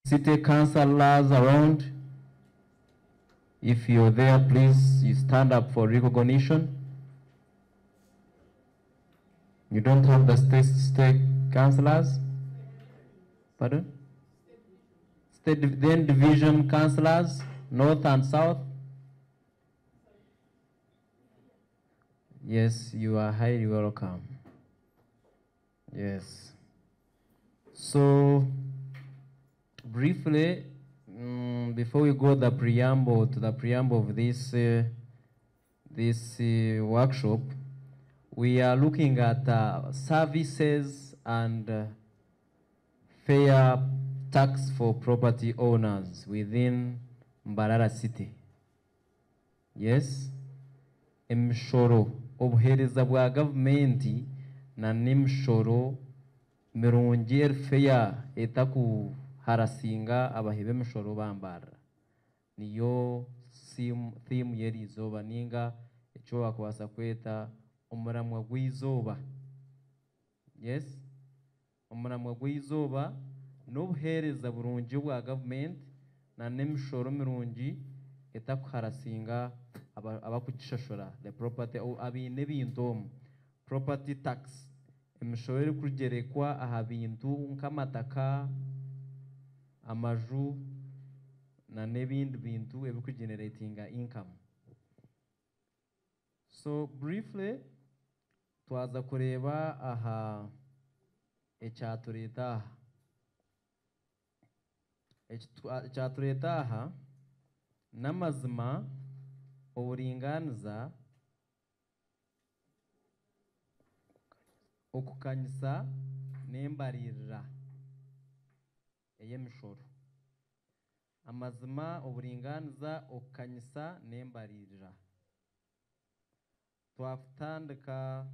city councillors around. If you're there, please, you stand up for recognition. You don't have the state councillors? Pardon? Then division councillors, north and south. Yes, you are highly welcome. Yes. So, briefly, before we go to the preamble of this workshop, we are looking at services and fair tax for property owners within Mbarara City. Yes, emishoro obuhereza bwa government na nimshoro mirungi fair etaku harasinga abahibe emishoro bambara. Niyo theme yeri izoba ninga echo wakwasa kweta omuramwa gw'izoba. Yes, omuramwa gw'izoba n'obuhereza burungi bwa government na n'emishoro mirungi etakuharasinga abakukishashura the property abine ebintu property tax emishoro erikugerekwa aha bintu nk'amataka, amaju na n'ebindi bintu ebikugeneratinga income. So briefly twaza kureba aha ekyatureta aha n'amazima oburinganiza okukanyisa n'embaririra ey'emishoro. Amazima oburinganiza okukanyisa n'embaririra. Twatandika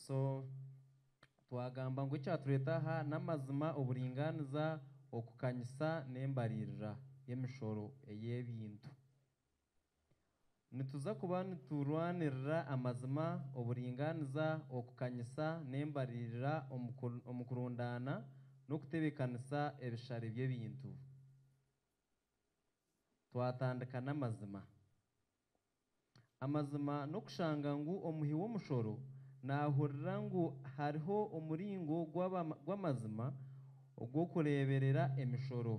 so twagamba ngo ekyatureta aha n'amazima oburinganiza okukanyisa n'embaririra y'emishoro ey'ebintu. Nituza kuba niturwanirira amazima oburinganiza okukanyisa n'embaririra omu kurundaana n'okutebekanisa ebishare by'ebintu. Twatandika n'amazima. Amazima n'okushanga ngu omuhi w'omushoro nahurira ngu hariho omuringo gw'amazima ogw'okureberera emishoro.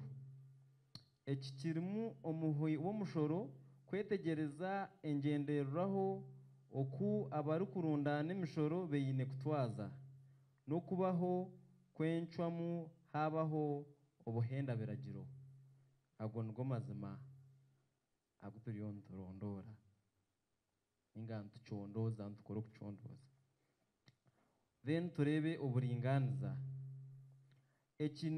Eki kirimu omuhi w'omushoro kwetegereza engendererwaho oku abarikurundaana emishoro beine kutwaza n'okubaho kwencwamu habaho obuhendabiragiro. Ago nigo mazima agu turiyo niturondora ninga nitucondoza nitukora okucondoza. Then turebe oburinganiza. Eki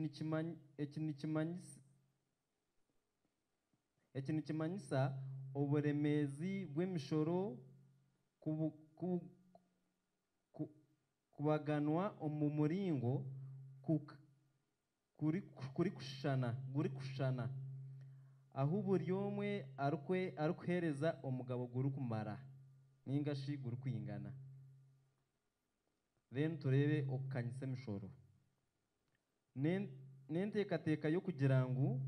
nikimanyisa oburemezi bw'emishoro kubaganwa omu muringo guri kushana ahu buri omwe arikuhereza omugabo guri kumara ningashi guri kwingana. Then turebe okukanyisa emishoro. N'enteekateeka y'okugira ngu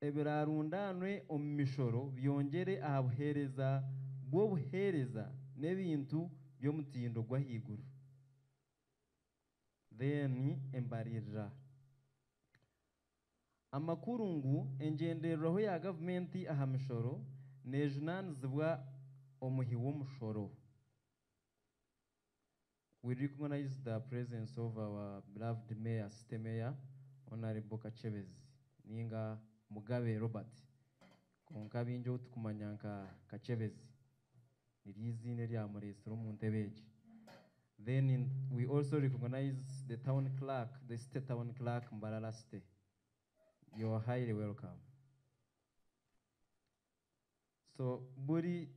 ebirarundanwe omu mishoro byongere aha buheereza bw'obuheereza n'ebintu by'omutindo gw'ahaiguru. Then embaririra. Amakuru ngu engendererwaho ya gavumenti aha mishoro neejunaanizibwa omuhi w'omushoro. We recognize the presence of our beloved Mayor, City Mayor, Honorable Kachebezi, ninga Mugabe Robert. Konka binjo tukumanya nka Kachebezi. Niri izina eryamuresera omu ntebe egi. Then we also recognize the town clerk, the state town clerk, Mbarara City. You are highly welcome. So buri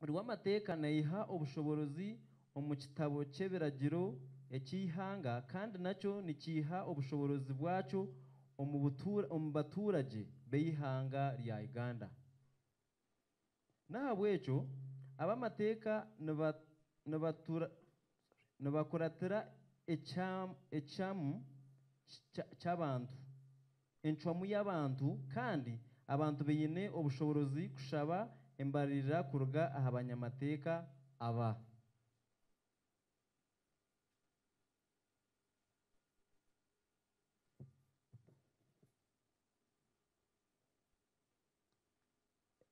w'amateka nayiha obushobozi omu kitabo cy'ebiragiro ekihanga kandi nacyo nikiha obushobozi bwacyo omu baturage b'ihanga rya Uganda. Nahabwekyo abamateka nibakuratira ekyamu ky'abantu, enchwamu y'abantu, kandi abantu beyine obushobozi kushaba embarira kuruga aha banyamateeka aba.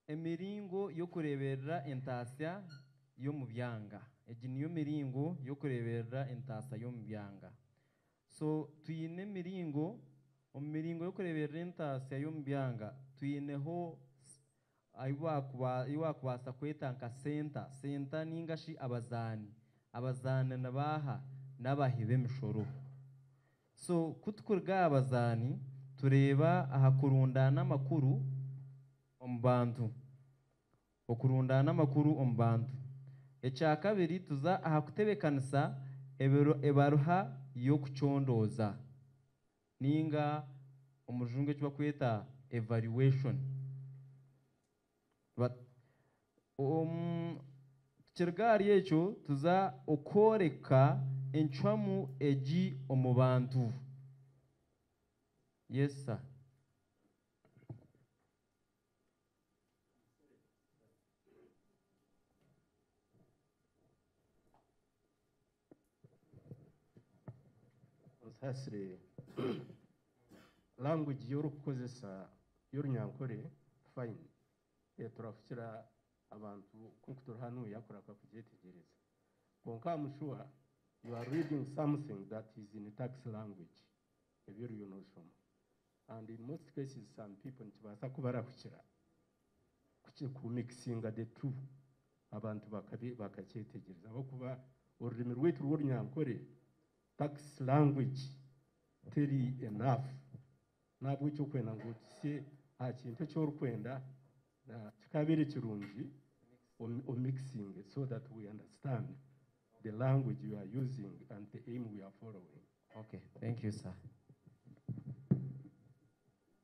Emiringo yo kureberera entaasya yo mu byanga. Egi niyo miringo yo kureberera entaasya yo mu byanga. So tuyine miringo, omu miringo yo kureberera entaasya yo mu byanga tuyineho iwakubaasa kweta nka senta ningashi abazaani nibaha n'abahi b'emishoro. So kutukuruga abazaani tureba aha kurundana amakuru omu bantu, okurundana amakuru omu bantu. Ekyakabiri tuza aha kutebekanisa ebaruha y'okuchondooza ninga omu rujungu eki bakweta evaluation. Tukiruga ahari ekyo tuza okworeka enchwamu egi omu bantu. Yes sir. Nsasire language y'orukukozesa y'orunyankore fine. Turafukira abantu kuko turi hano yakoraka kugyetegereza. Konka I'm sure you are reading something that is in tax language. Ebyo you know some. And in most cases some people ntibasa kubarakukira ku mixing the two. Abantu bakakyetegereza bakuba ururimi rw'itu rw'orunyankore tax language teri enough. Nabwo cyo kwenda ngo tse kintu cy'orukwenda kikabere kirungi o mixing so that we understand the language you are using and the aim we are following. Okay, thank you sir.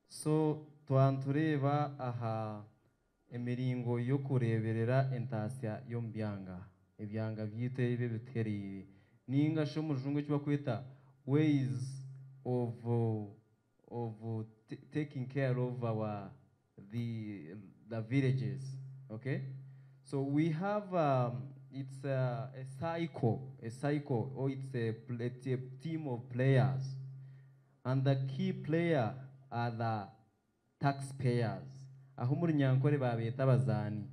So twantureba aha emiringo yo kureberera entaasya yo mu byanga, ebyanga byite ibe biterire ninga sho mu rujungu eki bakweta ways of taking care of the villages. Okay, so we have it's a cycle, or it's a team of players, and the key player are the taxpayers. Aho muri nyankore babeta abazaani.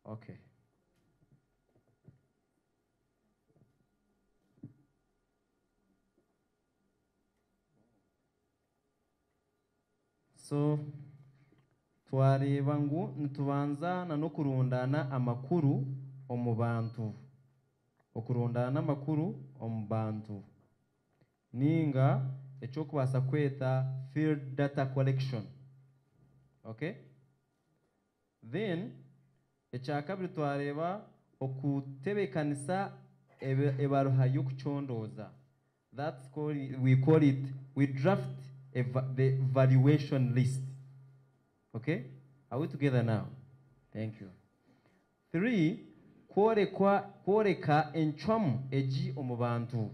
Okay. So twareba ngu nitubanza na no kurundana amakuru omu bantu. Okurundana amakuru omu bantu ninga ekyokubasa kweta field data collection. Okay? Then ekyakabiri twareba okutebekanisa ebaruha y'okuchondooza. That's called, we draft the valuation list. Okay? Are we together now? Thank you. 3, kworeka enchwamu eji omu bantu.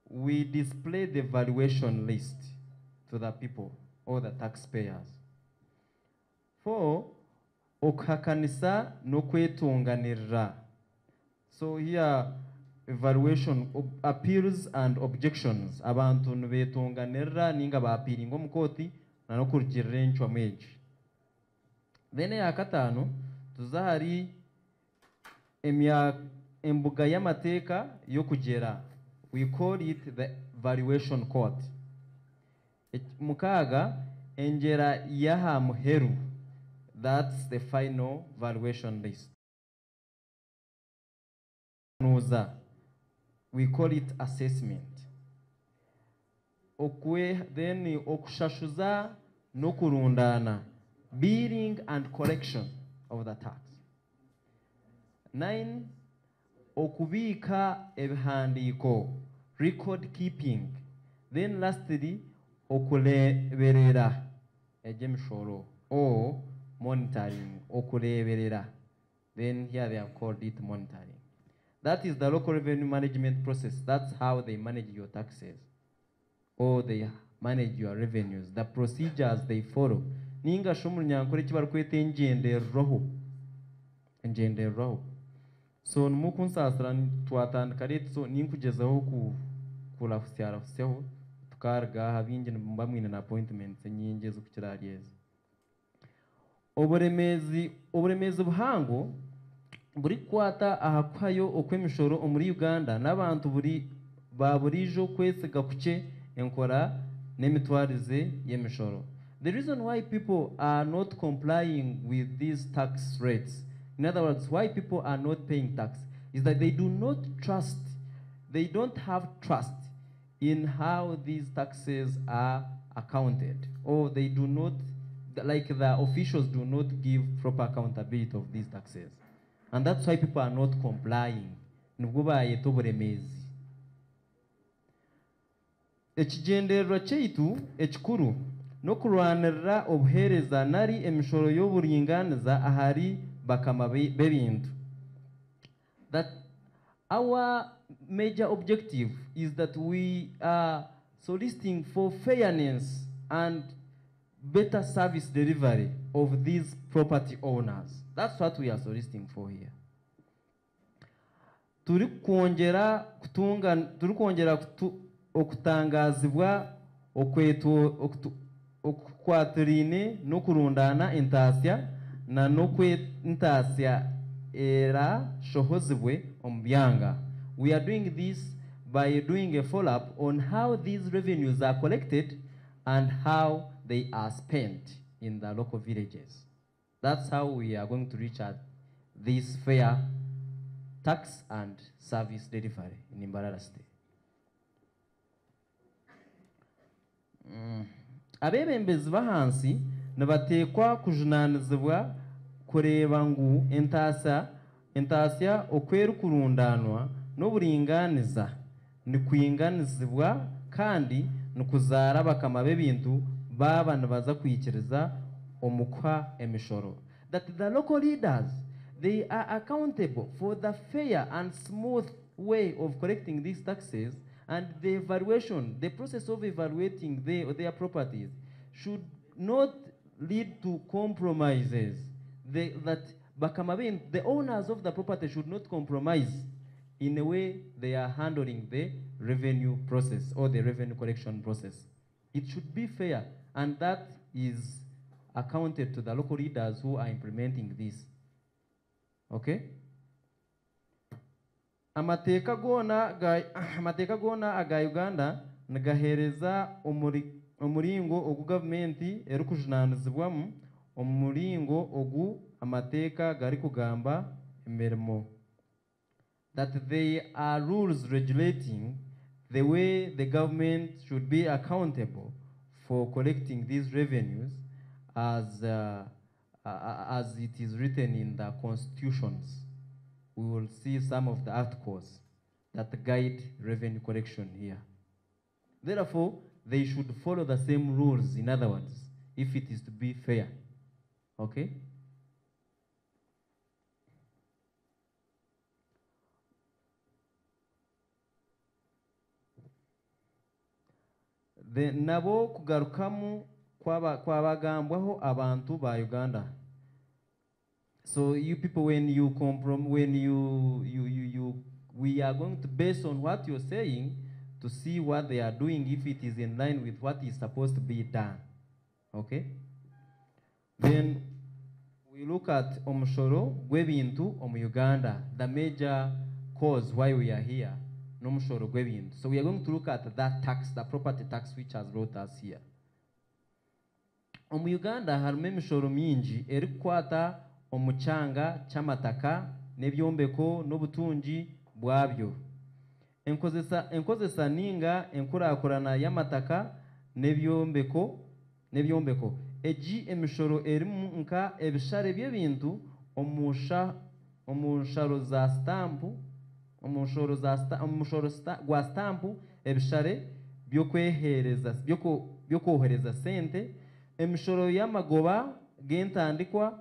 We display the valuation list to the people or the taxpayers. 4, okuhakanisa n'okwetunganirira. So here evaluation appeals and objections. Abantu nibetunganirira ninga baapiringa omu kooti na n'okurugirira enchwamu egi. Then ya katano tuza hari embuga y'amateeka y'okugera. We call it the valuation court. Mukaaga enjera yaha muheru. That's the final valuation list. Nuza, we call it assessment. Then okushashuza no kurundana, billing and collection of the tax. 9, okubika ebihandiko, record keeping. Then lastly, okuleberera ejemshoro or monitoring, okuleberera. Then here they have called it monitoring. That is the local revenue management process. That's how they manage your taxes, or they manage your revenues, the procedures they follow. Ninga shumul nyankore kibarukwete njende roho. So numukun sasran twatandika so ninkugezaho kulafusyara fusyaho tukarga habinje mbamwine na appointments nyingi zo kukiraryeza. Oburemezi buhango buri kwata ahakwayo okwemishoro omuri Uganda n'abantu burijo kwesiga kuche enkora n'emitwarize y'emishoro. The reason why people are not complying with these tax rates, in other words, why people are not paying tax, is that they do not trust, they don't have trust in how these taxes are accounted, or they do not, like the officials do not give proper accountability of these taxes. And that's why people are not complying. Ekigendererwa kyaitu ekikuru n'okurwanirira obuheereza nari emishoro y'oburinganiza ahari bakama b'ebintu. That our major objective is that we are soliciting for fairness and better service delivery of these property owners. That's what we are soliciting for here. Turi kwongera okutangazibwa okukwatirine n'okurundana entasya na n'okwentasya era shohozibwe omu byanga. We are doing this by doing a follow-up on how these revenues are collected and how they are spent in the local villages. That's how we are going to reach out this fair tax and service delivery in Mbarara City. Abebembezi bahansi nibateekwa kujunanizibwa kureba ngu entasya okwera kurundanwa n'oburinganiza nikwinganizibwa kandi nikuzaara bakama b'ebintu baba nibaza kwikiriza omukwa emishoro. That the local leaders, they are accountable for the fair and smooth way of collecting these taxes, and the evaluation, the process of evaluating their properties should not lead to compromises. That the owners of the property should not compromise in the way they are handling the revenue process or the revenue collection process. It should be fair, and that is accounted to the local leaders who are implementing this. Okay? Amateeka gona aga Uganda nigahereza omuringo ogu gavumenti erikujunanizibwamu omuringo ogu amateeka gari kugamba emirimo. That they are rules regulating the way the government should be accountable for collecting these revenues as it is written in the constitutions. We will see some of the articles that guide revenue collection here. Therefore, they should follow the same rules, in other words, if it is to be fair. Okay? Then nabo kugarukamu kwabagambwaho abantu ba Uganda. So you people, we are going to base on what you're saying to see what they are doing, if it is in line with what is supposed to be done. Okay? Then we look at omushoro gwebintu Uganda, the major cause why we are here. So we are going to look at that tax, the property tax, which has brought us here. Omu Uganda harimu emishoro mingi erikukwata omu kyanga ky'amataka n'ebyombeko n'obutungi bwabyo. Enkozesa ninga enkuraakurana y'amataka n'ebyombeko. Egi emishoro erimu nka ebishare by'ebintu omu nsharo za stampu, gwa stampu, ebishare by'okwohereza sente, emishoro y'amagoba g'entandikwa,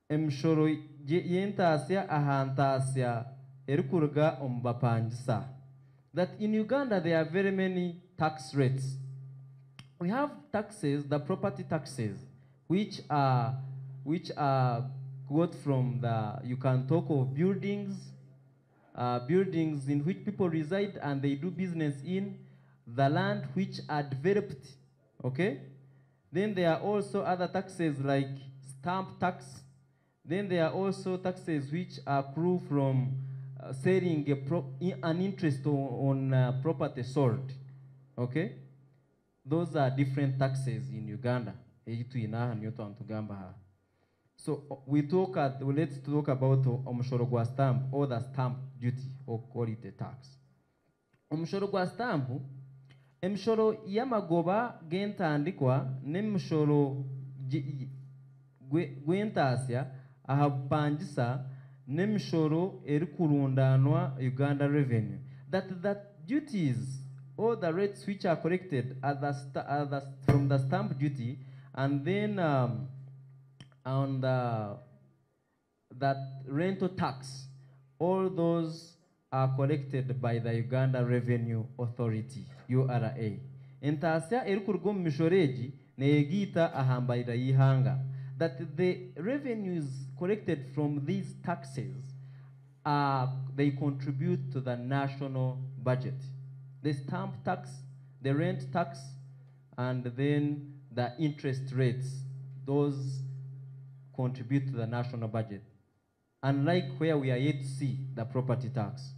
emishoro y'entaasya aha ntaasya erikuruga omu bapangisa. That in Uganda there are very many tax rates. We have taxes, the property taxes, which are got from you can talk of buildings in which people reside and they do business in, the land which are developed, okay? Then there are also other taxes like stamp tax. Then there are also taxes which accrue from selling an interest on property sold, okay? Those are different taxes in Uganda. So let's talk about omushoro gwa stamp or the stamp duty, or call it a tax. Omushoro gwa stamp, emishoro y'amagoba g'entandikwa n'emishoro gw'entaasya aha bupangisa n'emishoro erikurundanwa Uganda revenue. That duties or the rates which are collected from the stamp duty, and then on that rental tax, all those are collected by the Uganda Revenue Authority, URA. Entaasya erikuruga omu mishoro egi neegita ahambarira y'ihanga. That the revenues collected from these taxes they contribute to the national budget. The stamp tax, the rent tax, and then the interest rates, those contribute to the national budget. Unlike where we are yet to see the property tax.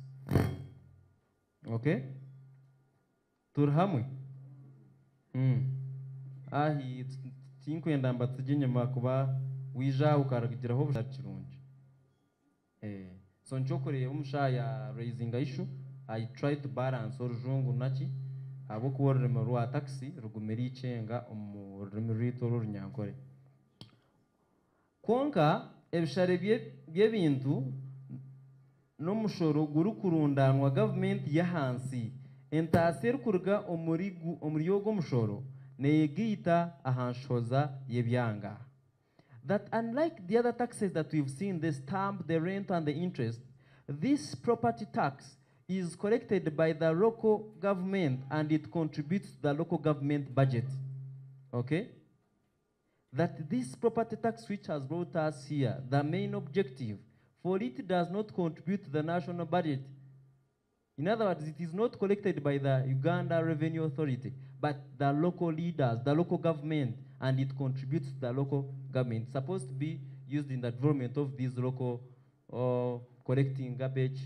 Okay? Turhamwe? Ahi, tinkwenda mbatuje nyuma kuba wija ukaragiraho bushakirungi. So nchokore umushaya raising issue, I try to balance orujungu naki abo kuworema rwa taxi rugumeri ichenga omu rurito rurunyankore. Konka ebishare by'ebintu n'omushoro gurukurundanwa government yahansi entaasya erikuruga omuri ogwo mushoro neegita ahanshoza y'ebyanga. That unlike the other taxes that we've seen, the stamp, the rent, and the interest, this property tax is collected by the local government and it contributes to the local government budget. Okay? That this property tax which has brought us here, the main objective, for it does not contribute to the national budget. In other words, it is not collected by the Uganda Revenue Authority, but the local leaders, the local government, and it contributes to the local government. It's supposed to be used in the development of these local collecting garbage,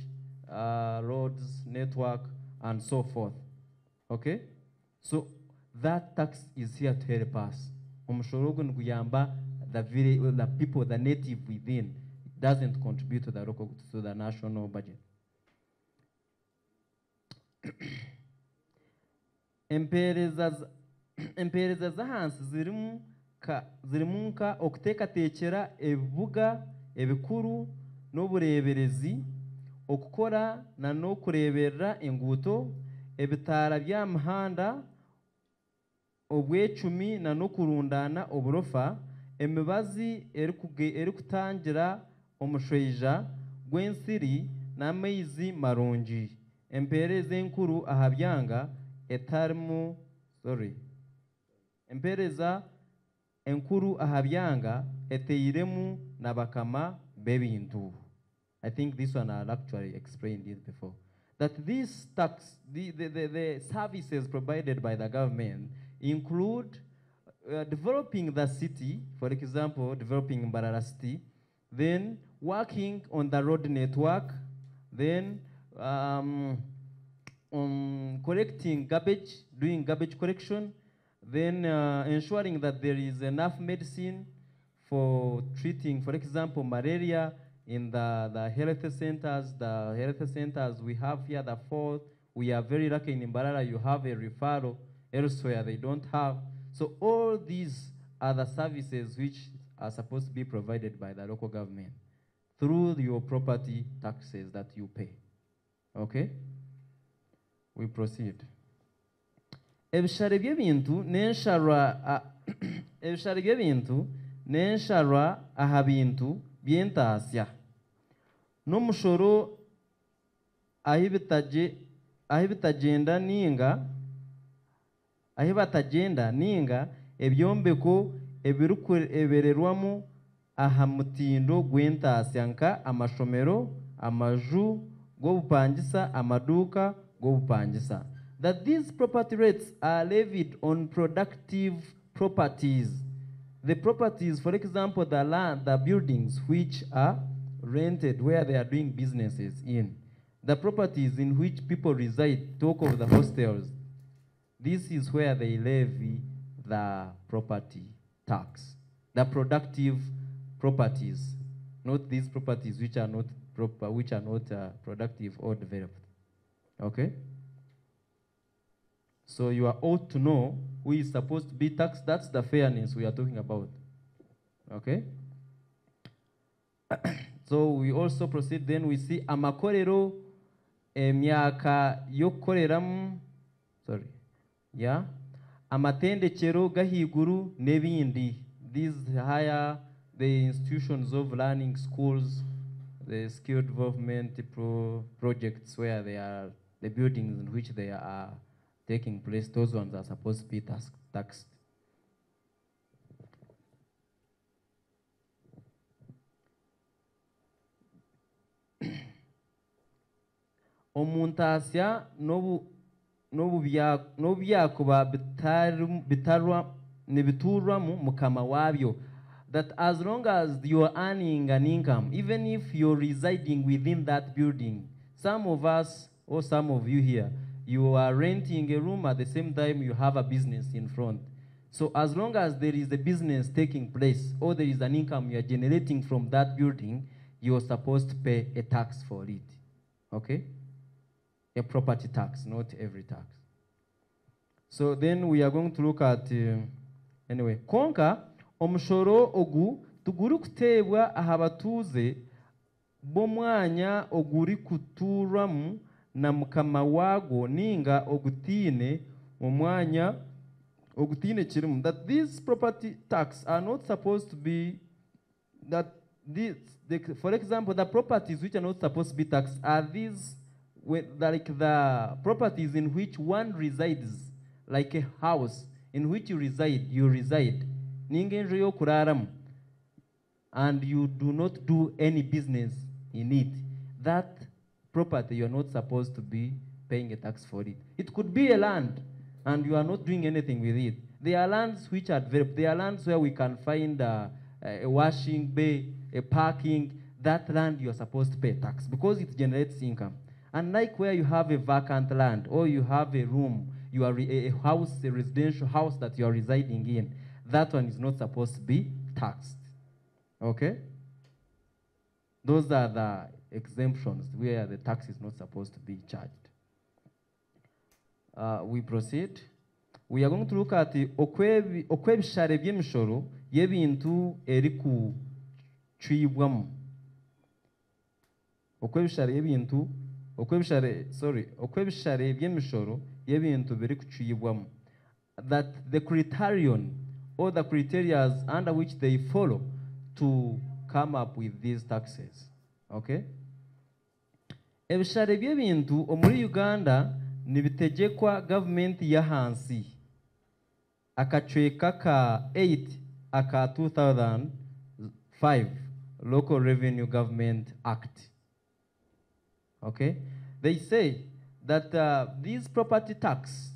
roads, network, and so forth. Okay? So that tax is here to help us. The people, the native within, doesn't contribute to the national budget. Empereza zahansi zirimu nka okuteekateekera ebibuga ebikuru n'obureeberezi, okukora na n'okureeberera enguuto, ebitaara by'amahanda, obwecumi na n'okurundaana oburofa, emibazi erikutangira omushweija gw'ensiri n'amaizi marungi, empereza enkuru aha byanga etarimu empereza enkuru aha byanga eteiremu n'abakama b'ebintu. I think this one I'll actually explain this before. That this tax, the services provided by the government include developing the city, for example, developing Mbarara City, then working on the road network, then collecting garbage, doing garbage collection, Then ensuring that there is enough medicine for treating, for example, malaria in the health centers. The health centers we have here, the fourth, we are very lucky in Mbarara, you have a referral. Elsewhere they don't have. So all these are the services which are supposed to be provided by the local government through your property taxes that you pay. Okay? We proceed. Ebishare by'ebintu n'ensharwa ebishare by'ebintu n'ensharwa aha bintu by'entaasya n'omushoro ahi bitagenda ninga ebyombeko ebirikubererwamu aha mutindo gw'entaasya nka amashomero, amaju g'obupangisa, amaduuka g'obupangisa. That these property rates are levied on productive properties. The properties, for example, the land, the buildings which are rented where they are doing businesses in. The properties in which people reside, talk of the hostels. This is where they levy the property tax. The productive properties, not these properties which are not productive or developed. Okay? So you are ought to know who is supposed to be taxed. That's the fairness we are talking about. Okay? So we also proceed, then we see amakorero emyaka yokoreramu, amatendekero gahiguru nebindi. These higher, the institutions of learning, schools, the skill development projects where they are, the buildings in which they are taking place, those ones are supposed to be taxed. Omuntasya n'obubyakuba nibiturwamu mukama wabyo. That as long as you are earning an income, even if you're residing within that building, some of us or some of you here, you are renting a room at the same time you have a business in front. So as long as there is a business taking place or there is an income you are generating from that building, you are supposed to pay a tax for it. Okay? A property tax, not every tax. So then we are going to look at, anyway, konka omushoro ogu tuguri kuteebwa aha batuuze b'omwanya oguri kuturwamu na mukama wago ninga ogutiine omwanya ogutiine kirimu. That these property tax are not supposed to be, that these, for example, the properties which are not supposed to be taxed are these, like the properties in which one resides, like a house in which you reside, ningenjo yo kuraramu, and you do not do any business in it. That property, you are not supposed to be paying a tax for it. It could be a land, and you are not doing anything with it. There are lands which are developed. There are lands where we can find a washing bay, a parking. That land you are supposed to pay tax because it generates income. Unlike where you have a vacant land or you have a room, you are a house, a residential house that you are residing in, that one is not supposed to be taxed. Okay? Those are the exemptions where the tax is not supposed to be charged. We proceed. We are going to look at okwebishare by'emishoro y'ebintu eri kucwibwamu. Okwebishare by'emishoro y'ebintu biri kucwibwamu. That the criterion or the criteria under which they follow to come up with these taxes. Okay? Ebishare by'ebintu omuri Uganda nibitegekwa government ya hansi. Akachweka ka 8 aka 2005 Local Revenue Government Act. Okay? They say that these property tax,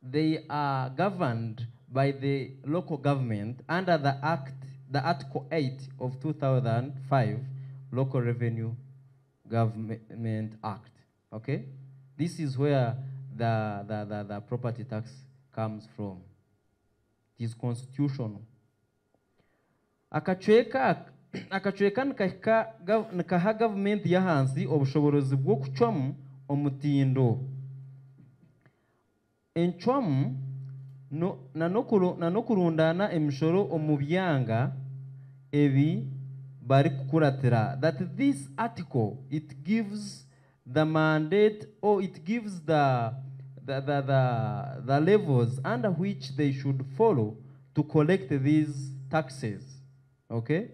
they are governed by the local government under the Act, the Article 8 of 2005 Local Revenue Government Act. Okay? This is where the property tax comes from. It is constitutional. Akacweka nikaha government yahansi obushobozi bwo kucwamu omutindo encwamu nanokurundana emishoro omu byanga ebi bari kukuratira. That this article, it gives the mandate, or it gives the levels under which they should follow to collect these taxes, okay,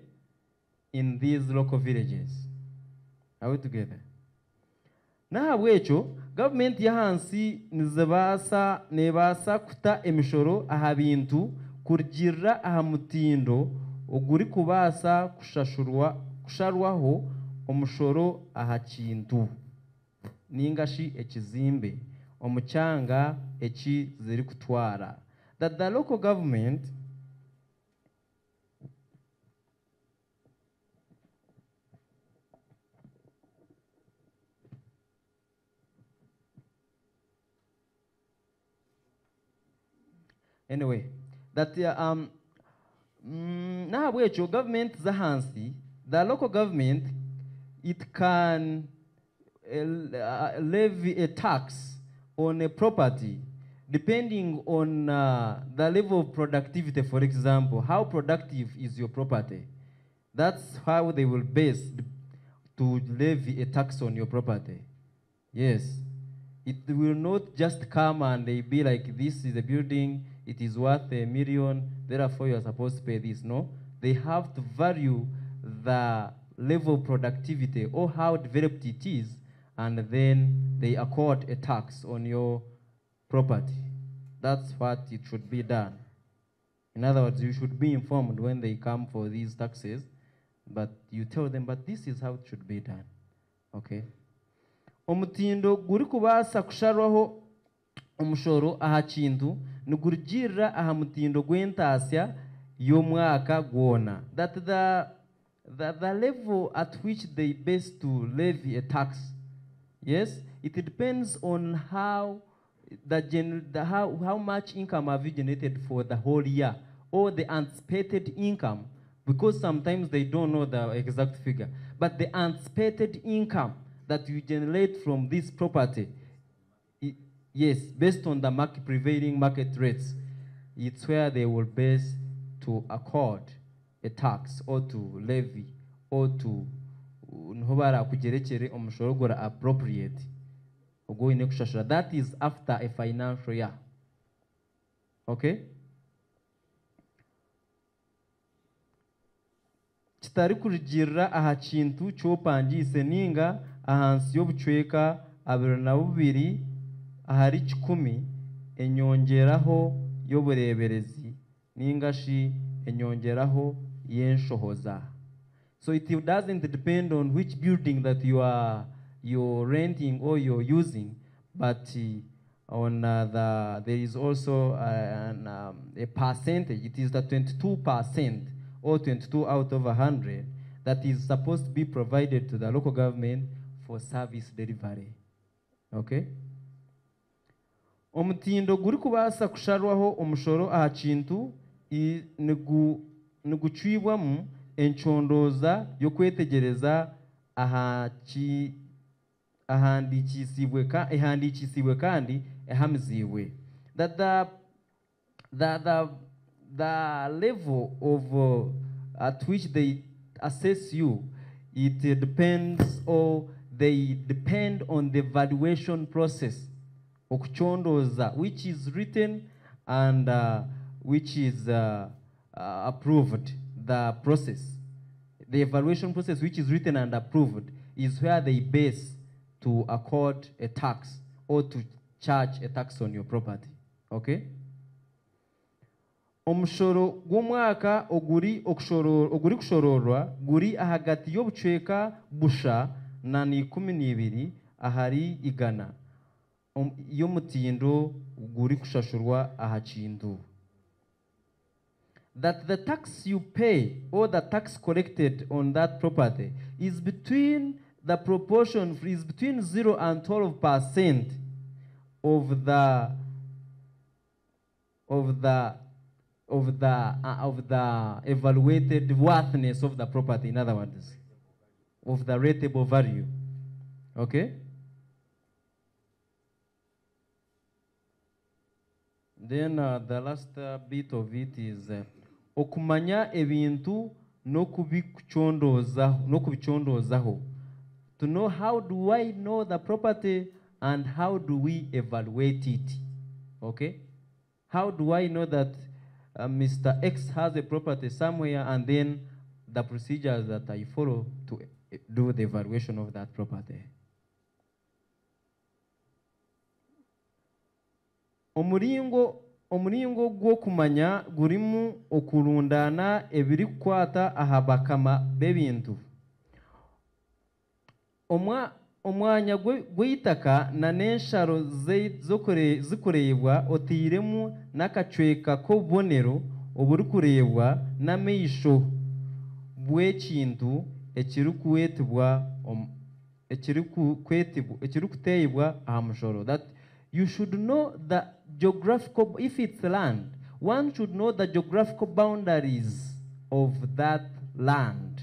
in these local villages. Are we together? Nahabwecho government yahansi nebasa kuta emishoro aha bintu kurgira aha mutindo oguri kubasa kusharwaho omushoro aha kintu ningashi ekizimbe omuchanga eki ziri kutwara. That the local government anyway, that nahabwecho government zahansi, the local government, it can levy a tax on a property depending on the level of productivity. For example, how productive is your property? That's how they will base to levy a tax on your property. Yes. It will not just come and they be like, this is a building, it is worth $1 million, therefore you are supposed to pay this. No, they have to value the level of productivity or how developed it is, and then they accord a tax on your property. That's what it should be done. In other words, you should be informed when they come for these taxes, but you tell them, but this is how it should be done. Okay? Omutindo guri kubasa kusharwaho umushoro aha kintu nugurigirira aha mutindo gwentasya y'omwaka gwona. That the level at which they base to levy a tax, yes, it depends on how how much income have you generated for the whole year, or the anticipated income, because sometimes they don't know the exact figure, but the anticipated income that you generate from this property, yes, based on the prevailing market rates, it's where they will base to accord a tax or to levy or to appropriate. That is after a financial year. Okay? Kitari kurigirira aha kintu cyopangise ninga ahansi y'obucweka 22 ahari 10 enyongeraho y'obureberezi ningashi enyongeraho y'enshohoza. So it doesn't depend on which building that you're renting or you're using, but on there is also a percentage. It is the 22% or 22 out of 100 that is supposed to be provided to the local government for service delivery. Okay? Omutindo guri kubasa kusharwaho omushoro aha kintu nigucibwamu enchondoza yo kwetegereza ehandikisibwe kandi ehamiziwe. That the level of at which they assess you, it depends, or they depend on the valuation process okuchondoza, which is written and which is approved. The process, the evaluation process which is written and approved, is where they base to accord a tax or to charge a tax on your property. Okay? Omushoro gw'omwaka oguri kushororwa guri ahagati y'obucweka busha na 12 ahari 100 y'omutindo guri kushashurwa aha kintu. That the tax you pay or the tax collected on that property is between 0 and 12% of of the evaluated worthiness of the property, in other words, of the rateable value. Okay? Then the last bit of it is okumanya ebintu no kubichondozaho. To know how do I know the property and how do we evaluate it. Okay? How do I know that Mr. X has a property somewhere, and then the procedures that I follow to do the evaluation of that property. Omuringo gwo kumanya gurimu okurundana ebiri kukwata aha bakama b'ebintu. Omwanya gw'itaka na n'ensharo zikureebwa otiiremu n'akacweka k'obubonero oburi kureebwa n'amaisho bw'ekintu ekirikuteebwa aha mushoro. That you should know the geographical, if it's land, one should know the geographical boundaries of that land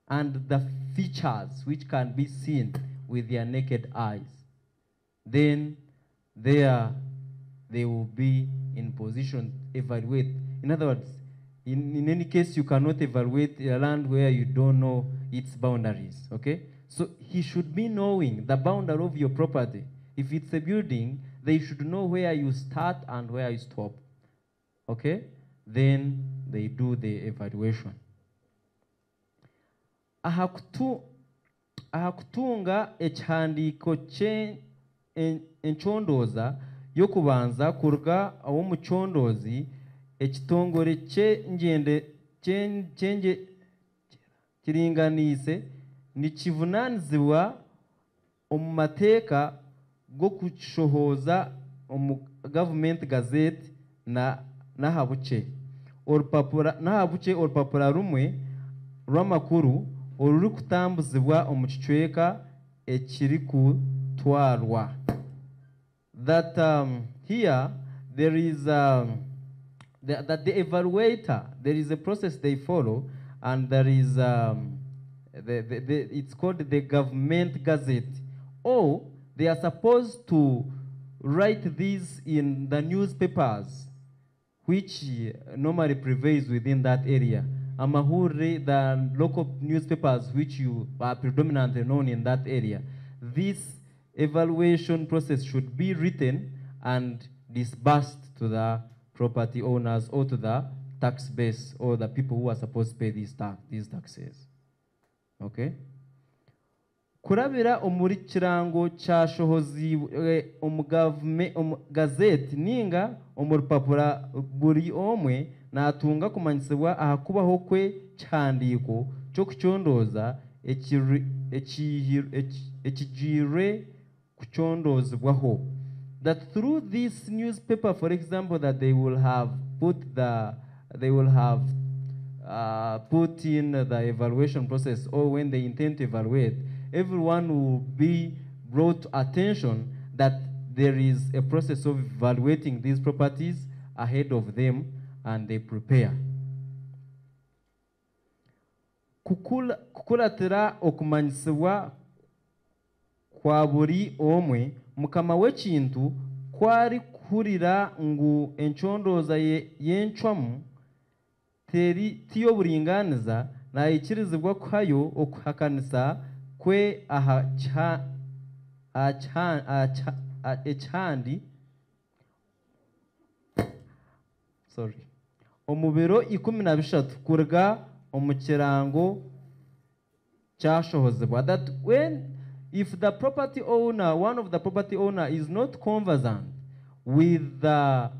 and the features which can be seen with their naked eyes. Then there they will be in position to evaluate. In other words, in any case, you cannot evaluate a land where you don't know its boundaries, okay? So he should be knowing the boundary of your property. If it's a building, they should know where you start and where you stop, okay? Then they do the evaluation. Ahakutunga ekihandiiko enchondoza yokubanza kuruga omuchondozi ekitongore ky'enjende kiringaniise nikivunaanizibwa omu mateeka g'okushohoza omu Government Gazette n'ahabuche orupapura rumwe rw'amakuru oruri kutambuzibwa omu kicweka ekiri kutwarwa. That here there is that the evaluator, there is a process they follow, and there is it's called the Government Gazette. Or they are supposed to write this in the newspapers, which normally prevails within that area. Amahuri, the local newspapers which are predominantly known in that area. This evaluation process should be written and disbursed to the property owners or to the tax base or the people who are supposed to pay these taxes. Okay? Kurabira omuri kirango kyashohozibwe omu gazette ninga omu rupapura buri omwe natunga kumanyisibwa ahakubaho kwe kihandiiko ky'okuchondoza ekijire kuchondozibwaho. That through this newspaper, for example, that they will have put in the evaluation process, or when they intend to evaluate, everyone will be brought to attention that there is a process of evaluating these properties ahead of them, and they prepare. Kukulatira okumanyisibwa kwa buri omwe mukama w'ekintu kwari kuhurira ngu enchondoza y'enchwamu tiyo buringaniza nayikirizibwa kwayo okuhakanisa kwe ekihandi omubiro 13 kuruga omu kirango kyashohozebwa. That if the property owner, one of the property owner, is not conversant with the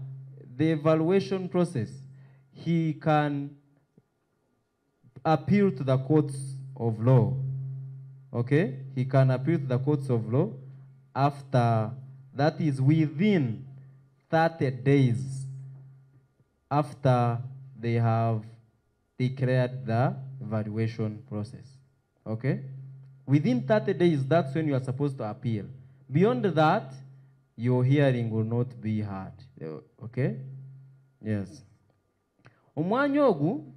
evaluation process, he can appeal to the courts of law. Okay? He can appeal to the courts of law after, that is within 30 days after they have declared the evaluation process. Okay? Within 30 days, that's when you are supposed to appeal. Beyond that, your hearing will not be heard. Okay? Yes. Omwanya ogu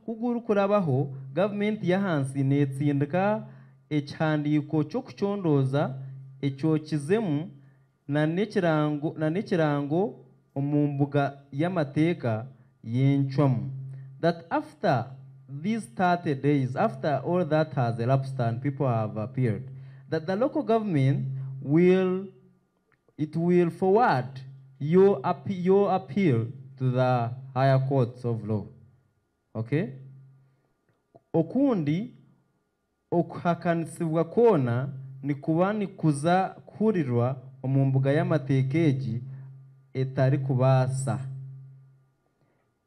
kuguru kurabaho government yahansi netsindika ekihandiko ky'okucondoza ekyokizemu na nekirango omu mbuga y'amateeka y'enchwamu. That after these 30 days, after all that has elapsed and people have appeared, that the local government will forward your appeal to the higher courts of law. Okay? Okundi okuhakanisibwa kona ni kuba nikuza kuhurirwa omu mbuga y'amateeka egi etari kubaasa.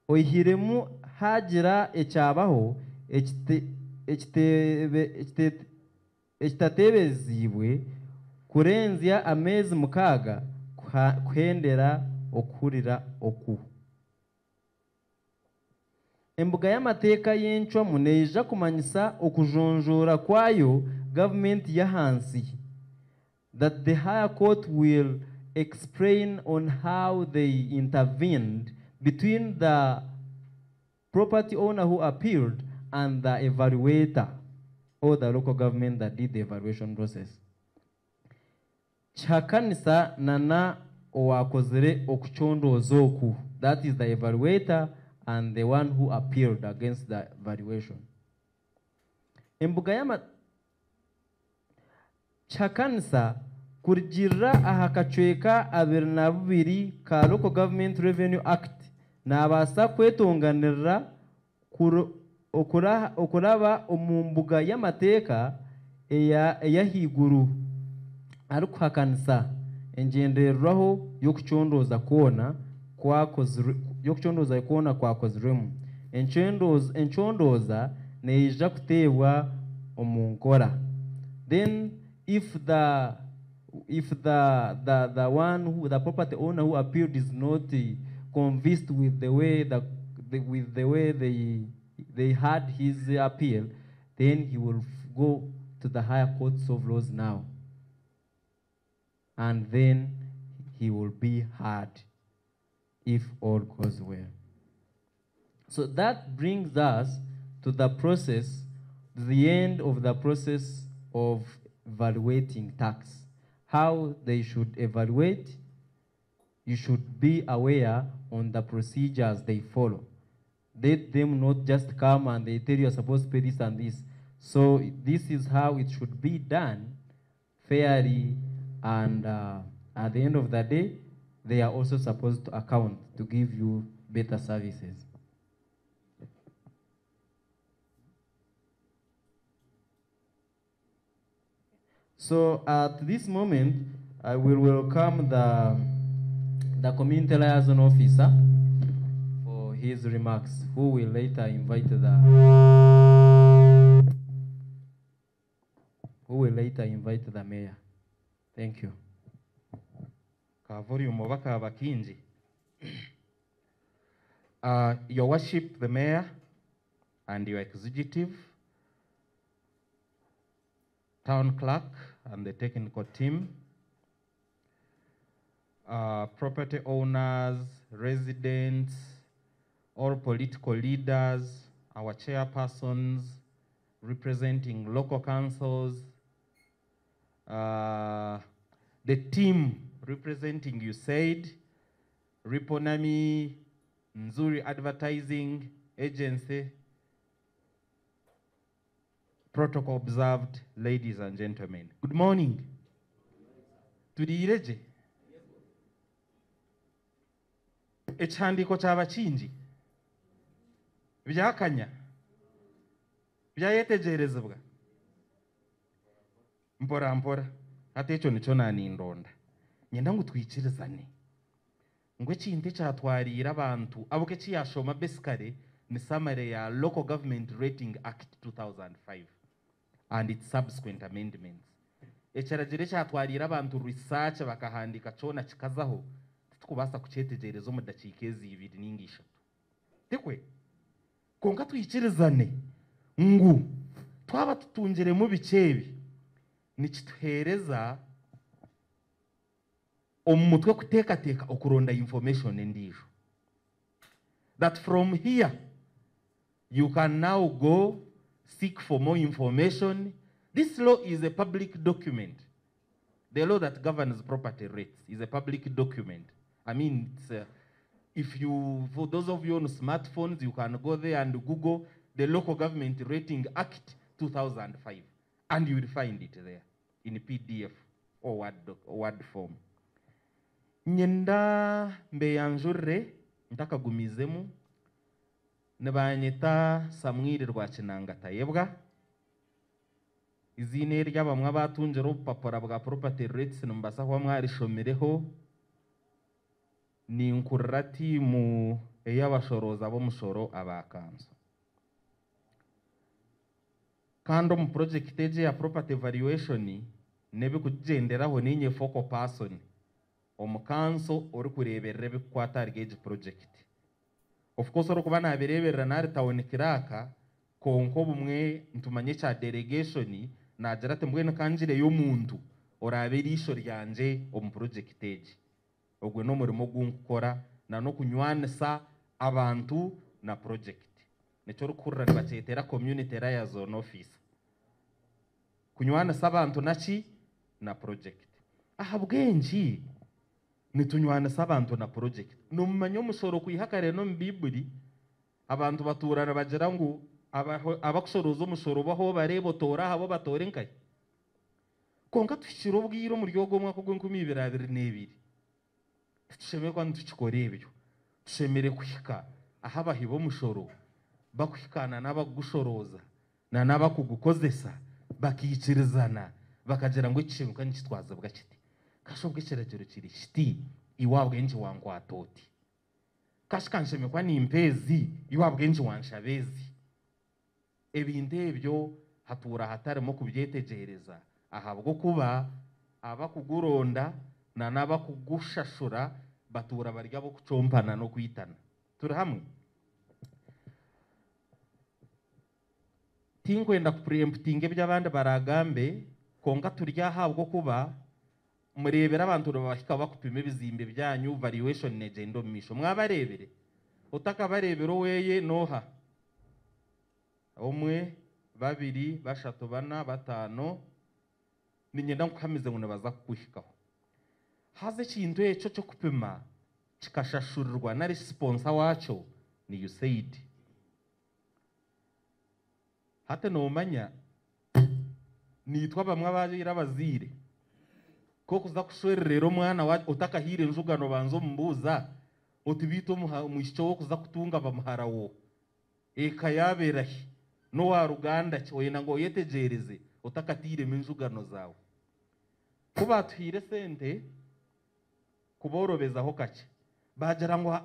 Oihiremu hagira ekyabaho ekitatebeziibwe kurenzya amezi 6 kuhendera okuhurira oku. Embuga y'amateeka y'enchwamu neija kumanyisa okujonjora kwayo government yahansi, that the higher court will explain on how they intervened between the property owner who appealed and the evaluator or the local government that did the evaluation process. Chakanisa nana owakozere okuchondoza oku, that is the evaluator and the one who appealed against the valuation. Embuga y'ama chakanisa kurigirira ahakachweka 22 ka Local Government Revenue Act nabasa kwetonganirira okuraba omu mbuga y'amateeka eyahiguru arikuhakanisa engendererwaho y'okuchondoza kona kwakozirwemu. Enchondoza neija kuteebwa omu nkora. Then if the one who, the property owner who appealed is not convinced with the way they had his appeal, then he will go to the higher courts of laws now, and then he will be heard if all goes well. So that brings us to the process, the end of the process of evaluating tax. How they should evaluate, you should be aware on the procedures they follow. Let them not just come and they tell you are supposed to pay this and this. So this is how it should be done fairly, and at the end of the day, they are also supposed to account to give you better services. So at this moment, I will welcome the community liaison officer for his remarks, who will later invite the mayor. Thank you. Your Worship, the Mayor and your executive, Town Clerk and the technical team, property owners, residents, all political leaders, our chairpersons representing local councils, the team representing USAID, RippleNami Nzuri Advertising Agency, protocol observed, ladies and gentlemen. Good morning. Tuliireje? Ekihandiko ky'abakingi byakanya byayetegerezebwa mpora mpora ate ekyo nikyo nanindonda nyenda ngu twikirizane ngwe ekintu ekyatwariire abantu aboke kiyashoma basically ni summary ya Local Government Rating Act 2005 and its subsequent amendments. Ekiragire kyatwariire abantu research bakahandika kyona kikazaho tukubasa kucyetegereza mu dakiika 2 ninga 3 tikwe konka twikirizane ngu twaba tutungire mu bicebi nikituhereza omutwe kuteekateka okuronda information endiijo. That from here you can now go seek for more information. This law is a public document. The law that governs property rates is a public document. I mean, it's, for those of you on smartphones, you can go there and Google the Local Government Rating Act 2005, and you will find it there in PDF or Word form. Nyenda mbeyanjure ntakagumizemu nebanyita Samwiri Rwakinanga Tayebwa. Izine ry'abamwe abatunjero papora bwa property rates numbasa kwa mwarishomereho ni nkurati mu eyabashoroza bo mushoro abakanzo. Kando mu project eje ya property valuation nebe kugenderaho ninye focal person omukanso ori kureberera bikwata target project. Of course ori kuba nabireberera nari town kiraka konko bumwe ntumanye cha delegation nagira ati mbwene kanjire y'omuntu orabera isho ryanje omu project eje. Ogwe no murimo gunkora na no kunywanisa abantu na project. Necho rukurra nibacetera community liaison office. Kunywanisa abantu naki na project. Aha bwenji nitunywanisa abantu na project. Numanyo musoro kuyihakare no mbibuli abantu baturana bagira ngo abakushoroza umusoro baho barebo tora habo batorenkaye. Konka tushiro bwiro mu ryogo mwako gw'2022. Tushemere kwa ntukikore ebyo. Tushemere kwika aha bahibo musoro bakwikana n'abagushoroza na n'abakugukozesa bakikirizana bakagira ngo ikintu nkitwaza bwakiti. Kashobwe kiragero kiri shiti iwabwe nje wangwatoti. Kashikansheme kwa nimpezi iwabwe nje wanshabezi. Ebintu ebyo hatura hatarimo kubyetegereza ahabwo kuba abakuguronda na nabakugushashura batura barya bo kucompana no kwitana. Turi hamwe tinkwenda kupreemptinge by'abandi baragambe konga turya habwo kuba murebera abantu babahika bakupima bizimbe byanyu valuation negendo misho mwabarebere utakabarebero weye noha omwe babiri bashatu bana batano ninyenda nkukamize ngo nabaza kukuhikaho haze kintu eco cyo kupima kikashashurirwa na sponsor wacho ni USAID. Hata no manya nitwa bamwe abajira bazire ko kuza kushwerero mwana wa utakahire njugano banzo mbuza utibito muhisho wo kuza kutunga bamuharawo eka yaberahi no wa Uganda cyoyena ngo yetegereze utakatire minjugano zawe kuba tuhire sente kuborobezaho kake bagira ngo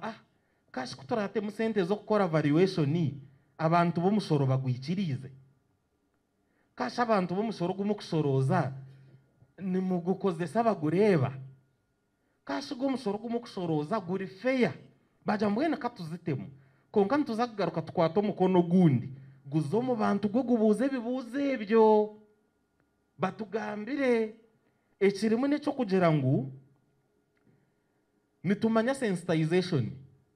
kashi kutorate mu sente zo gukora valuation abantu bo musoro bagwikirize kashi abantu bo musoro gumukushoroza ni mugukozesa bagureba kashi go musoro gumukushoroza guri fair baja mbwena katuzitemu konka ntuzagaruka twato mukono gundi guzo mu bantu go gubuze bibuze byo batugambire ekirimo neco kugira ngo nitumanya sensitization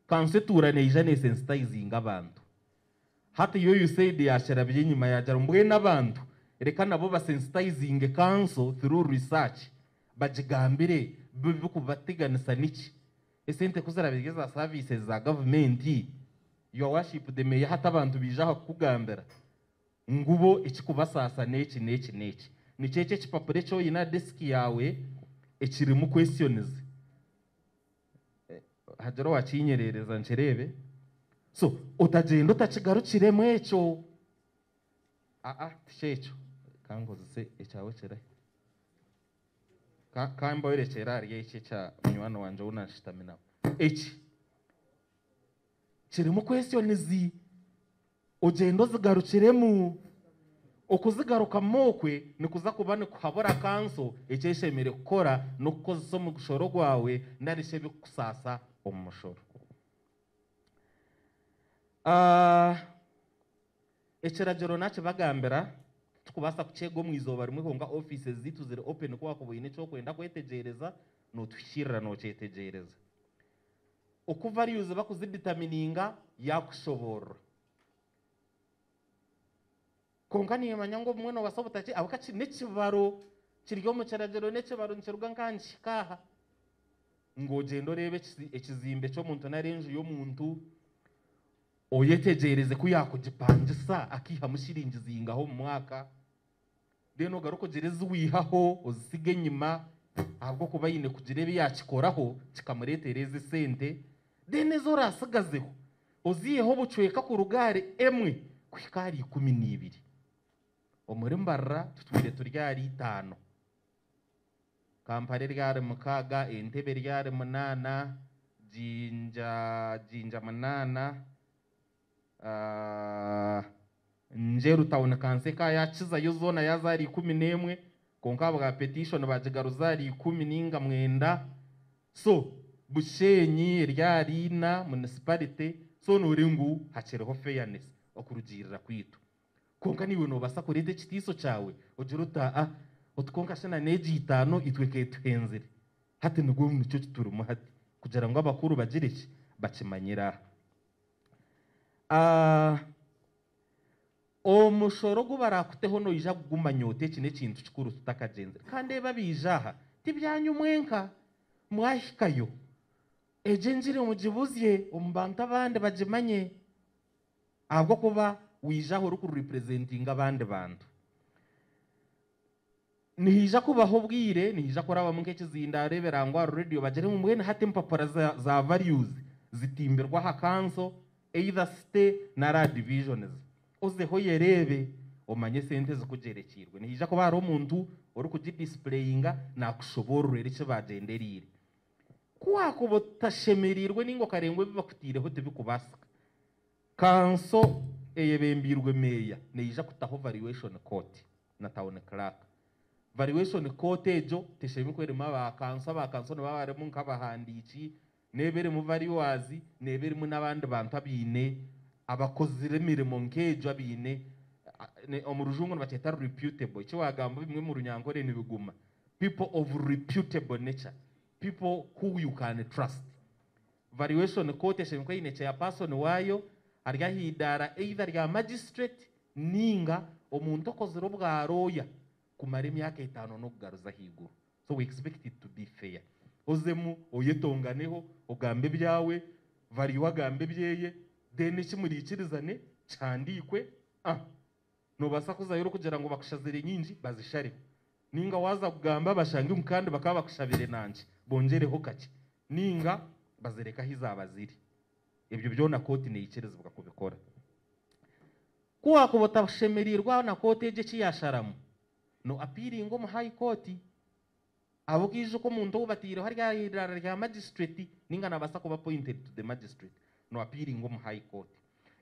kansetura neijane sensitizing abantu hata yo USAID yashara byinyuma yajara mbwe n'abantu reka nabo basensitizing kanso through research bajigambire bikubateganisa niki esente kuzarabigeza services za government your worship the meya hata abantu bijaho kugambira ngubo ikikubasasa neki ni cece kipapure cyo ina desk yawe ekiri mu questions hajaro wakinyerereza ncherebe so utagenda utakigarukire mwecho tichecho kangoze echawe chere kamba werekera ari iki cha mwana wanje unashitamina echi kiri mu questions ugendo zigarukiremu okuzigaruka mokwe nikuza kubane kuhabora kanso ekeshemere gukora no kukoza mu gushoro gwawe narishe bikusasa omushoro ekiragiro nache bagambira tukubasa kuchego mwizoba rimwe konga offices zitu ziri open kwa kuboyine cyo kwenda kwetegereza notwishyirira nocyetegereza uko values bakuzidetamininga yakushobora konka nimanya ngo mwe no basabutaje abakaci nekibaro kiryo mu kiragero nekibaro nkiruga nkanshi kaha ngo gendo rebe ekizimbe cyo muntu na range yo muntu oyetegereze ko yakugipangisa akiha mushiringizinga ho mu mwaka deno garuko gereza wihaho uzisige nyuma ahubwo kuba yine kugirebe yakikoraho kikamuretereza sente dene zo rasagazeho uziyeho bucweka ku rugare emwe kwikari 12 omuri Mbarara tutwire turyari 5 kampare ryari mukaga entebe ryari 8 jinja 8 njeru town kanseka yakiza yo zona yazari 11 konka bwa petition bajigaruzari 10 mwenda so bushenyi ryarina municipality so nuringu hachereho fairness okurugirira kwitu konka niwe no basa kurete kitiso cyawe ugiruta utkonka shana neji 5 itweke tuhenzire hati nugo mucyo turumu hati kugira ngo abakuru bagiriki bakimanyira omushoro gubarakuteho no ija kuguma nyote kine kintu kikuru tutakagenze kandi babijaha tibyanyu mwenka mwahikayo ejenjire mujibuzye ombanta abandi bagimanye ahubwo kuba wijaho uri kurepresentinga abandi bantu nihija kubaho bwire nihija kuraba mu kekizinda reberangwa radio bagere mu mwene hati mpapara za values zitimberwa ha council either state na ra divisions uzeho yerebe omanye sente zikugerekirwe nihija kuba hari umuntu uri kugidisplayinga nakushobora rero cyo bagenderire kwako botashemerirwe ningo karengwe bibakutireho tebikubasaka kanso eyebembirwe meya nihija kutaho valuation court na town clerk valuation court ejo teshemi kwerema bakanso nabaremu nkabahandiki nebere mu valuers nebere mu nabandi bantu abine abakozi remirimo nkejo abine omurujungu bateta reputable icyo wagamba bimwe mu runyankore nibiguma people of reputable nature people who you can trust valuation court teshemi kwine cha person wayo arya hidara either ya magistrate ninga omuntu okozero bwa roya kumara imyaka 5 no kugaruza higuru so we expect it to be fair ozemu oyetonganeho ogambe byawe value agambe byeye dene kimurikirizane cyandikwe no basakuza yoro kugira ngo bakushazire nyinji bazishare ninga waza kugamba bashange umukandi bakaba bakushabire nanje bongereho kake ninga bazereka hizabaziri ibyo byo na koti neyikiriza bakubikora kuwa kubotashemerirwa na koti eje kiyasharamu no appealing mu high court abo kije ko muntu ubatire hari ya magistrate ninga nabasa kuba appointed to the magistrate no appealing mu high court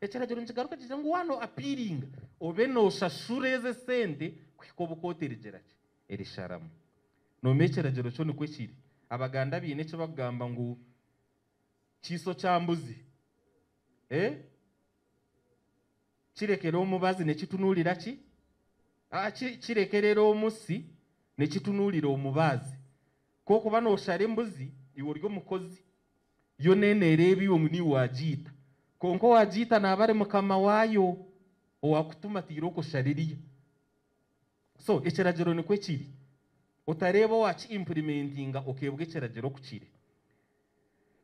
ekyaragero nkigaruka kije ngo wano appealing obe no shashureze sente kwiko bukote rigerake erisharamu no mekyaragero cyo ni kwekiri abaganda bine cyo bagamba ngo kiso cyambuzi kirekero umubazi ne kitunulira ki kirekerero omusi ne kitunulira omubazi koko bano share mbuzi iwo ryo mukozi yo nenere ebiwo ni wajita konko wajita nabare mukama wayo owakutuma tiro ko shaririya so ekyeragero ni kwekiri utareba wachi implementinga okebwe ekyeragero kukiri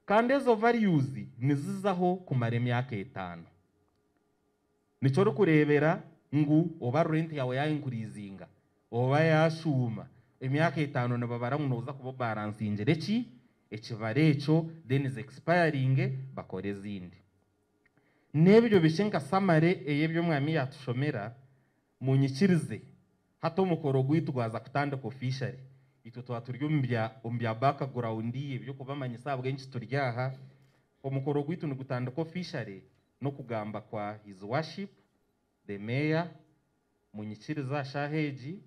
kandi ezo values nizizaho kumara emyaka 5 nico rukurebera ngu oba rent yawe ya increasinga oba yashuma emyaka 5 nababara munoza kubo balance ingereki ekibarecho then is expiring bakore zindi nebyo bishenka samare eyebyo mwami yatushomera munyikirize hato mukoro gwitwaza kutandika officially ito twaturyo mbya background ibyo kubamanya sabwe nki turyaha omukoro gwitu ni gutandika officially no kugamba kwa his worship the mayor munyikiriza shaheji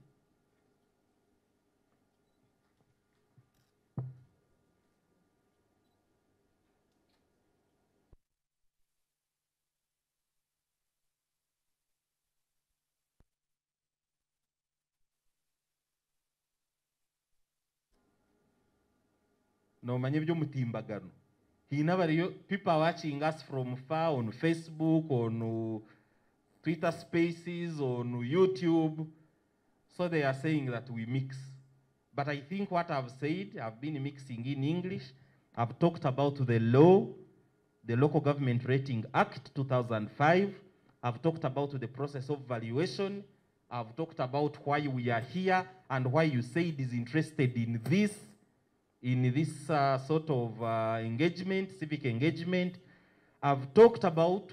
no manye by'omutimbagano hina bariyo people are watching us from far on Facebook, on Twitter Spaces, on YouTube, so they are saying that we mix. But I think what I've said, I've been mixing in English. I've talked about the law, the Local Government Rating Act 2005. I've talked about the process of valuation. I've talked about why we are here and why USAID is interested in this sort of engagement, civic engagement. I've talked about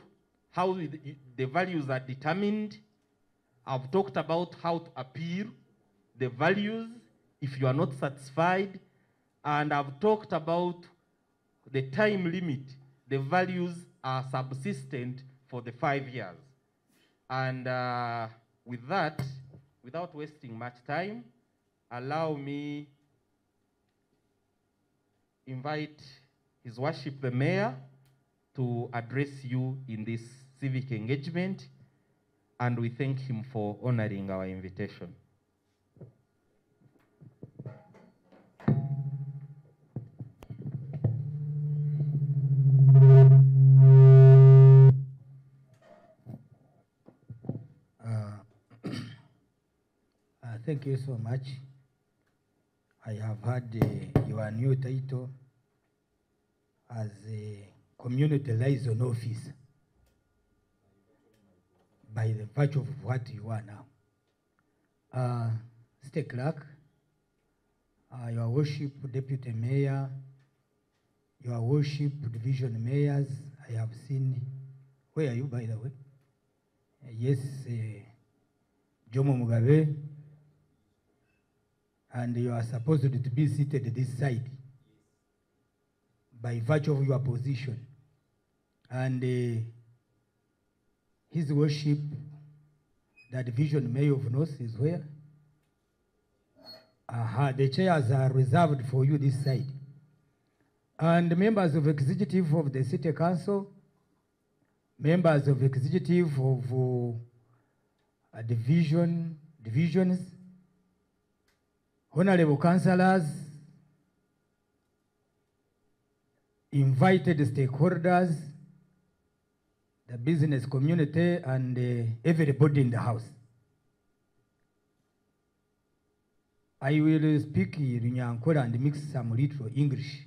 how the values are determined. I've talked about how to appeal the values if you are not satisfied. And I've talked about the time limit. The values are subsistent for the 5 years. And with that, without wasting much time, allow me invite His Worship the Mayor to address you in this civic engagement, and we thank him for honoring our invitation. Thank you so much. I have had your new title as a community liaison officer by the virtue of what you are now. State Clerk, Your Worship Deputy Mayor, Your Worship Division Mayors, I have seen, where are you by the way? Yes, Jomo Mugabe, and you are supposed to be seated this side by virtue of your position. And His Worship, the Division Mayor of North is where? The chairs are reserved for you this side. And members of executive of the City Council, members of executive of divisions, honorable councillors, invited stakeholders, the business community, and everybody in the house. I will speak Runyankore and mix some little English,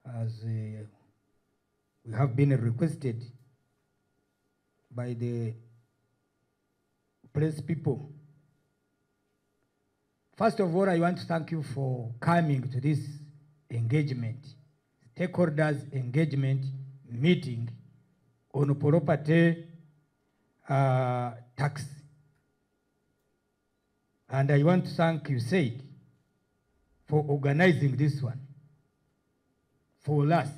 as we have been requested by the press people. First of all, I want to thank you for coming to this engagement, stakeholders engagement meeting on property tax. And I want to thank USAID for organizing this one for us.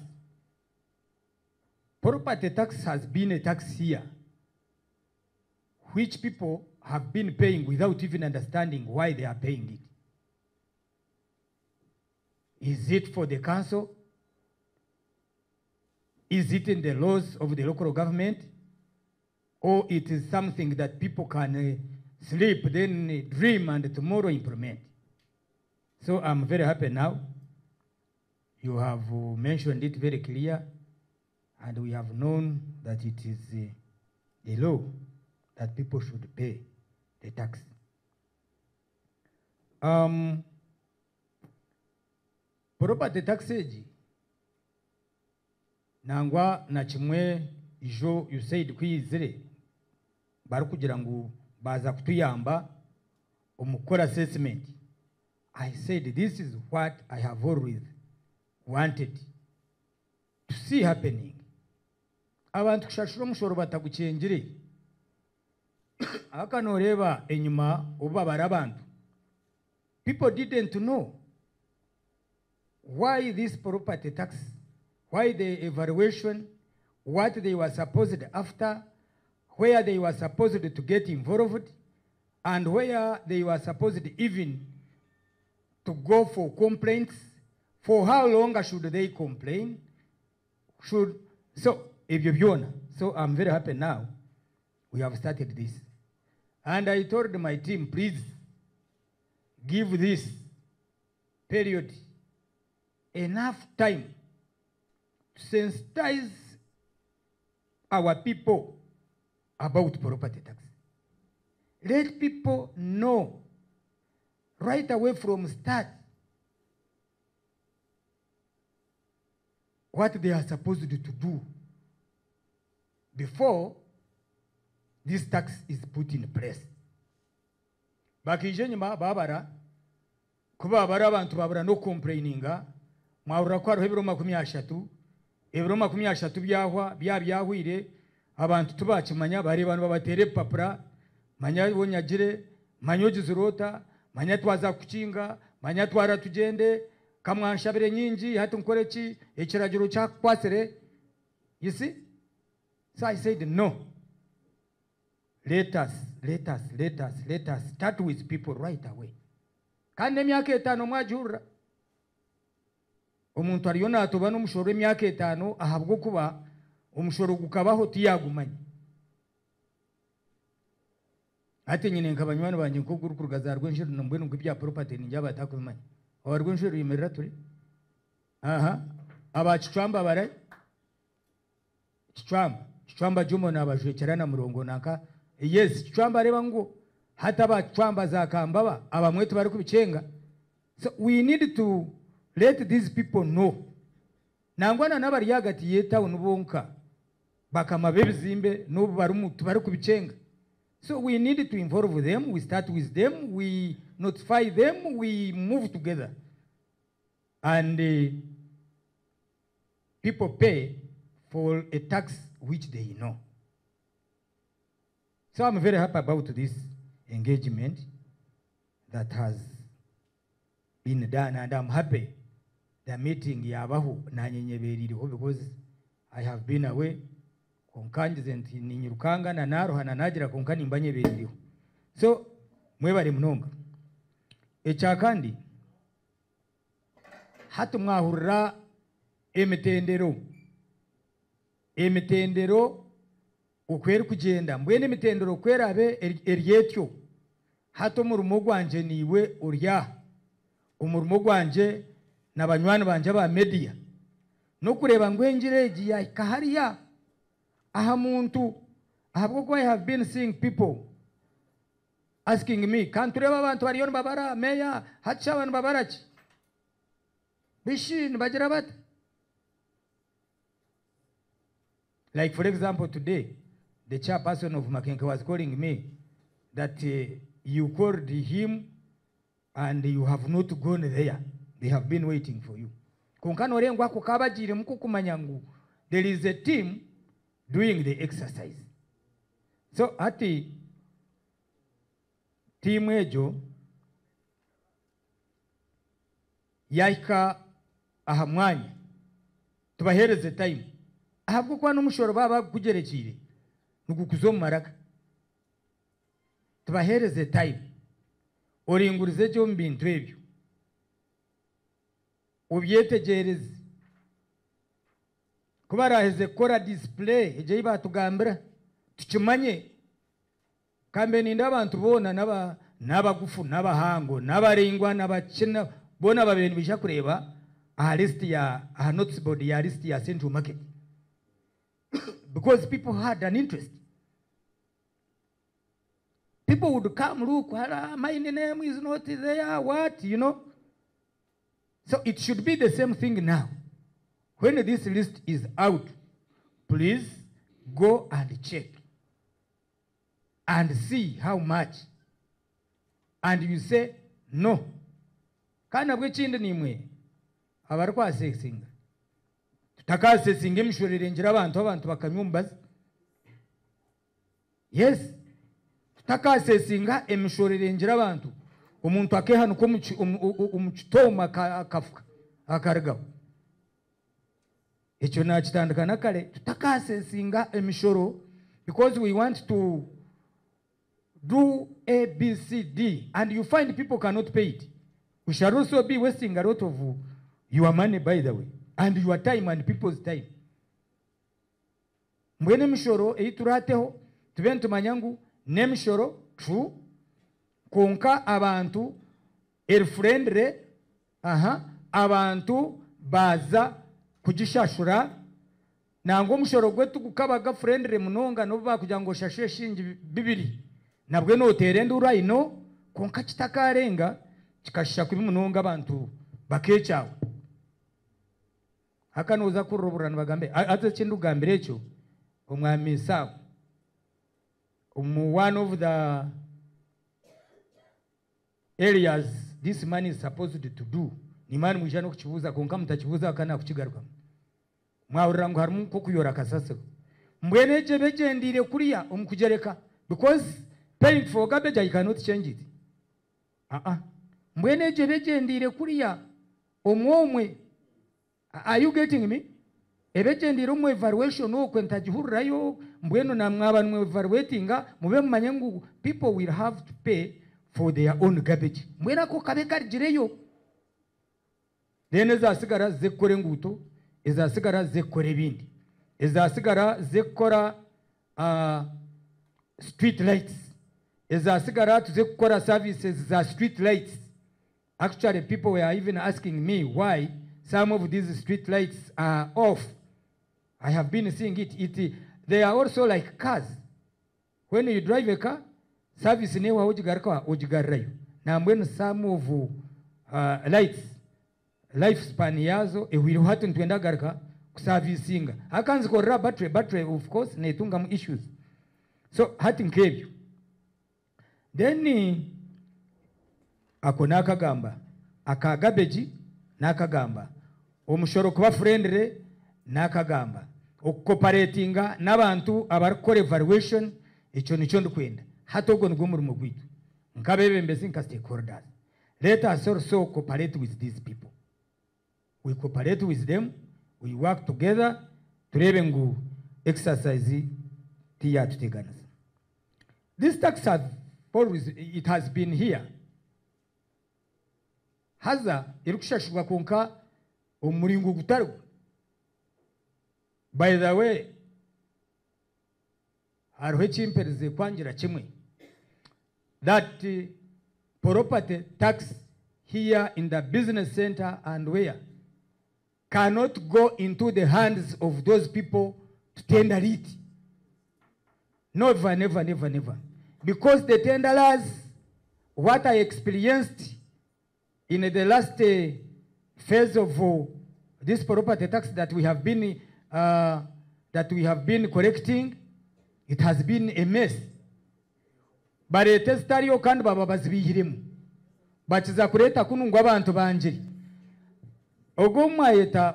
Property tax has been a tax here, which people have been paying without even understanding why they are paying it. Is it for the council? Is it in the laws of the local government? Or it is something that people can sleep, then dream, and tomorrow implement? So I'm very happy now. You have mentioned it very clear, and we have known that it is a law that people should pay the tax. Property taxage nangwa na chimwe ijo USAID kwizire bari kugira ngo baza kutuyamba umukora assessment. I said this is what I have always wanted to see happening. Abantu kushashura umushoro batagucengere akanoreba enyuma ubabara abantu. People didn't know why this property tax, why the evaluation, what they were supposed after, where they were supposed to get involved, and where they were supposed even to go for complaints. For how long should they complain? So I'm very happy now we have started this. And I told my team, please give this period enough time to sensitize our people about property tax. Let people know right away from start what they are supposed to do before this tax is put in place. Bakije nyuma babara kuba bara abantu babara no complaininga mwawura kwa hebero 30 ebiro 30 byahwire abantu tubakimanya bari bantu babatere papura manya wonyagire manyogize rota manya twaza kukinga manya twara tugende kamwanshabire nyingi hatu nkoreki ekiragiro cyakwasere. You see, so I said no, let us start with people right away. Kandi emyaka 5 mwajura omuntu ariyona atoba n'umushoro emyaka 5 ahabwo kuba umushoro gukabaho tiyagumanye. Ati nyine nkabanywana banje nko gurukurugaza rwenjiro nombwe ngo ibya property ninjya batakumanya abarwenjiro yimerera turi abacicwamba bare cicwamba jumo nabajwekerana murongo naka. Yes, cicwamba reba ngo hata bacwamba zakambaba abamwetu bari kubicenga. So we need to let these people know. Nangwana nabari yagati yeta unubonka bakama bebizimbe no barumutu bari kubicenga. So we need to involve them, we start with them, we notify them, we move together. And people pay for a tax which they know. So I'm very happy about this engagement that has been done, and I'm happy the meeting yabaho nanyenyebeririho because I have been away. Konkanjize nti ninyirukanga na narohana nagira konkani mbanyebeririho. So mwebare munonga ekyakandi hatu mwahurira emitendero ukwera kugenda mbwene emitendero kwera abe eryetyo hatu murumo gwanje niwe urya umurumo gwanje nabanywana banje ba media no kureba ngwenjire giya kahariya aha muntu ahabwo I have been seeing people asking me kantureba abantu bariyo babara meya hacha abantu babarachi bishin bagira bat. Like for example today the chairperson of Makenke was calling me that you called him and you have not gone there, they have been waiting for you. Kunkano rengwa ko kabajire mukukumanyangu there is a team doing the exercise. So ati team ejo yaika ahamwanya tubahereze time ahabwo kwa n'umushoro baba kugerekire nukukuzo maraka tubahereze time oringurize cyo mbintu ebyo ubyetegereze kubaraheze kora display eje batugambira tukimanye kambe ninda abantu bona n'abagufu n'abahango n'abaringwa n'abakina bona babintu bisha kureba a list ya a notice board ya list ya Central Market because people had an interest. People would come look, my name is not there, what, you know. So it should be the same thing now. When this list is out, please go and check and see how much. And you say, no. Kana bwechinde nimwe abarwa sesinga. Tutakase singe mshorere njira abantu bakanyumbaza. Yes. Tutakase singa emshorere njira abantu. Umuntu akehanu ko umuchitoma akafuka akargaho. Echo na chitandikana kale tutakase singa emishoro because we want to do A, B, C, D, and you find people cannot pay it. We shall also be wasting a lot of your money, by the way, and your time and people's time. Mwene mishoro eiturateho tubentu manyangu ne mishoro true konka abantu friendly abantu baza kugishashura nango umushoro gwetu gukabaga friendly munonga no bakugira ngo shashe shingi bibiri nabwe no terende urayino konka kitakarenga kikashisha kubi munonga abantu bakechawe hakanoza kuroburana bagambe aze kindu gambire cyo umwami sawa one of the areas this man is supposed to do ni mani mwijano kuchibuza konka mutachibuza kana kuchigaruka mwawurira ngo harimu ko kuyora kasase mbweneje begendire kuriya umukugereka because paying for garbage I cannot change it mbweneje begendire kuriya omwomwe are you getting me ebegendire umwe evaluation okwe ntajihurirayo mbweno na mwabanu mwe evaluatinga mube mumanye ngo people will have to pay for their own garbage mbwena ko kabeka jireyo then ezasigara zekore nguto ezasigara zekore bindi ezasigara zekora street lights ezasigara tuzekora services za street lights. Actually people were even asking me why some of these street lights are off. I have been seeing it they are also like cars. When you drive a car service newa ujigarrayo na mbwenu some of lights lifespan yazo will happen to endagarka kuservicinga akanzi korra battery of course netunga mu issues so hatin kebyo then akona akagamba akagabeji nakagamba omushoro kuba friendly nakagamba okuparatinga nabantu abarikora evaluation echo nicho ndikwenda hatogo ngo muri mugwitu nkabebe mbese nka stakeholders let us also cooperate with these people. We cooperate with them, we work together, turebe ngu exercise tiya tutegana. This tax it has been here. Haza irukushashwa konka umuringo gutaru. By the way, hariho chimpereze kwangira kimwe that property tax here in the business center and where cannot go into the hands of those people to tender it. Never, never, never, never. Because the tenderers, what I experienced in the last phase of this property tax that we have been collecting, it has been a mess. But it is tario kandi baba bazibihirimu. Bachiza kureta kunungwa abantu banjiri. Ogomwa yeta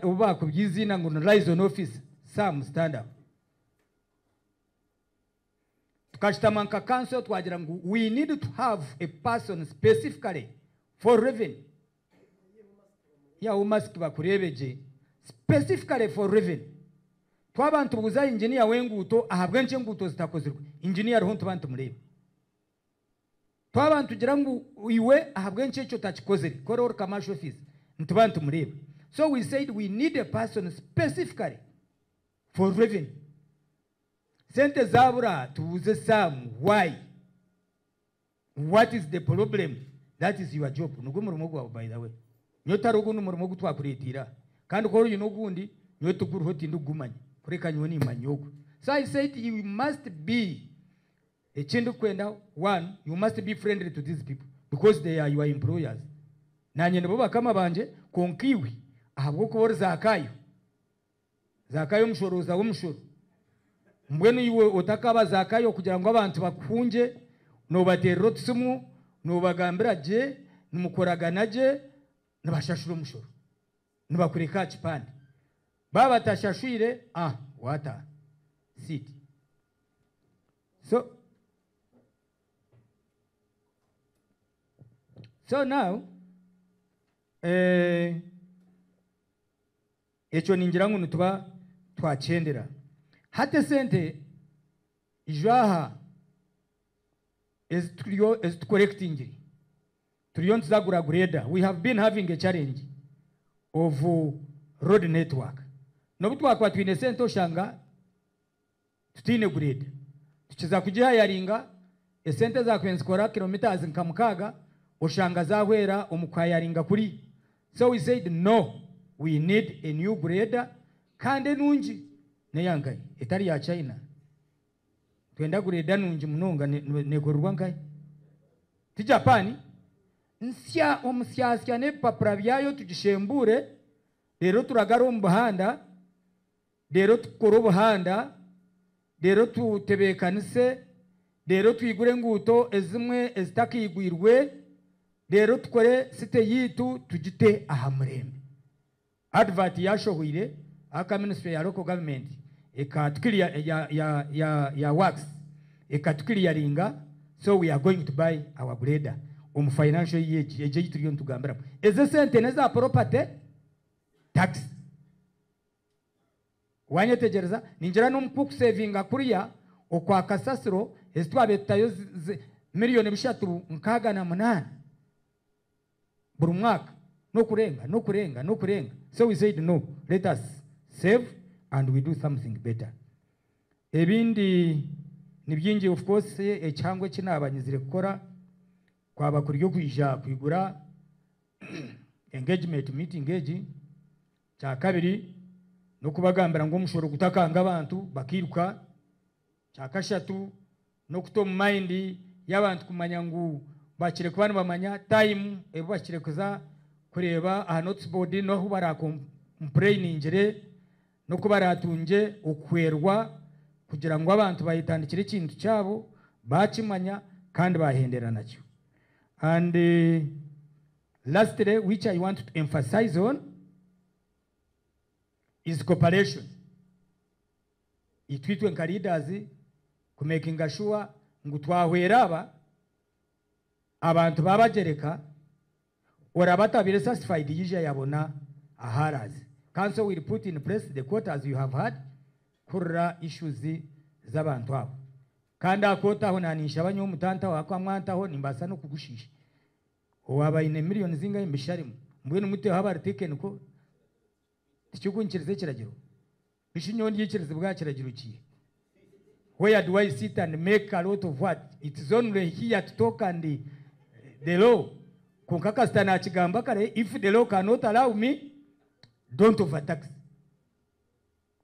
oba kubyizina ngo liaison office some stand up. Tukashitamanka council twagira ngo we need to have a person specifically for revenue. Ya umaski bakurebeje specifically for revenue. Twabantu buza engineer wenguto ahabwe nche nguto zitakozirwa. Engineer ho ntubantu murebe. Twabantu gira ngo iwe ahabwe nche cyo tachikozere. Koror commercial office. Ntubantu murebe. So we said we need a person specifically for revenue. Sente zabura tuuze some why? What is the problem? That is your job. Nugumurumugo by the way. Nyotarugo numurumugo twakuretira. Kandi ko you gundi nyotuguru hoti ndugumanye. Kureka nyoni manyoko. So I said you must be a chindu kwenda one, you must be friendly to these people because they are your employers. Nanye nabo kama banje konkiwi ahabwo kubora zakayo. Zakayo mshoroza w'umshoro. Mbwenu iwe otakaba zakayo kugira ngo abantu bakunje no baterero tsumu no bagambira je numukoragana je nabashashura umushoro. Nibakureka kipande. Baba tashashwire wata sit. So now echo ningira ngo tuba twachendera hate sente ijwaha is correcting turiyo nzagura greda. We have been having a challenge of road network. Nobutwa kwa twine sente oshanga tutine grade tukiza kujiha yaringa esente za kwenzikora kilometers nkamukaga oshanga zawera omukwayaringa kuri. So we said no, we need a new grader kandi nungi neyangai etari ya China twenda grader nungi munonga nekorwa ngai ti Japan nsya omusyasya ne papura byayo tugishembure rero turagara omuhanda rero tukora obuhanda rero tutebekanise rero twigure nguto ezimwe ezitakigwirwe rero tukore site yitu tugite aha murembe advert yashohwire aka ministry ya local government ekatukiriya ya works ekatukiriya ringa so we are going to buy our grader financial year eje trillion tugambira eze sente neza property tax wanyetegereza ninjira n'umukuku savinga kuriya okwa kasasiro ezitwabe tayo miliyoni 368 buri mwaka no kurenga so we said no, let us save and we do something better. Ebindi nibyingi of course ecyangwe kinabanyizire gukora kwaba kuryo kwija kwigura engagement meeting eji cya kabiri no kubagambira ngo mushoro gutakanga abantu bakiruka cya kashatu no kutoma mind y'abantu kumanya ngo bakire kubana bamanya time ebo bakire kuza kureba aha noteboard no hubara complainingire no kubaratunje okwerwa kugira ngo abantu bayitandikire ikintu cyabo bakimanya kandi bahendera nacyo. And lastly, which I want to emphasize on is cooperation. Itwitwe nka leaders kumakinga sure ngo twahweraba abantu babagereka orabatabire satisfied yije yabona aharazi. Council will put in place the quotas you have had kurra issues z'abantu abo. Kandi akota ho nanisha abanyo mutanta wakwa mwanta ho nimbasa no kugushisha. Owaba ine million zinga imbisharimu. Mbwene mute habari taken ko ticyukunkirize kiragiro. Bishinyondi yikirize bwa kiragiro kiye. Where do I sit and make a lot of what? It is only here to talk and the law. Kunkaka stana chigamba kare, if the law cannot allow me, don't overtax.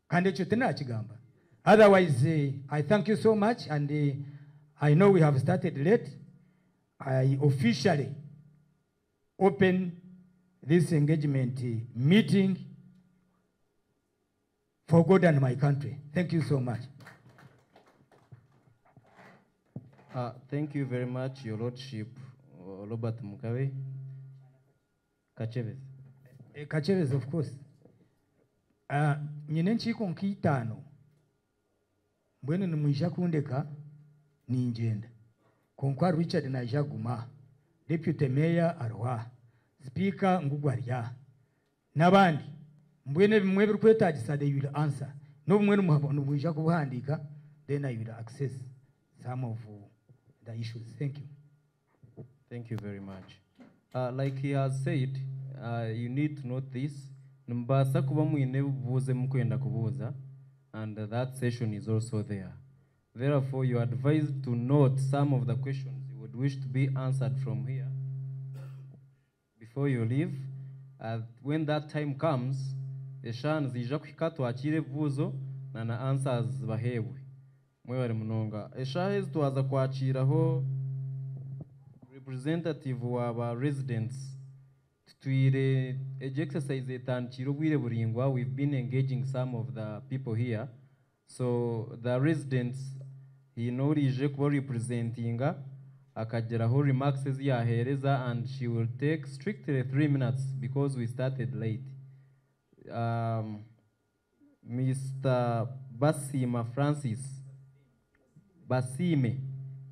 Kande chotena chigamba. Otherwise, I thank you so much, and I know we have started late. I officially open this engagement meeting for God and my country. Thank you so much. Thank you very much, Your Lordship, Robert Mugabe. Kacheves. Kacheves, of course. Nyinenchi konkitano. Mbwene numuisha kundeka ni njenda. Konkwa Richard na Jaguma. Deputy Mayor Arwa. Speaker Ngugwaria. Nabandi. Mbwene bimwe birukwetagisa they will answer. No mwene numuisha kuhandika, then I will access some of the issues. Thank you. Thank you very much. Like he has said, you need to note this. Mbasa kuba mwine buvuze mukwenda kubuza, and that session is also there. Therefore, you are advised to note some of the questions you would wish to be answered from here before you leave. When that time comes, eshan zija kwikatu achire buzo na answers bahewe. Mwebare munonga. Eshahez tuwaza kwachiraho representative wa residents. Tuire exercise etanchiro bwire buringwa. We've been engaging some of the people here. So the residents inorije kuba representinga akageraho remarks yahereza, and she will take strictly 3 minutes because we started late. Mr. Basima Francis Basime,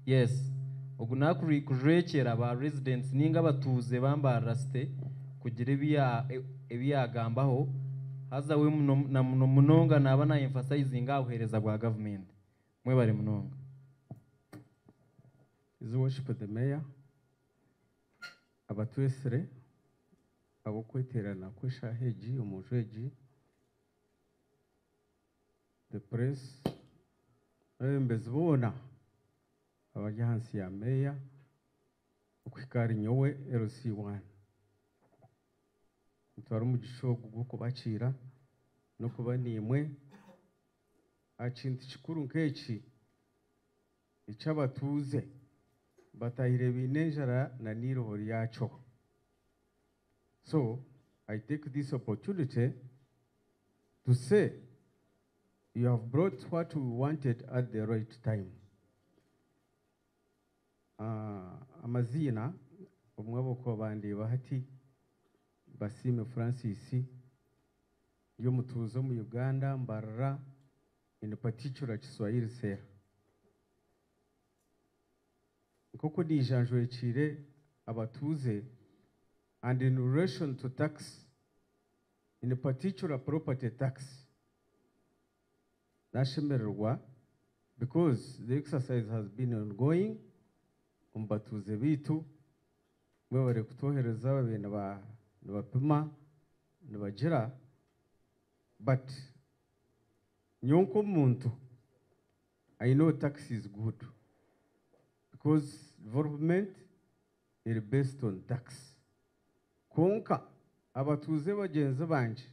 yes, ogunakuri kurekera ba residents ninga batuze Mbarara City kugira ebiyagambaho haza we na munonga nabana emphasizing ahereza bwa government. Mwebare munonga. His Worship the Mayor, abatwesere abo kweterana kwesha heji omujweji, the press mbezibona abajansi ya Mayor ukwikari nyowe LC1 ntwara umugisha gwo kubakira no kuba nimwe akintu kikuru nk'eki icy'abatuze batahire binenjara na niroho ryaco. So I take this opportunity to say you have brought what we wanted at the right time. Amazina umwaboko bandi bahati Basime Francis yo mutuzo mu Uganda Mbarara in particular Kiswahili sera koko dijanjwe chire abatuze and in relation to tax, in particular property tax, nashemererwa because the exercise has been ongoing umbatuze bitu mwe bari kutohereza babene bapima nibagira, but nyonko muntu I know tax is good because development is based on tax. Konka abatuze bagenzi banje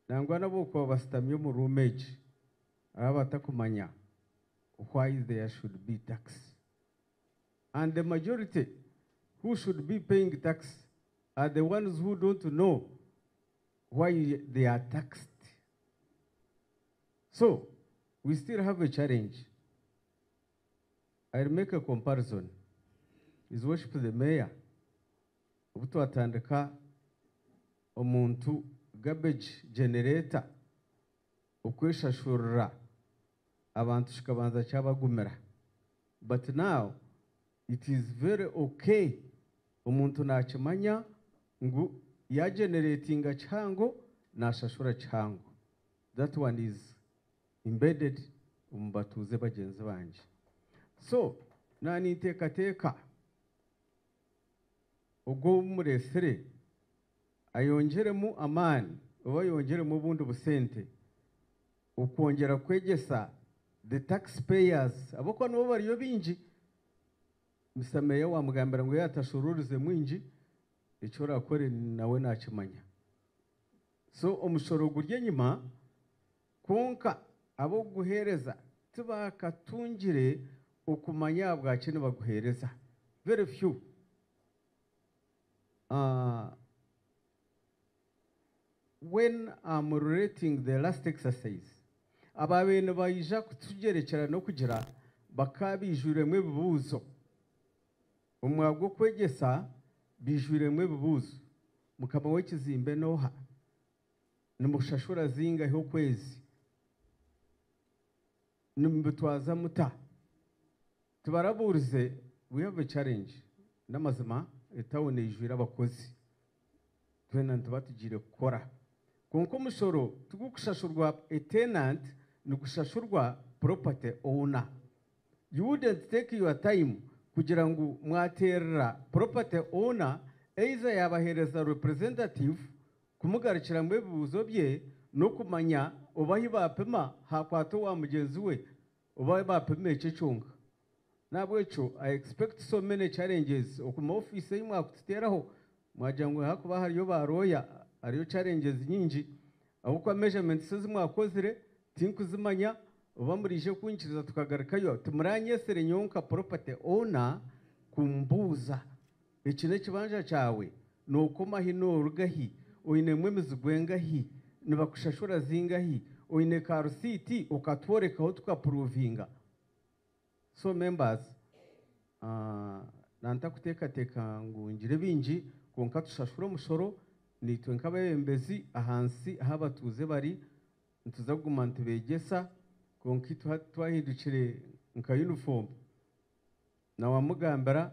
nangwa nabo ko bastamye mu rumeji abatakumanya why there should be tax, and the majority who should be paying tax are the ones who don't know why they are taxed. So we still have a challenge. I'll make a comparison. His Worship the Mayor ubuto atandika omuntu garbage generator ukweshashurira abantu shikabanza cyabagumira, but now it is very okay umuntu nakimanya ngu ya generatinga cyango nashashura cyango. That one is embedded umbatuze bagenzi banje. So nani teka ubwo muresere ayongeremo amani oba yongeremo bundi busente ukongera kwegesa the taxpayers aboko nabo bariyo binji misameya wa mugambira ngo yatashururize mwinji icyo rakore nawe nakimanya. So umushoro gurye nyuma konka abo guhereza tubakatungire ukumanya bwakene baguhereza very few. When I'm relating the last exercise, ababene bayija kutugerekera no kugira bakabijuremwe bibuzo umwabwo kwegesa bijuremwe bibuzo mukama w'ekizimbe noha nimushashura zinga ho kwezi nimbitwaza muta tubaraburize. We have a challenge n'amazima etawone ijura abakozi twena ntubatugire gukora konko umusoro tugukushashurwa a tenant ni gushashurwa property owner. You wouldn't take your time kugira ngo mwaterera property owner either yabahereza representative kumugarukira mu bibuzo bye no kumanya ubahi bapima hakwato wa mugenzi we ubahi bapima icicunga. Nabwo cyo I expect so many challenges okuma office y'imwa kuteraho mwajangwe hakuba hariyo baroya ariyo challenges nyingi aho kwa measurements zimwakozire tinkuzimanya ubamurije kunchiriza tukagarukayo tumuranyesere nyonka property owner kumbuza ikine kibanja cyawe nokoma hino rugahi oine mwemizi gwengahi nibakushashura zingahi oine ka receipt ukatworeka ho tukaprovinga. So members nanta kuteka ngungire binji konka tushashura umusoro nitwe nk'abayembezi ahansi habatuze bari ntuzaguma ntubegesa konki twahindukire nka uniform na wamugambara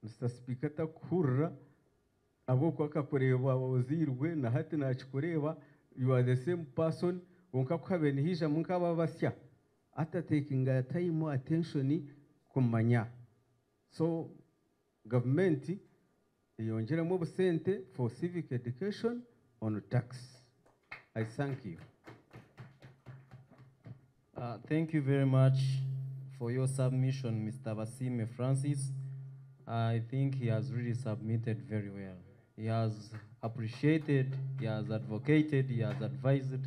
Mr. Speaker takurra abo kwakakoreba wazirwe na hati nachikoreba you are the same person konka kwabene hija munkaba basya ata taking a time attention kumanya. So government yongeramo busente for civic education on tax. I thank you. Thank you very much for your submission, Mr. Basime Francis. I think he has really submitted very well. He has appreciated, he has advocated, he has advised.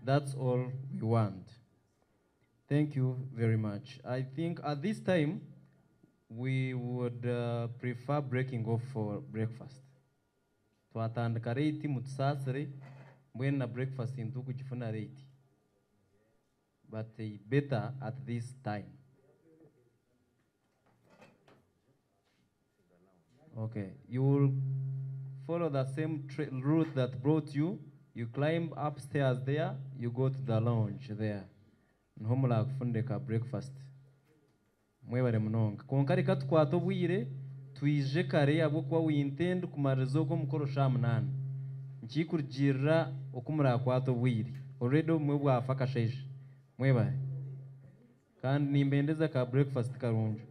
That's all we want. Thank you very much. I think at this time, we would prefer breaking off for breakfast. Twatandika rate mutusasire mbwenu na breakfast ntukugifuna rate. But better at this time. Okay, you will follow the same route that brought you. You climb upstairs there, you go to the lounge there. Nhomula kufundika breakfast. Mwebale munonga. Konkari katukwata obwire twije kare abo kwa we intend kumariza ko mukoro shamunana. Nchikurjira okumura kwata obwire. Already mwe bwafaka sheje. Mwebale. Kandi nimbendeza ka breakfast karunju.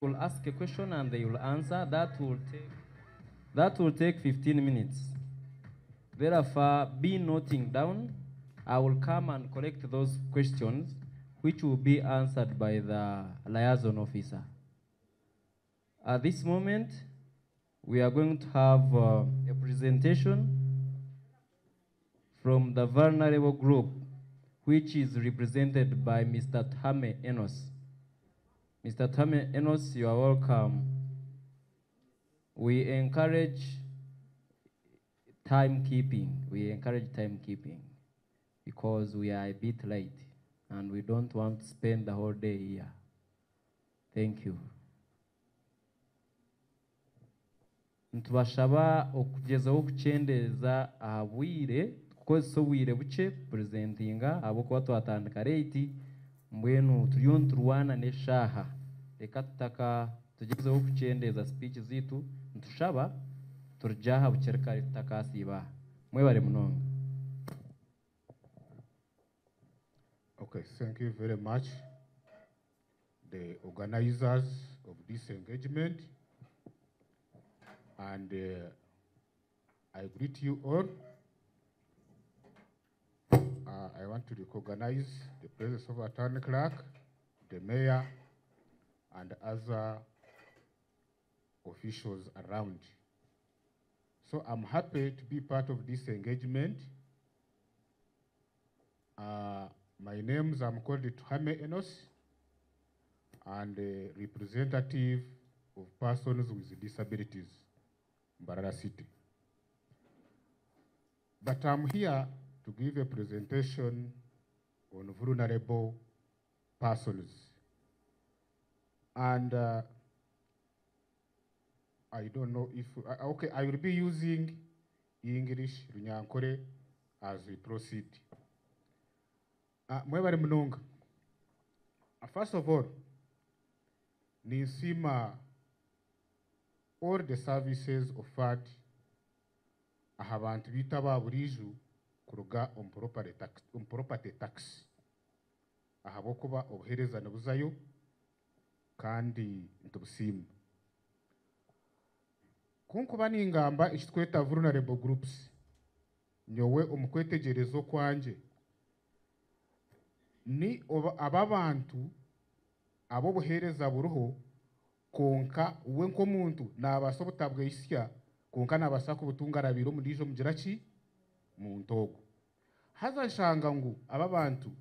will ask a question and they will answer. That will take 15 minutes. Therefore, be noting down. I will come and collect those questions, which will be answered by the liaison officer. At this moment, we are going to have a presentation from the vulnerable group, which is represented by Mr. Tame Enos. Mr. Tame Enos, you are welcome. We encourage timekeeping. Because we are a bit late and we don't want to spend the whole day here. Thank you. Ntubashaba okugezaho okukyendeza ahabwire kukozesa obwire buke presentinga abokuba twatandika late mbwenu turiyo nturwana n'eshaaha reka tutaka tugezeho okukyendeza speech zitu ntushaba turjaha bukyereka tutakasiba mwebare munonga. Okay, thank you very much, the organizers of this engagement, and I greet you all. I want to recognize the presence of our town clerk, the mayor, and other officials around. So I'm happy to be part of this engagement. My name is, I'm called Tame Enos, and a representative of persons with disabilities, Mbarara City. But I'm here to give a presentation on vulnerable persons. And I don't know if, okay, I will be using English, Runyankore, as we proceed. Mwebare munonga. First of all, Nisima, all the services offered ahabantu bitaba buriju kuruga on property tax. Ahabokuba obuhereza nabuzayo kandi ntubusima. Kunkuba ningamba ishitweta vulnerable groups. Nyowe omukwetegerezo kwanje ni ababantu abo buhereza buruho konka we nkomuntu nabasa butabwe isya konka nabasa kubutungara biro mundijo mugiraki mu ntogo haza nshanga ngu ababantu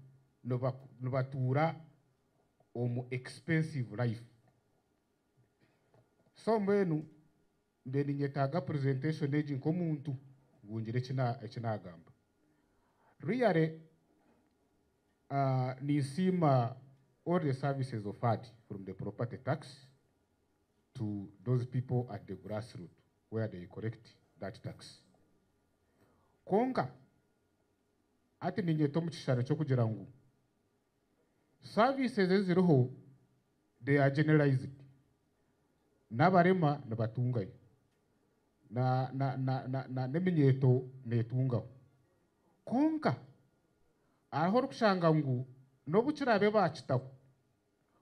nobatura omu expensive life. So mbenu mbeni nyetaga presentation eji nkomuntu ngungire ekinagamba really. Nisima all the services offered from the property tax to those people at the grassroots where they collect that tax. Konka ati ninyeto mukishara cyo kugira ngo services eziriho they are generalized. Nabarema nabatungayo na neminyeto netungaho konka aho rukushanga ngu nobukirabe bakitaho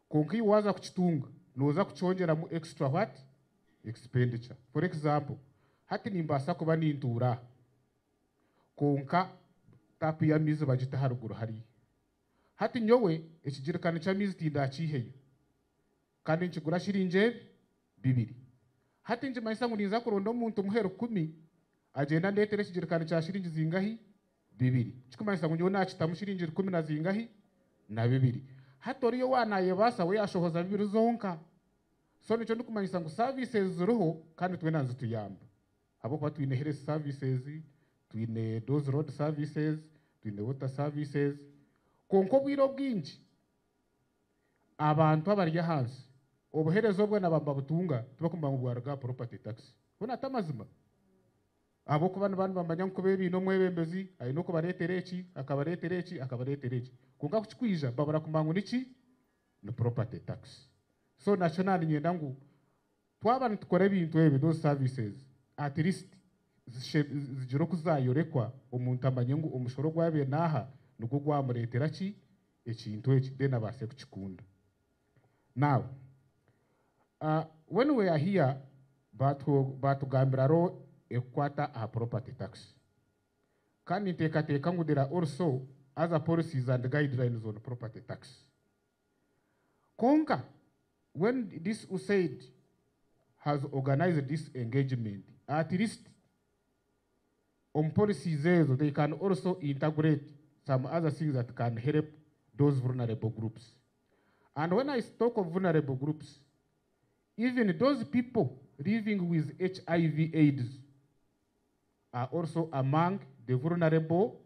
konki waza kukitunga noza kuchongera mu extra what expenditure. For example, hati nimbasa kuba nintura konka tapu ya mizi bagita haruguru hari hati nyowe ekigirikano kya mizi tindakiheyo kandi nkigura shirinje 2 hati nje mayisa nguninza kuronda omuntu muhero 10 agenda ndetere ekigirikano kya shiringi zingahi 2 kikumayisa ngunyo nakita mushiringi 10 na zingahi na 2 hatoriyo wanayebasa we yashohoza 2 zonka. So nicho ndikumayisa ngu services ziruho kandi twena nzituyamba abo kwa twine health services, twine those road services, twine water services konko bwiro bwinji abantu abarya hansi obuherezo bwe nabamba butunga tubakumba mu bwarga property tax bona tamazima abo kuba n'abantu bambanya nkobe ibintu mwebembezi ayino ko baretereki akabaretereki kunga kuchikwija babara kumangu niki no property tax. So national nyenda ngu twaba ntukore ibintu ebe those services at least zijiro kuzayorekwa omuntu amanye ngu umushoro gwabe naha nuko gwamureteraki ekintu eki dena base kukikunda. Now When we are here, batugambiraro ekwata a property tax. Kandi nteekateeka ngu there are also other policies and guidelines on property tax. Konka, when this USAID has organized this engagement, at least on policies they can also integrate some other things that can help those vulnerable groups. And when I talk of vulnerable groups, even those people living with HIV/AIDS are also among the vulnerable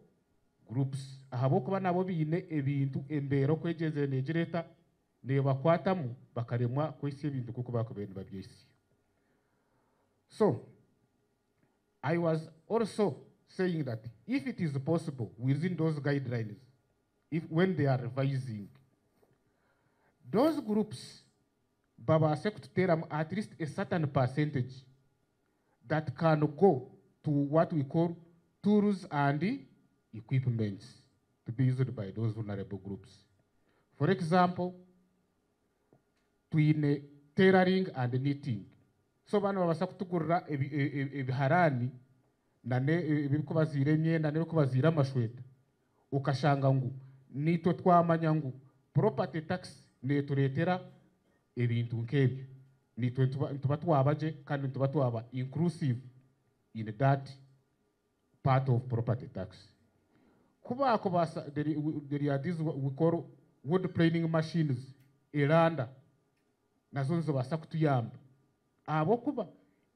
groups. Ahabokuba nabo bine ebintu embero kwegeze negereta nebakwatamu bakaremwa kwesi ebintu kuko bakubenda babyesi. So I was also saying that if it is possible within those guidelines, when they are revising, those groups babase kututeeramu at least a certain percentage that can go to what we call tools and equipments to be used by those vulnerable groups. For example, twine tailoring and knitting. So bano babasa kutugurira ebiharani nane ebikubazira emyenda n'ebikubazira amashweta ukashanga ngu nitwe twamanya ngu property tax neturetera ebintu nkebyo nitwe tuba twabaje kandi tuba twaba inclusive in that part of property tax. Kuba there are these we call wood planing machines eranda nazo nzobasa kutuyamba abo kuba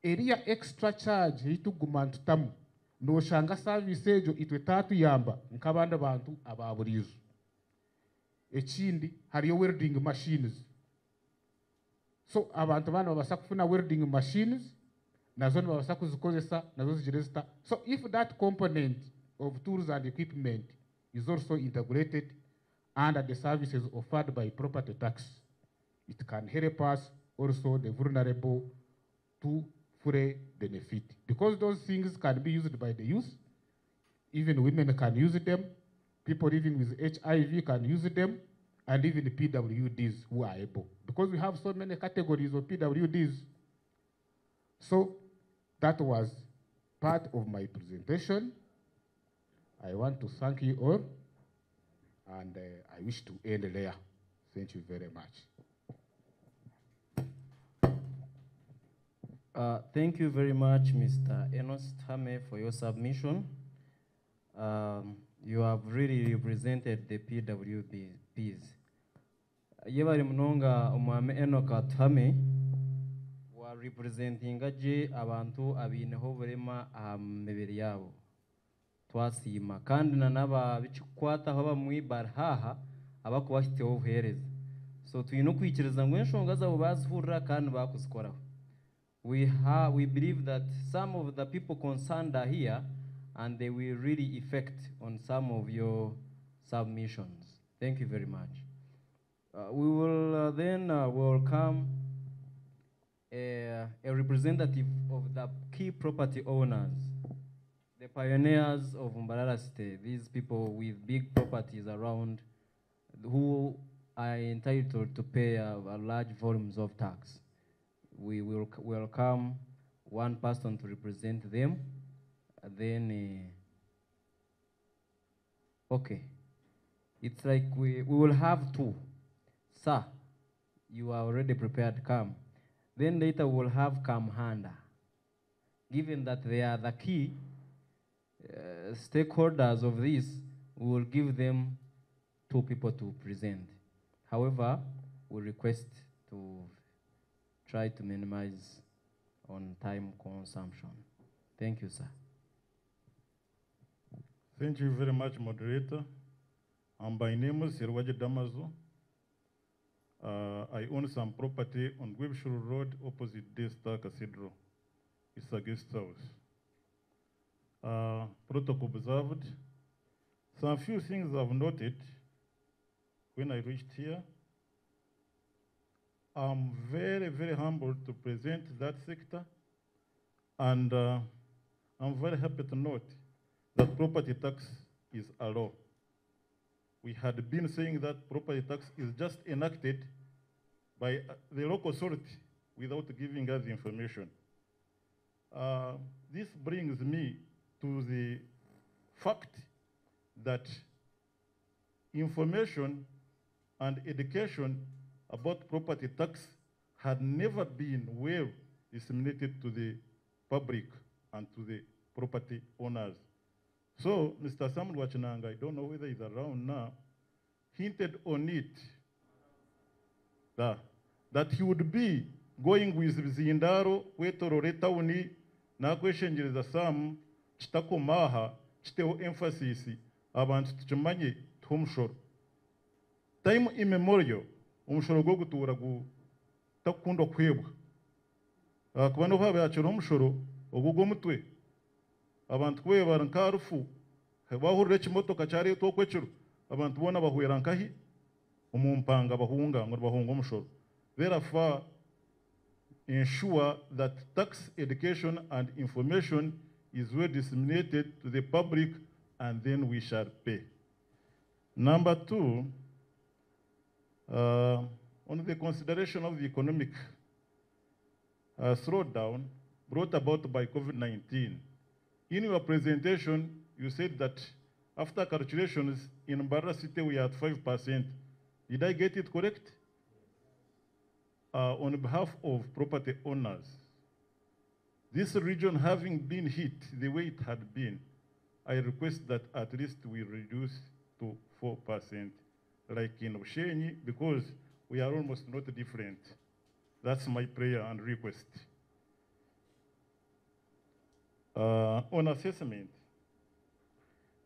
area extra charge ituguma ntutamu noshanga service ejo itwe tatuyamba nk'abandi bantu ababurizo. Ekindi hariyo welding machines, so abantu bana babasa kufuna welding machines nazo babasa kuzikozesa nazo zigiresta. So if that component of tools and equipment is also integrated under the services offered by property tax, it can help us also the vulnerable to fully benefit, because those things can be used by the youth, even women can use them, people living with HIV can use them, and even the PWDs who are able, because we have so many categories of PWDs. So that was part of my presentation. I want to thank you all, and I wish to end there. Thank you very much. Thank you very much, Mr. Enos Tame, for your submission. You have really represented the PWPs. Yebari mnonga umwame Enoka Tame wa representing aje abantu abineho burema mibiri yabo. Twasima kandi nanaba bichikwata haba mwibarhaha abakubashiteho ubuhereza. So tuyino kwikiriza ngo enshonga zabo bazihurira kandi bakuzikoraho. We believe that some of the people concerned are here and they will really effect on some of your submissions. Thank you very much. We will then welcome a representative of the key property owners, the pioneers of Mbarara City, these people with big properties around who are entitled to pay large volumes of tax. We will welcome one person to represent them, and then, okay. It's like we will have two. Sir, you are already prepared, come. Then later we'll have Kamhanda. Given that they are the key stakeholders of this, we will give them two people to present. However, we request to try to minimize on time consumption. Thank you, sir. Thank you very much, moderator. My name is Sirwaji Damazo. I own some property on Webshire Road opposite Daystar Cathedral. It's a guest house. Protocol observed. Some few things I've noted when I reached here. I'm very, very humbled to present that sector, and I'm very happy to note that property tax is a law. We had been saying that property tax is just enacted by the local authority without giving us the information. This brings me to the fact that information and education about property tax had never been well disseminated to the public and to the property owners. So, Mr. Samuel Wachinanga, I don't know whether he's around now, hinted on it, that he would be going with Zindaro, Wetorore Tauni, na kweshenjereza Sam, chitako maha, chiteo emphasis, abantu tuchimanye tumshoro. Time immemorial, umushoro go gutura gu takundo kwebwa. Kubano babe achoro umushoro, ogugo mutwe. Abantu kweba nkarufu, bahurire kimotoka cyari to kwecuru. Abantu bona bahwera nkahi, umumpanga bahunga ngo bahunga umushoro. Therefore, ensure that tax education and information is well disseminated to the public, and then we shall pay. Number two, on the consideration of the economic slowdown brought about by COVID-19. In your presentation, you said that after calculations in Mbarara City we are at 5%. Did I get it correct? On behalf of property owners, this region having been hit the way it had been, I request that at least we reduce to 4%, like in Oshenyi, because we are almost not different. That's my prayer and request. On assessment,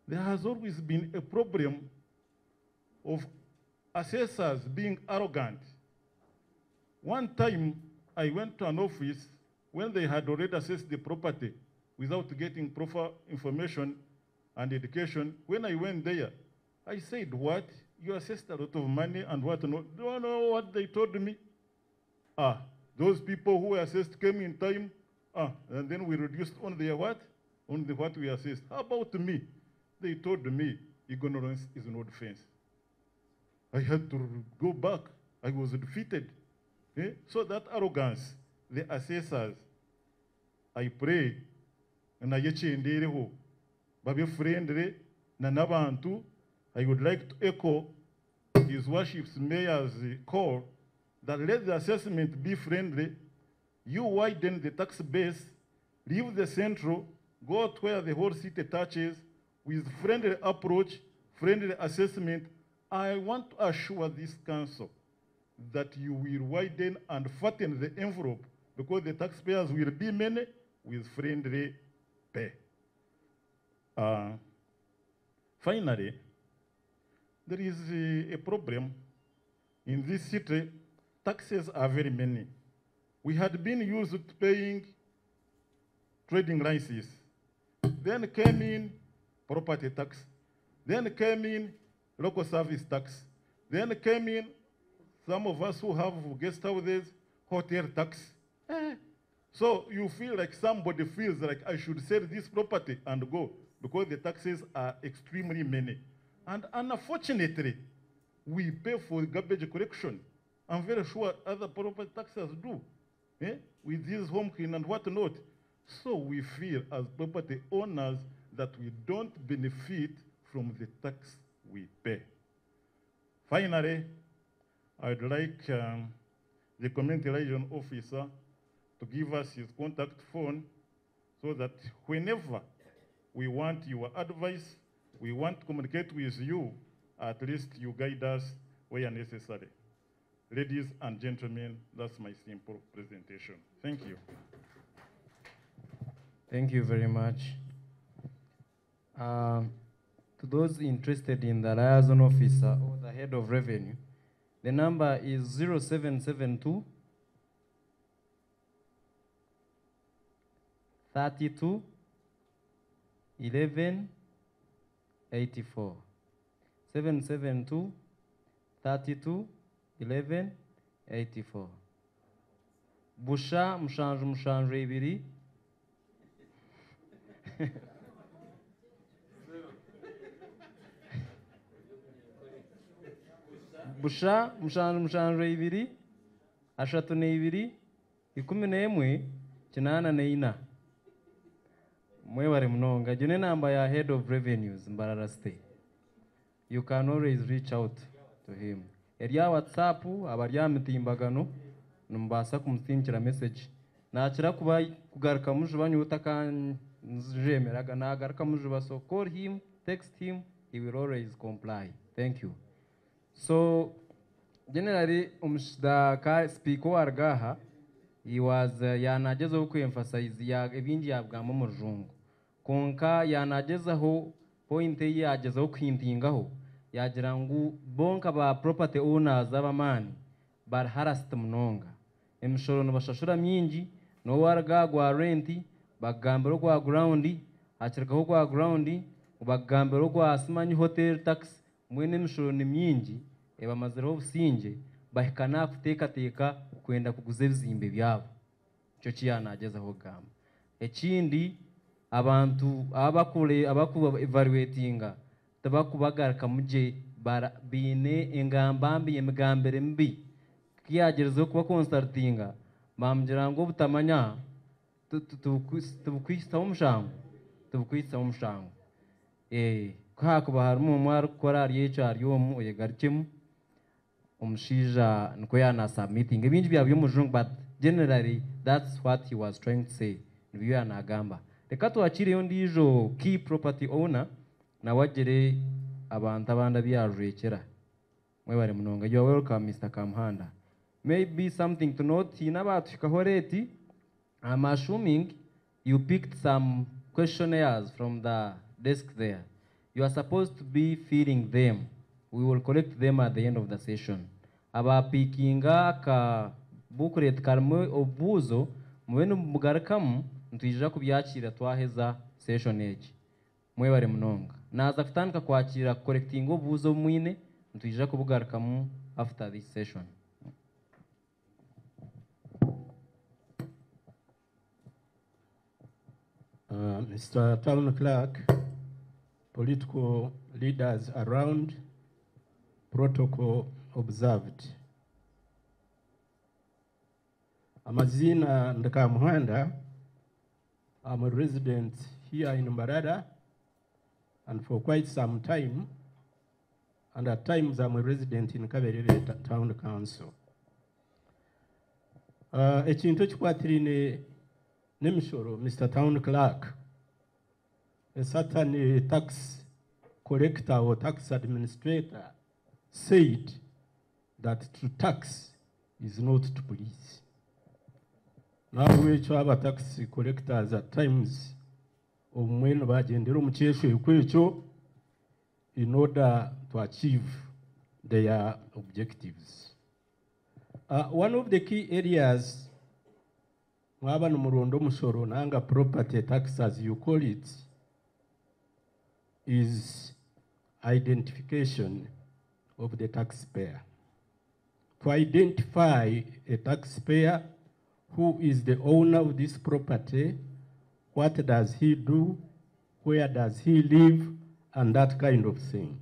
there has always been a problem of assessors being arrogant. One time, I went to an office when they had already assessed the property without getting proper information and education. When I went there, I said, what? You assessed a lot of money and what not? Do you know what they told me? Those people who assessed came in time, and then we reduced on their what? On the what we assessed. How about me? They told me, ignorance is no defense. I had to go back. I was defeated. So that arrogance, the assessors, I pray, and I babe friendly, nanabantu, I would like to echo His Worship's Mayor's call that let the assessment be friendly, you widen the tax base, leave the central, go to where the whole city touches, with friendly approach, friendly assessment. I want to assure this council that you will widen and fatten the envelope because the taxpayers will be many with friendly pay. Finally, there is a problem in this city. Taxes are very many. We had been used to paying trading licenses. Then came in property tax. Then came in local service tax. Then came in some of us who have guest houses, hotel tax. So you feel like somebody feels like I should sell this property and go because the taxes are extremely many. And unfortunately, we pay for garbage collection. I'm very sure other property taxes do, with this home clean and whatnot. So we feel as property owners that we don't benefit from the tax we pay. Finally, I'd like the community liaison officer to give us his contact phone so that whenever we want your advice, we want to communicate with you, at least you guide us where necessary. Ladies and gentlemen, that's my simple presentation. Thank you. Thank you very much. To those interested in the liaison officer or the head of revenue, the number is 0772 32 11 84. 772 32 11 84. Busha mshanju ibiri. Busha mshanju ibiri. Ashatu ne ibiri. 11 mwebare mnonga june namba ya head of revenues Mbarara City. You can always reach out to him. Erya WhatsApp abarya mitimbagano numbasa kumutinkira message nakira kuba kugaruka mujuba nyuta kan nzemeraga nagaruka mujuba, so call him, text him, he will always comply. Thank you. So generally the speaker argaha, he was yanagezaho emphasize ya ebingi yabwamo murungu konka yanagezaho point ye yagezaho kwintingaho yagira ngo bonka ba property owners abamani bar harassed munonga emishoro no bashashura myingi no warga gwa rent bagambiro gwa ground hakirikaho gwa ground bagambiro gwa simanyi hotel tax mwene emishoro ni myingi ebamazireho businge bahikana kuteka kwenda kuguza ebizimbe byabo. Cyo kiyanagezaho gamba ekindi abantu abaku evaluatinga tabakubagaruka muje bine engambambi emigambere mbi kiyagerezo kuba consultinga bamgira ngo butamanya tubukwisaho umushango kwakuba harimo umwari ukora ry'HRM oyegarikemu umushinja niko yana submitting ibingi byabyo mujungu, but generally that's what he was trying to say. Nibyo yanagamba reka tuakire yondi ijo key property owner na wagere abantu abanda byarujekera mwebare munonga. You are welcome Mr. Kamhanda. Maybe something to note inabatufikaho reti. I'm assuming you picked some questionnaires from the desk there. You are supposed to be filling them. We will collect them at the end of the session. Aba pikinga ka bukuret karmo obuzo mwenu mugarakamu ntujira kubyakira twaheza session age. Mwebare munonga. Naza kutandika kwakira collecting obuzo mwine ntujira kubugarakamu after this session. Mr. Town Clerk, political leaders around, protocol observed. Amazina Ndakamuhanda, I'm a resident here in Mbarara, and for quite some time, and at times I'm a resident in Kaberere Town Council. Ekintu ekikwatirine Nimshoro, Mr. Town Clerk, a certain tax collector or tax administrator said that to tax is not to police. Now we have tax collectors at times when in order to achieve their objectives. One of the key areas property tax, as you call it, is identification of the taxpayer. To identify a taxpayer, who is the owner of this property, what does he do, where does he live, and that kind of thing.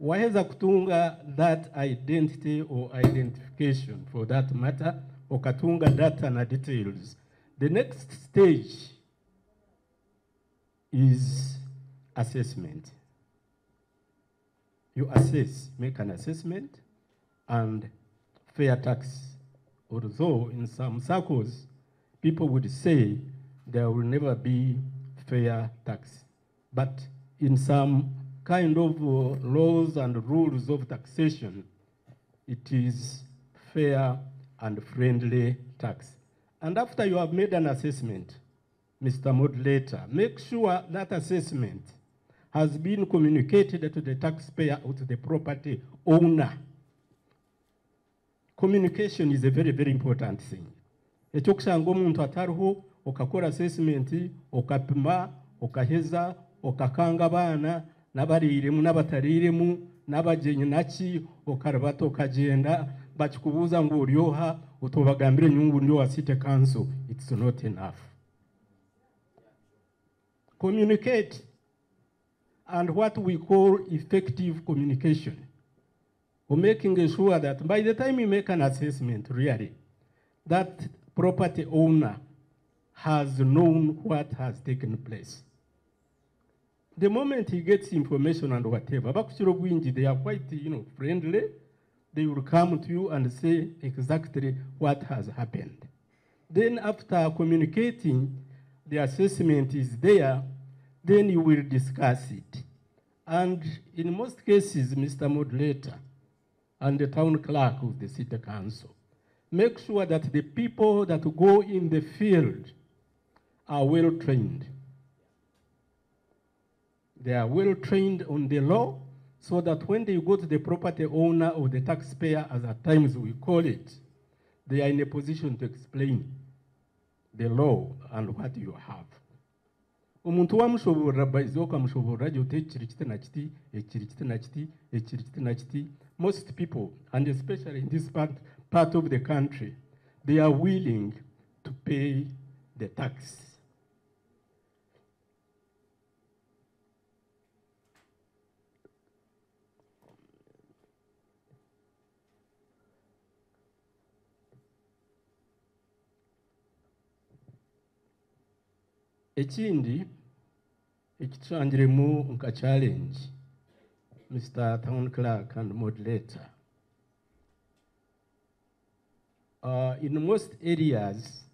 Waweza kutunga that identity or identification for that matter, okatunga data and details. The next stage is assessment. You assess, make an assessment, and fair tax. Although in some circles, people would say there will never be fair tax. But in some kind of laws and rules of taxation, it is fair and friendly tax. And after you have made an assessment, Mr. Moderator, make sure that assessment has been communicated to the taxpayer or to the property owner. Communication is a very, very important thing. Echokusanga omuntu atariho okakora assessment, okapima, okaheza, okakanga abana n'abariremu n'abatariremu n'abagenyi naki okarabata okagenda bakikubuza ngo uryoha utobagambire nyungu ndio wasite council. It's not enough. Communicate, and what we call effective communication. We're making sure that by the time you make an assessment, really, that property owner has known what has taken place. The moment he gets information and whatever, they are quite, friendly. They will come to you and say exactly what has happened. Then after communicating, the assessment is there, then you will discuss it. And in most cases, Mr. Moderator and the town clerk of the city council, make sure that the people that go in the field are well trained. They are well trained on the law, so that when they go to the property owner or the taxpayer, as at times we call it, they are in a position to explain the law and what you have. Umuntu wamushobora bayizoka mushobora jote ekirikite na kiti. Most people, and especially in this part of the country, they are willing to pay the tax. Ekindi ekitangiremu nka challenge, Mr. Town Clerk and Moderator. In most areas,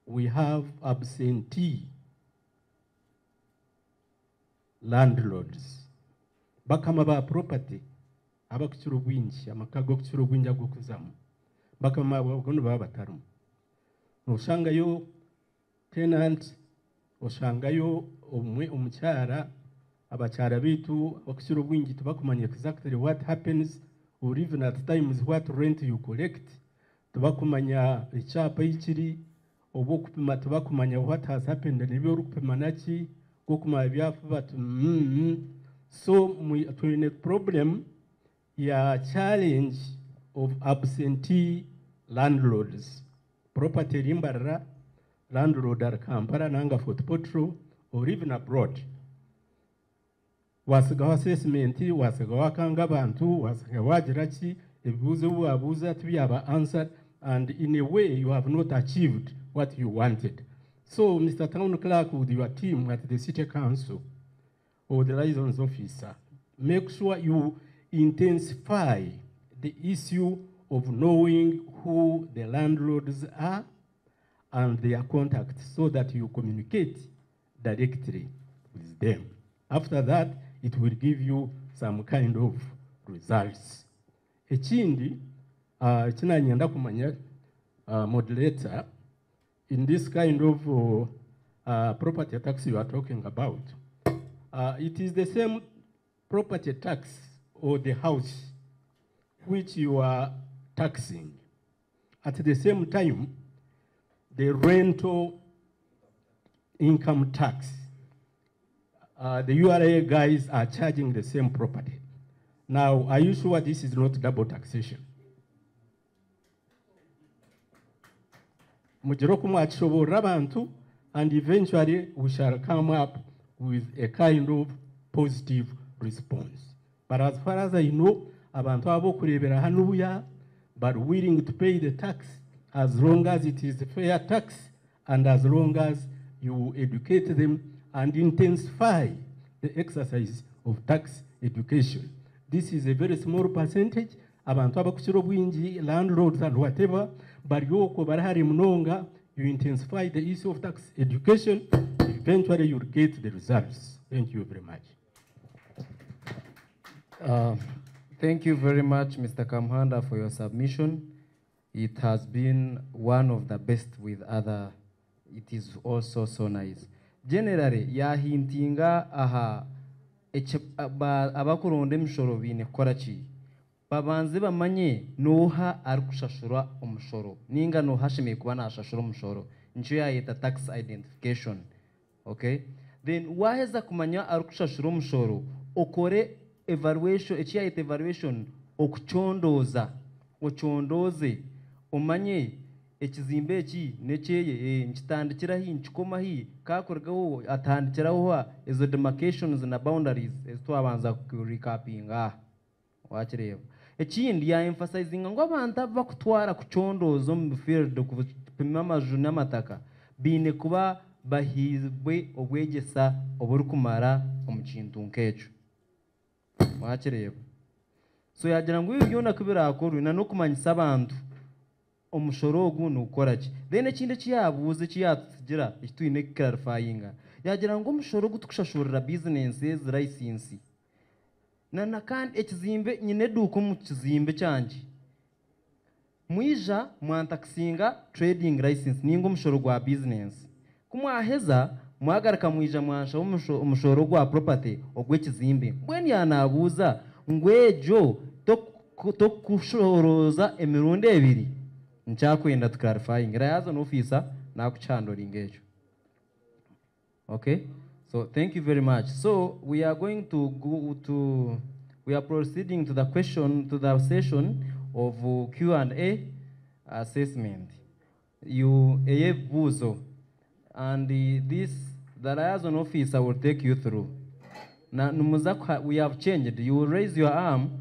we have absentee landlords. Bakama ba property, abakuchuru bwinji, amakago kuchuru bwinji agokuzamu. Bakama bagono babatarumu. Noshangayo tenant, oshangayo omukyara, abakyara bitu abakuchuru bwinji tubakumanya exactly what happens, or even at times what rent you collect. Tubakumanya ichapa ichiri, obokupima tubakumanya what has happened, nebyo rukupima nachi, kokuma byafu batu. So we have a problem, ya challenge of absentee landlords. Property in Mbarara, landlord at Kampala, Nanga Fort Potro, or even abroad. Wasagawa assessment, wasagawa kanga bantu, wasagawa jirachi, ebuzu abuza to be answered, and in a way you have not achieved what you wanted. So, Mr. Town Clerk, with your team at the City Council, or the liaisons officer, make sure you intensify the issue of knowing who the landlords are and their contacts, so that you communicate directly with them. After that, it will give you some kind of results. Ekindi, china nyenda kumanya moderator, in this kind of property tax you are talking about, it is the same property tax or the house which you are taxing. At the same time, the rental income tax, the URA guys are charging the same property. Now, are you sure this is not double taxation? And eventually we shall come up with a kind of positive response. But as far as I know, abantu abo kurebera hanuya, but willing to pay the tax as long as it is fair tax and as long as you educate them and intensify the exercise of tax education. This is a very small percentage. Abantu abakuchiro bwinji, landlords and whatever, but yoko barahari mnonga, you intensify the issue of tax education, eventually you'll get the results. Thank you very much. Thank you very much, Mr. Kamhanda, for your submission. It has been one of the best with other. It is also so nice. Generally, ya hintinga aha abakuronde mshoro bine korachi. Babanze bamanye noha arikushashura umushoro. Ninga noha shime kubana ashashura umushoro. Ncho ya yeta tax identification. Okay? Then waheza kumanya arikushashura umushoro. Okore evaluation, echiya yeta evaluation okuchondoza. Ochondoze. Umanye ekizimbe eki necheye nchitandikira hi nchikoma hi kakorgaho atandikiraho ezo demarcations na boundaries ezitwabanza recapinga wakireba ekindi ya emphasizing ngo abantu bakutwara kucondozo mu field kupima amaju n'amataka bine kuba bahizwe obwegesa oburi kumara omukintu nk'ekyo mwakireba so yagira ngo ibi byona kubirakorwa na no kumanyisa abantu omushoro ogu nukora ki then ekindi kiyabuze kiyatugira ekitwine clarifying yagira ngo omushoro gutukushashurira businesses license na kandi ekizimbe nyine duko mu kizimbe cyanjye mwija mwantakisinga trading license ningo omushoro gwa business kumwaheza mwagaraka mwija mwansha omushoro gwa property ogw'ekizimbe mbweni yanabuza ngwejo tokushoroza emirundi ebiri nchakwenda tuclarifying rayaza no officer nakuchandoringa ekyo. Okay, so thank you very much. So we are going to we are proceeding to the session of Q&A assessment. You buzo, and the liaison officer will take you through. Now, we have changed. You raise your arm,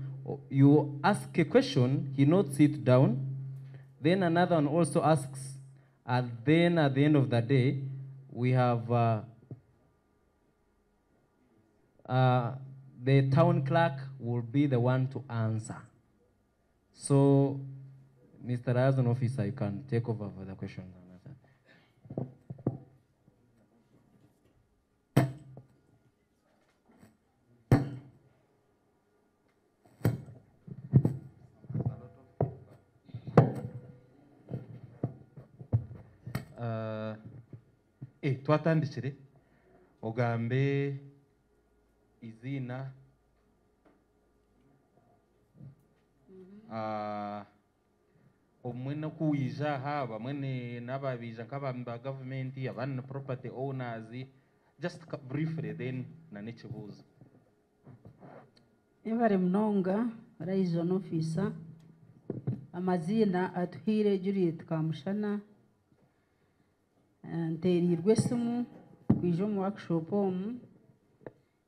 you ask a question, he notes it down, then another one also asks, and then at the end of the day, we have the town clerk will be the one to answer. So, Mr. Liaison Officer, you can take over for the questions. Twatandikire ogambe izina omwe nokuwija haba mwene nababija nk'abamba government abana property owners just briefly then nanekibuzo. Evare mnonga liaison officer amazina atuhire Juliet Kamushana nterirwe simu kwija mu workshop omu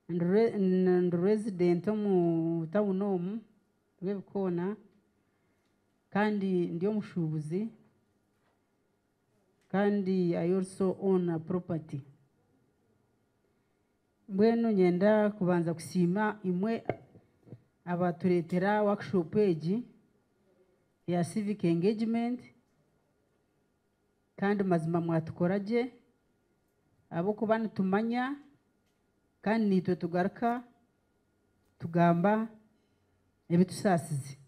and resident omu town omu rwebikona kandi ndi omushubuzi kandi I also own a property. Mbwenu nyenda kubanza kusima imwe abaturetera workshop egi ya civic engagement kandi mazima mwatukoraje abo kuba nitumanya kandi nitwe tugaruka tugamba ebitusasize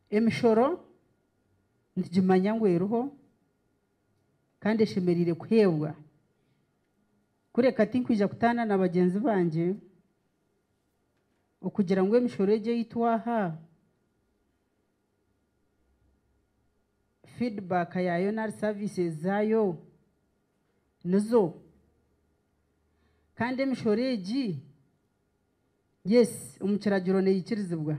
emishoro ntigimanya ngo eruho kandi eshemerire kuhebwa kureka tinkwija kutana na bagenzi banje okugira ngo emishoro eje yitwaha feedback yayo na services zayo nizo kandi emishoro egi yes omukiragiro neyikirizibwa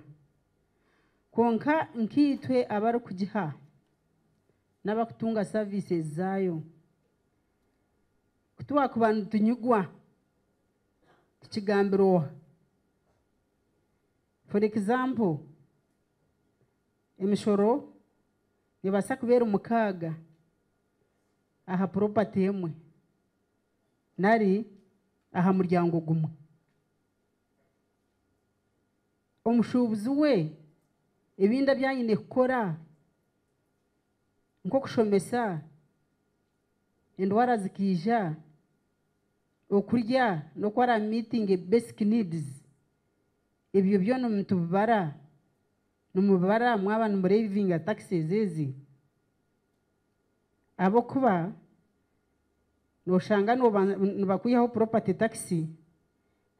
konka nkitwe abari kugiha n'abakutunga services zayo kutuwa ku bantu tunyugwa tukigambiroha. For example, emishoro nibasa kubera omukaga aha property emwe nari aha muryango gumwe omushubuzi we ebinda byanyine kukora nko kushomesa endwara zikija okurya no kwara meeting basic needs ebyo byono numubara mwaba numureving taxes ezi abo kuba noshanga nibakwihaho property tax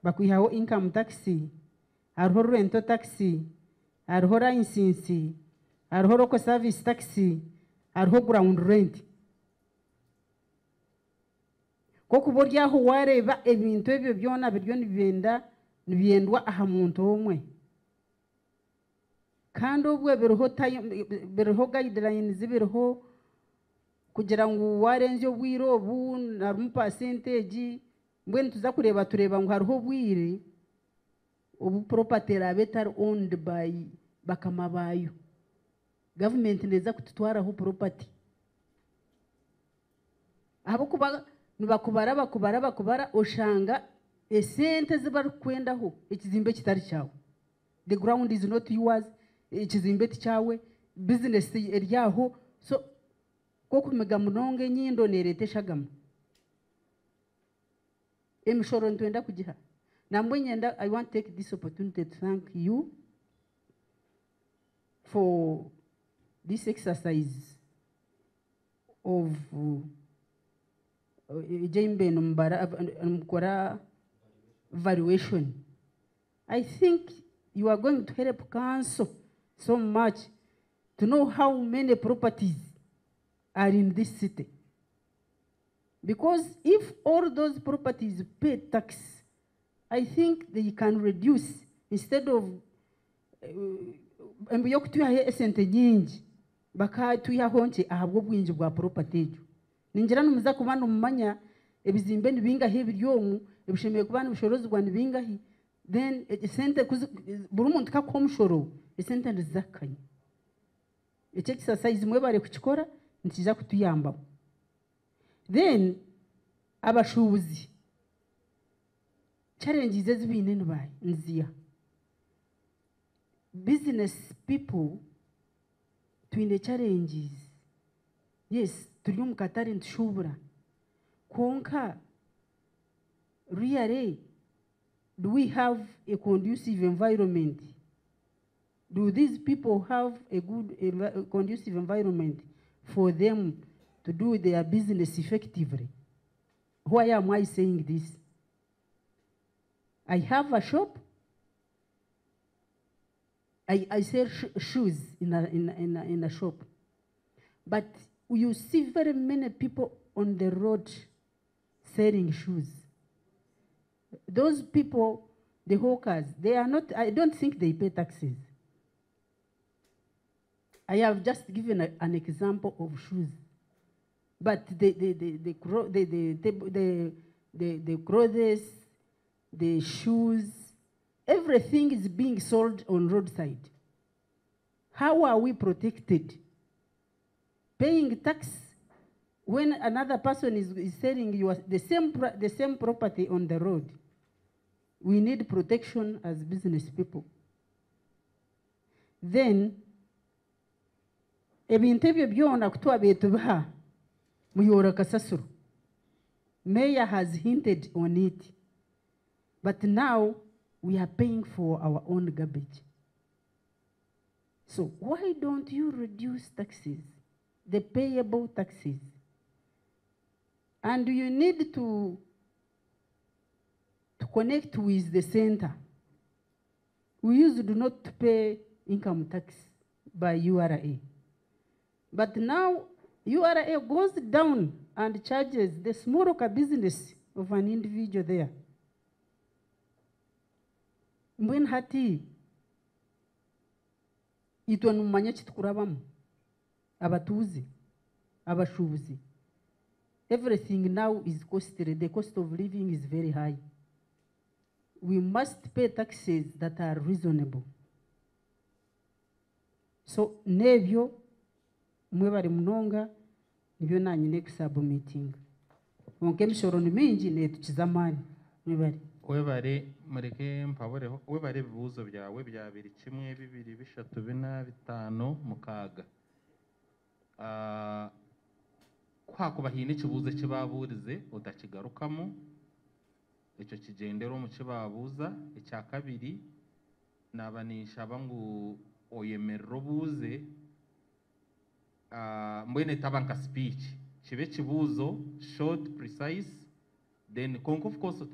bakwihaho income tax hariho rental tax hariho license hariho local service tax hariho ground rent koko boryaho wareba ebintu ebyo byona biryo nibendwa aha muntu omwe kandi obwe biriho guidelines biriho kugira ngo warenze obwire obu na percentage mbwenu tuza kureba ngo hariho obwire obu property eraba etari owned by bakama baayo, government neza kututwaraho property. Ahakuba bakubara oshanga esente zibarikwendaho ekizimbe kitari kyawe. The ground is not yours, ekizimbe tikyawe, business eryaho. So kokumega munonga enyindo nereeta eshagama. Emishoro ntwenda kugiha. Nambwe nyenda, I want to take this opportunity to thank you for this exercise of Mbarara valuation. I think you are going to help council so much to know how many properties are in this city. Because if all those properties pay tax, I think they can reduce, instead of esente nyingi baka tuyaho nti ahabwo bwingi bwa property ejo. Ningira numuza kuba numanya ebizimbe nibingahi ebiryomu ebishemeye kuba nibishorozwa nibingahi, then esente buri muntu kakwa omushoro esente nizakanya. Ekyo exercise mwebare kukikora ntikiza kutuyambaho. Then abashubuzi challenges ezibine nibaye nziya. Business people twine challenges. Yes, turi mu katare ntushubura. Konka really, do we have a conducive environment? Do these people have a good conducive environment for them to do their business effectively? Why am I saying this? I have a shop. I sell shoes in a shop. But you see very many people on the road selling shoes. Those people, the hawkers, they are not, I don't think they pay taxes. I have just given an example of shoes. But the clothes, the shoes, everything is being sold on roadside. How are we protected? Paying tax when another person is selling you the same property on the road. We need protection as business people. Then, ebintu ebyo byona kutwa betu baha muyora kasasuru. Mayor has hinted on it. But now we are paying for our own garbage. So why don't you reduce taxes, the payable taxes? And you need to connect with the center. We used to not pay income tax by URA. But now URA goes down and charges the small business of an individual there. When hati itwa numanya chitukurabamu abatuzi abashubuzi, everything now is costly. The cost of living is very high. We must pay taxes that are reasonable. So nebyo mwebari munonga nibyo nanyine kusubmitting. Onke mishoro ni mingi netukizamani mwebari. Webare mureke mpaboreho webare bibuzo byawe bya 2 1 2 3 4 5 6 kwa kubahine kibuze kibaburize udakigarukamo icyo kigendero mu kibabuza icya kabiri nabanisha bangu oyemerero buze mbwene tabanka speech kibe kibuzo short precise then of course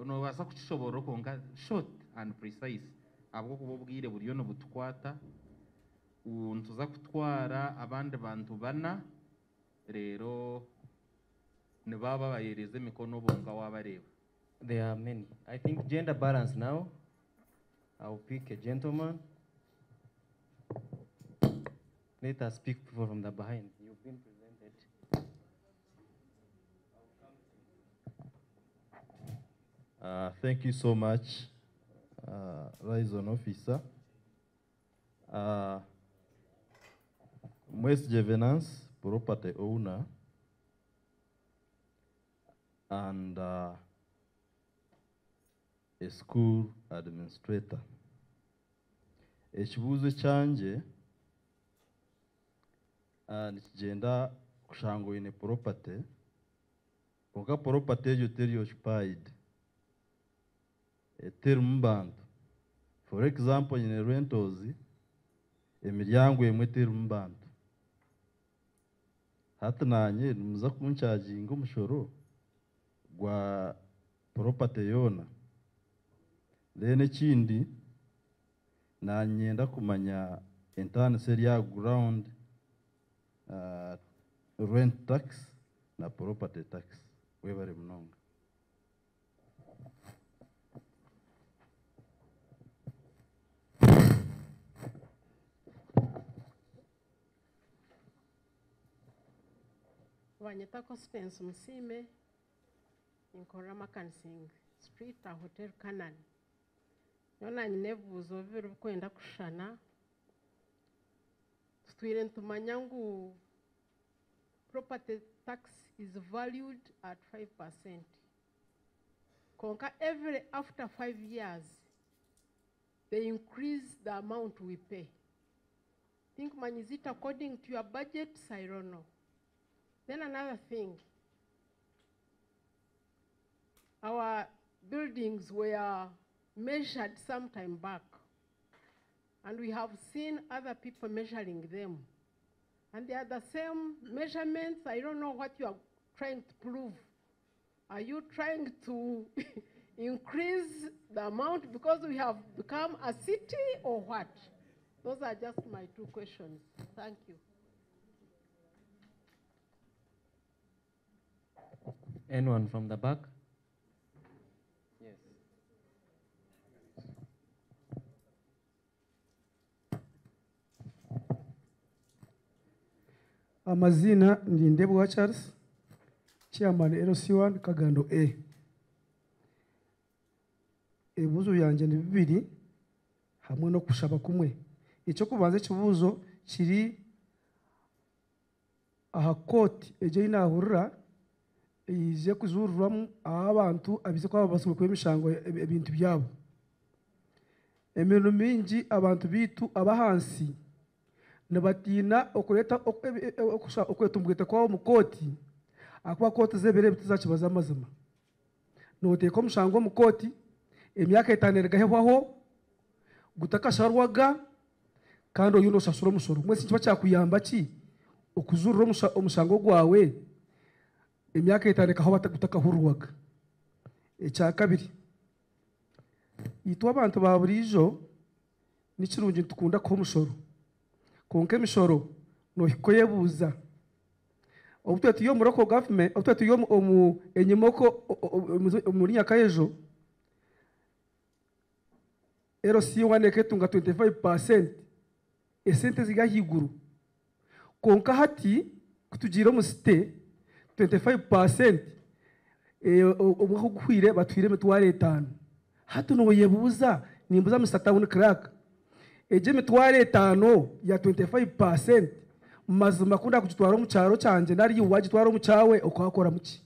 no basa kuchishobora konga short and precise abwo kububwire buriyo no butwata untuza kutwara abandi bantu bana rero ne baba bayereze mikono bonga wabareba. There are many. I think gender balance now. I'll pick a gentleman. Let us pick people from the behind. You've been presented. Thank you so much. liaison officer. Waste governance, property owner, and a school administrator. Ekibuuzo kyanje nikigenda kushanga oyine property konka property egyo teri occupied eterimu bantu. For example, nyine rentals emiryango emwe terimu bantu, hati nanye nimuza kunchaginga omushoro gwa property yona. Then ekindi nanyenda kumanya entanisa erya ground rent tax na property tax. Webare munonga. Wanyeta constituency Musime inkora makansing street a hotel Canaan. Yona nyinebuzo biru kwenda kushana. Twire ntumanya ngu property tax is valued at 5%. Konka after 5 years they increase the amount we pay. Think man, is it according to your budget? I don't know. Then another thing, our buildings were measured some time back, and we have seen other people measuring them. And they are the same measurements. I don't know what you are trying to prove. Are you trying to increase the amount because we have become a city or what? Those are just my 2 questions. Thank you. Anyone from the back? Yes. Amazina Ndebwa Charles, Chairman LC1 Kagando A. Ebuzo yanje ni bibiri hamwe no kushaba kumwe. Icyo kubanza kibuzo kiri aha court eje inahurira ije kuzururamu abantu abize kwa basubwe kwemishango ebintu byabo. Emirimo mingi abantu bitu abahansi nabatina okureta okwetumbwete kwa mu koti akwa koti zebere bituzakibaza amazima noteka omushango mu koti emyaka 5 erigahebwaho gutakasharwaga kandi oyuno shasura omusoro mwese kiba cyakuyamba ki okuzurura omushango gwawe emyaka 5 kaho gutakahurwaga. Ekya kabiri itwa abantu ba burijo nikirungi tukunda ko omusoro konke emisoro nohikoyebuza obutatu yo muroko government obutatu yo enyimoko muri nyakayejo LC waneketunga 25% esente zigahiguru konka hati kutugira omusite 25% omwaka guhwire batwire mitware 5 hati noyebuza nimbuza musatawuni crack eje mitware 5 ya 25% mazima kunda kugitwara mu cyaro cyanje nari wagitwara mu cyawe okakora muki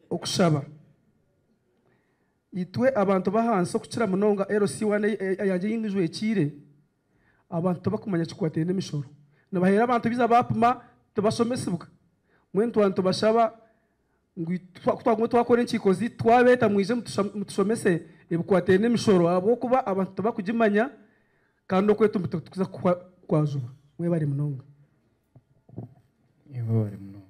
okushaba itwe abantu bahanso kukira munonga LC1 yanje yingijwe ekire abantu bakumanya kikwatene emishoro nabahera abantu biza bapuma tubasomesibwa mwentu abantu bashaba twagumwe twakora enkikozi twabeta mwije mutushomese ebikwatene emishoro abo kuba abantu bakugimanya kandi okwetumba tukuza kwazuba mwe bari munonga Ibo bari munonga.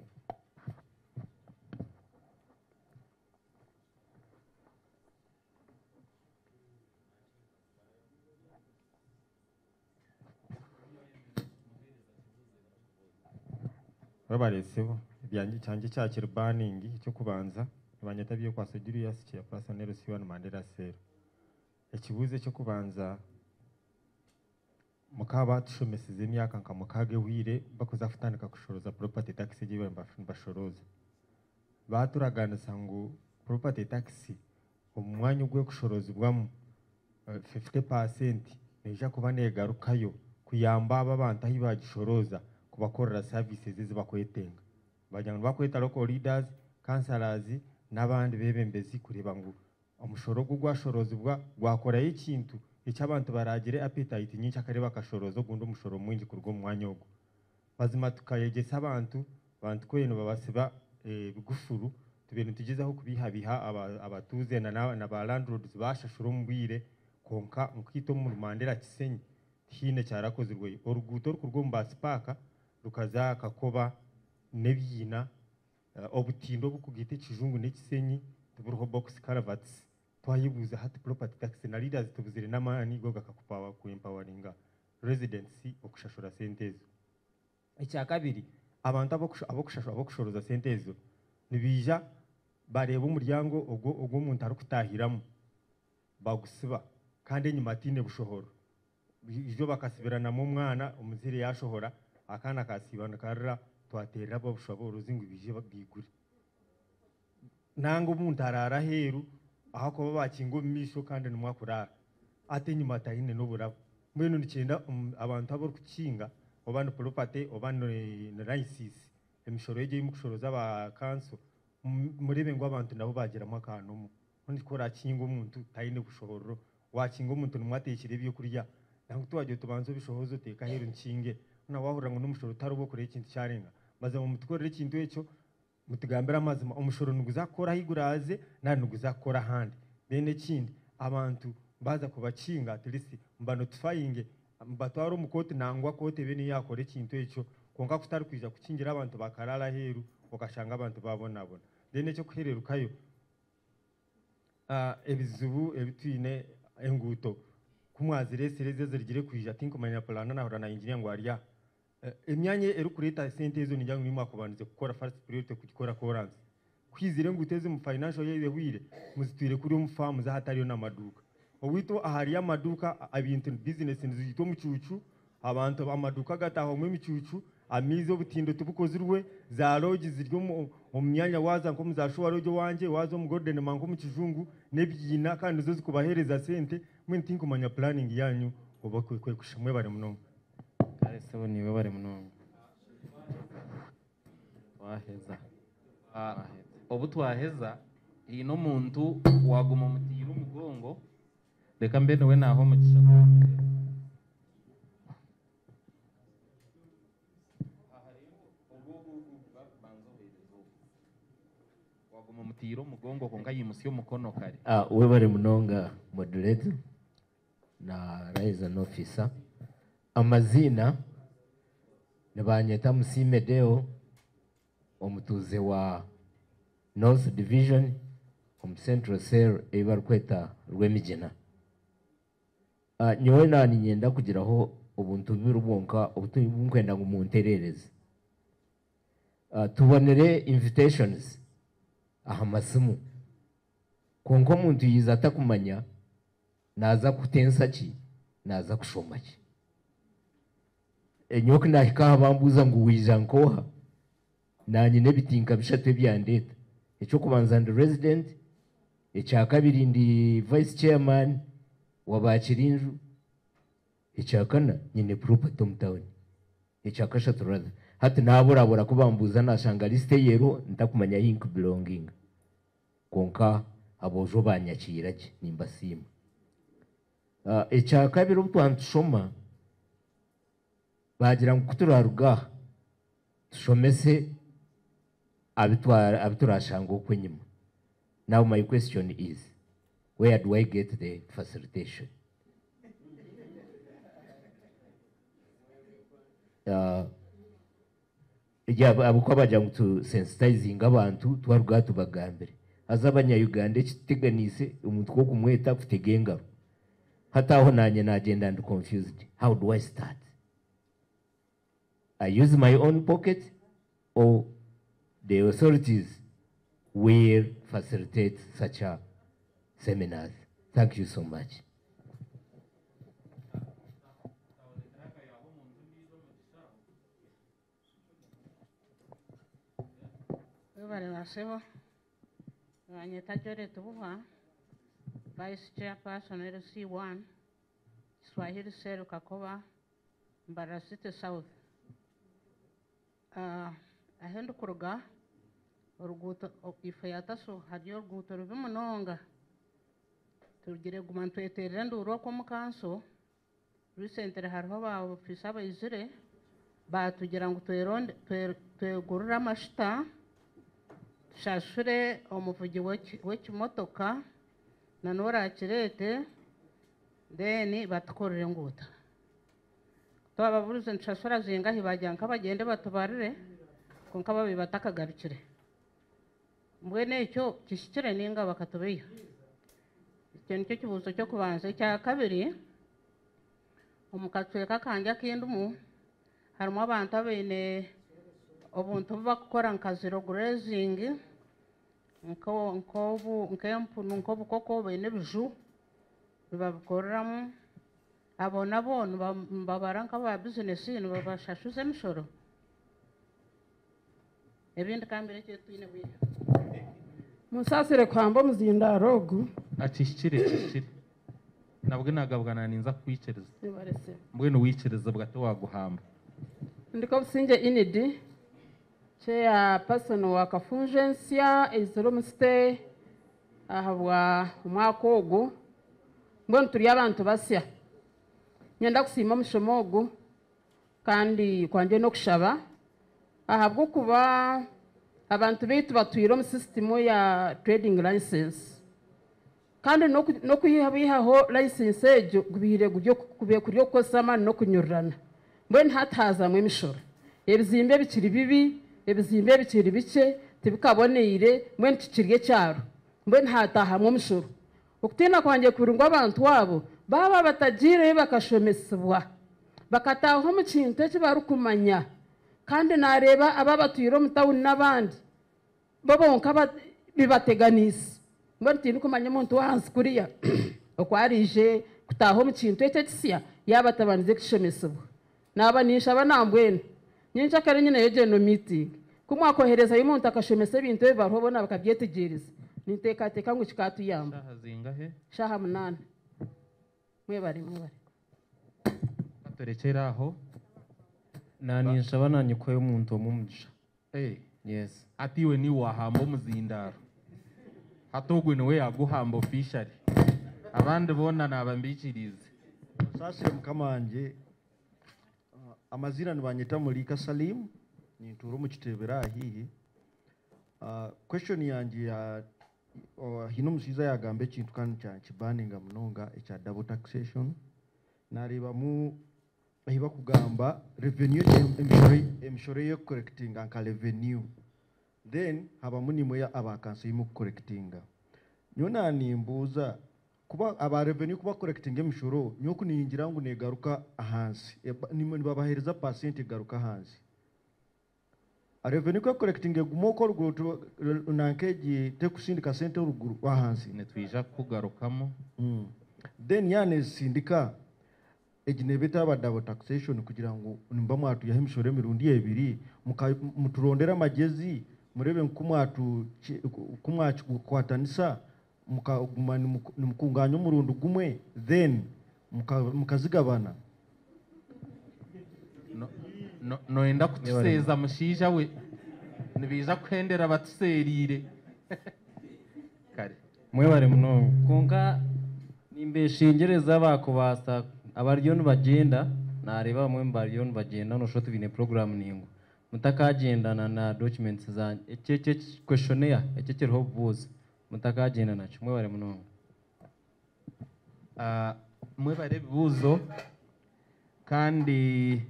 babareseho byanjye cyanjye cyakira banning cyo kubanza banyatabiye kwa Julius cya personnel C1 Mandela Sero. Ekibuze cyo kubanza mukaba tushomesize imyaka nka mukage wire bakoza futandika kushoroza property tax gibe mbashoroza baturaganisa ngo property tax omwanya ogwe kushorazibwamu 50% neija kuba negarukayo kuyamba aba bantu ahi bagishoroza kubakorera services ezibakwetenga bagira ngo bakweta local leaders councillors n'abandi bebembezi kureba ngo omushoro gwo gwashorozibwa gwakorayo ikintu eky'abantu baragire appetite nyinshi akareba akashorozo gundi omushoro mwingi kurwa omwanya ogwo mazima tukayegesa abantu kweno babasiba bigufuru tubene tugezaho kubihabiha abatuze na ba landlords bashashura omubwire konka nkito mu Mandela Kisenyi hine cyarakozirwe oruguto rukurwo mu basipaka rukaza kakoba nebyina obutindo bukugite kijungu n'Kisenyi tuburuho box caravats twayibuza hati property tax na leaders tubuzire n'amani go gakakupawa ku empoweringa residency okushashura sentezo icya kabiri abantu abokushoroza sentezo nibija bareba umuryango ogwo umuntu arukutahiramo bagusiba kandi nyuma atine bushohoro ijo bakasibirana mu mwana umuzire yashohora akana kasibana karra twaterera babushoboro zingu bije babigure nango umuntu arara heru aho ko bakingo misho kandi numwakurara ate nyuma atahine n'oburabo mwenu nikenda abantu abo kukinga obano property obano license emishoro yeje imukushoroza ba council murebe ngo abantu nabo bagira mu akantu undi kora kingo umuntu tayine gushohoro wakinga umuntu numwatekire ibyo kurya nango twaje tubanzo bishohozo teka heru nkinge na wahura ngo n'umushoro tarubo kure ikintu cyarenga maze mu mutkorere ikintu eco mutugambira amazima umushoro nuguzakora higuraze na nuguzakora handi bene kindi abantu baza kubakinga at least mbano tufayinge mbatwaro umukoti nangwa kote bene yakore ikintu eco konka kutari kwija kukingira abantu bakarara heru okashanga abantu babonabona bene cyo kuhererukayo ebizubu ebitwine enguto kumwazire sereze zirigire kwija tinkumanya plana na hora na engineer ngo ariya emyanye erukureta sente ezo nijyangu ni mwakubanze gukora first priority kugikora courance kwizire ngo uteze mu financial yewe wire muzitwire kuri mu farm za hatariyo n'amaduka owito ahari amaduka abintu business nzito mu cyucu abantu amaduka gataho mu micucu amize obutindo tubukozirwe za lodge ziryo mu myanya waza nko muzashobora rojo wanje wazo mu golden manko mu kijungu nebyina kandi zo zikubahereza sente mwe ntinkumanya planning yanyu obakwe kushamwe bari munongo Sebo niwe bari munongo waheza obu twaheza ino muntu waguma mutira umugongo reka mbe we naho mugisha waguma mutira umugongo konga yimusiyo mukono kare we bari munonga moderator na liaison officer amazina nabanyeta Musimedeo omutuze wa North Division Central Cell ebarkweta rw'emigena nyowe nani nyenda kugiraho ubuntu birubonka ubunkwenda ngo munterereze tubonere invitations aha masimu konko umuntu yiza atakumanya naza kutensa ki naza kushoma ki enyoka nahika bambuza ngo wija nkoha nanye nebitinka bishatu byandeta icyo kubanza ndi resident icya kabiri ndi vice chairman wabakirinju icya kana nyine property town icya kashatu rather hati naburabura kubambuza nashanga liste yero ndakumanya hink belonging konka abojo banyakira ki nimbasima icya kabiri ubutwantushoma bagira ngo kuturaruga tushomese abiturashanga uko nyuma. Now my question is, where do I get the facilitation? Abuko baja ngo sensitizing abantu twaruga tubagambire aza abanya-Uganda ekiteganise umuntu ko kumweta kutegenga hataho nanye nagenda and confused. How do I start? I use my own pocket or the authorities will facilitate such a seminars? Thank you so much. Bari nasebo banyeta jore tubuha Vice Chairperson LC1, Swahili Seru Kakoba, Mbarara City South. Ahendo kuruga uruguto ife yataso hadiyo uruguto rubimunonga tugire gumantu eterera nduro ko mukanso recently hariho ba ofisa bayizire batugira ngo twegurura amashita shashure umuvugi w'ikimotoka na nora kirete then batukorere nguta twababuruze nshashura zinga hibajyanka bagende batubarire konka babi batakagarukire mbwene icyo kishikire ninga bakatubiya icyo nicyo kibuzo cyo kubanza cya kabiri umukatweka kanja kindumu harimo abantu abene obuntu bakora nkaziro grazing nkempu koko bene biju bibakoramo abo nabo mbabara nk'aba business ni babashashuze misoro ebindi kambere cyo twine bwiye musasire kwamba muzinda rogu akishikire nabwo nagabwana ninza kwicereza mbwe no wicereza bwato waguhamba ndiko businge inidi cheya person wa kafungensia izoro stay ahabwa umwaka ogu mbona turi abantu basya nyenda kusima mushomogu kandi kwanje no kushaba ahabwo kuba abantu bitu batwira mu system ya trading license kandi no kuyihaho license ejo gubire gujyo kubiye kuryo kosama no kunyurana mbone hataza mu imishoro ebizimbe bikiri bibi ebizimbe bikiri bice tibikaboneyire mbone kikirye cyaro mbone hataha mu imishoro ukutina kwanje kurungwa abantu wabo baba batagire bakashomesebwa bakataho mu kintu cyo barukumanya kandi nareba aba batwiro mu town nabandi babonka bibateganisa mbone tindi kumanya umuntu wahansi kuriya okwarije kutaho mu kintu cyo kisya yaba tabanize kishomesebwa naba nisha banambwene nyinja kare nyine yegeno meeting kumwakohereza y'umuntu akashomesa ibintu barobona bakabyetegereza nitekateka ngo kikatuyamba shahazingahe shaha munana mwebari batorekera aho nanisha bananyuko y'umuntu omumugisha yes atiwe ni wahamba umuzindaro hatogwe niwe yaguhamba officially abandi bona nabambikirize sasa mukamanje amazina nibanyita Mulika Salim ni nturo mu kitebera hihi question yanjye ya hino musiza yagambe kintu kandi cya kibaninga munonga echa double taxation nareba mu ahiba kugamba revenue emishore yo correcting anka revenue then haba munimo ya abakansi mu correcting nyona nimbuza kuba aba revenue kuba correcting emishoro nyoko ningira ngo negaruka ahansi nibabahereza percent garuka hansi revenue ko collecting gumoko rugo nankeji te kusindika sente uruguru wahansi netwija kugarukamo then yane sindika ejinebeta aba double taxation kugira ngo nimba mwatu yahimishore mirundi ebiri muturondera amagezi murebe nkumwatu kwatanisa mukagumana nimukunganya umurundo gumwe then mukazigabana no enda kutuseza mushija we nibiza kwendera batuserire kare mwebare muno konka nimbeshingereza bakubasa abaryo bagenda nareba mwe mbaryo bagenda no shot bine program ningo mutakagendana na documents za ecece questionnaire ecece ho buze mutakagenda nacho mwebare muno mwebare bibuzo kandi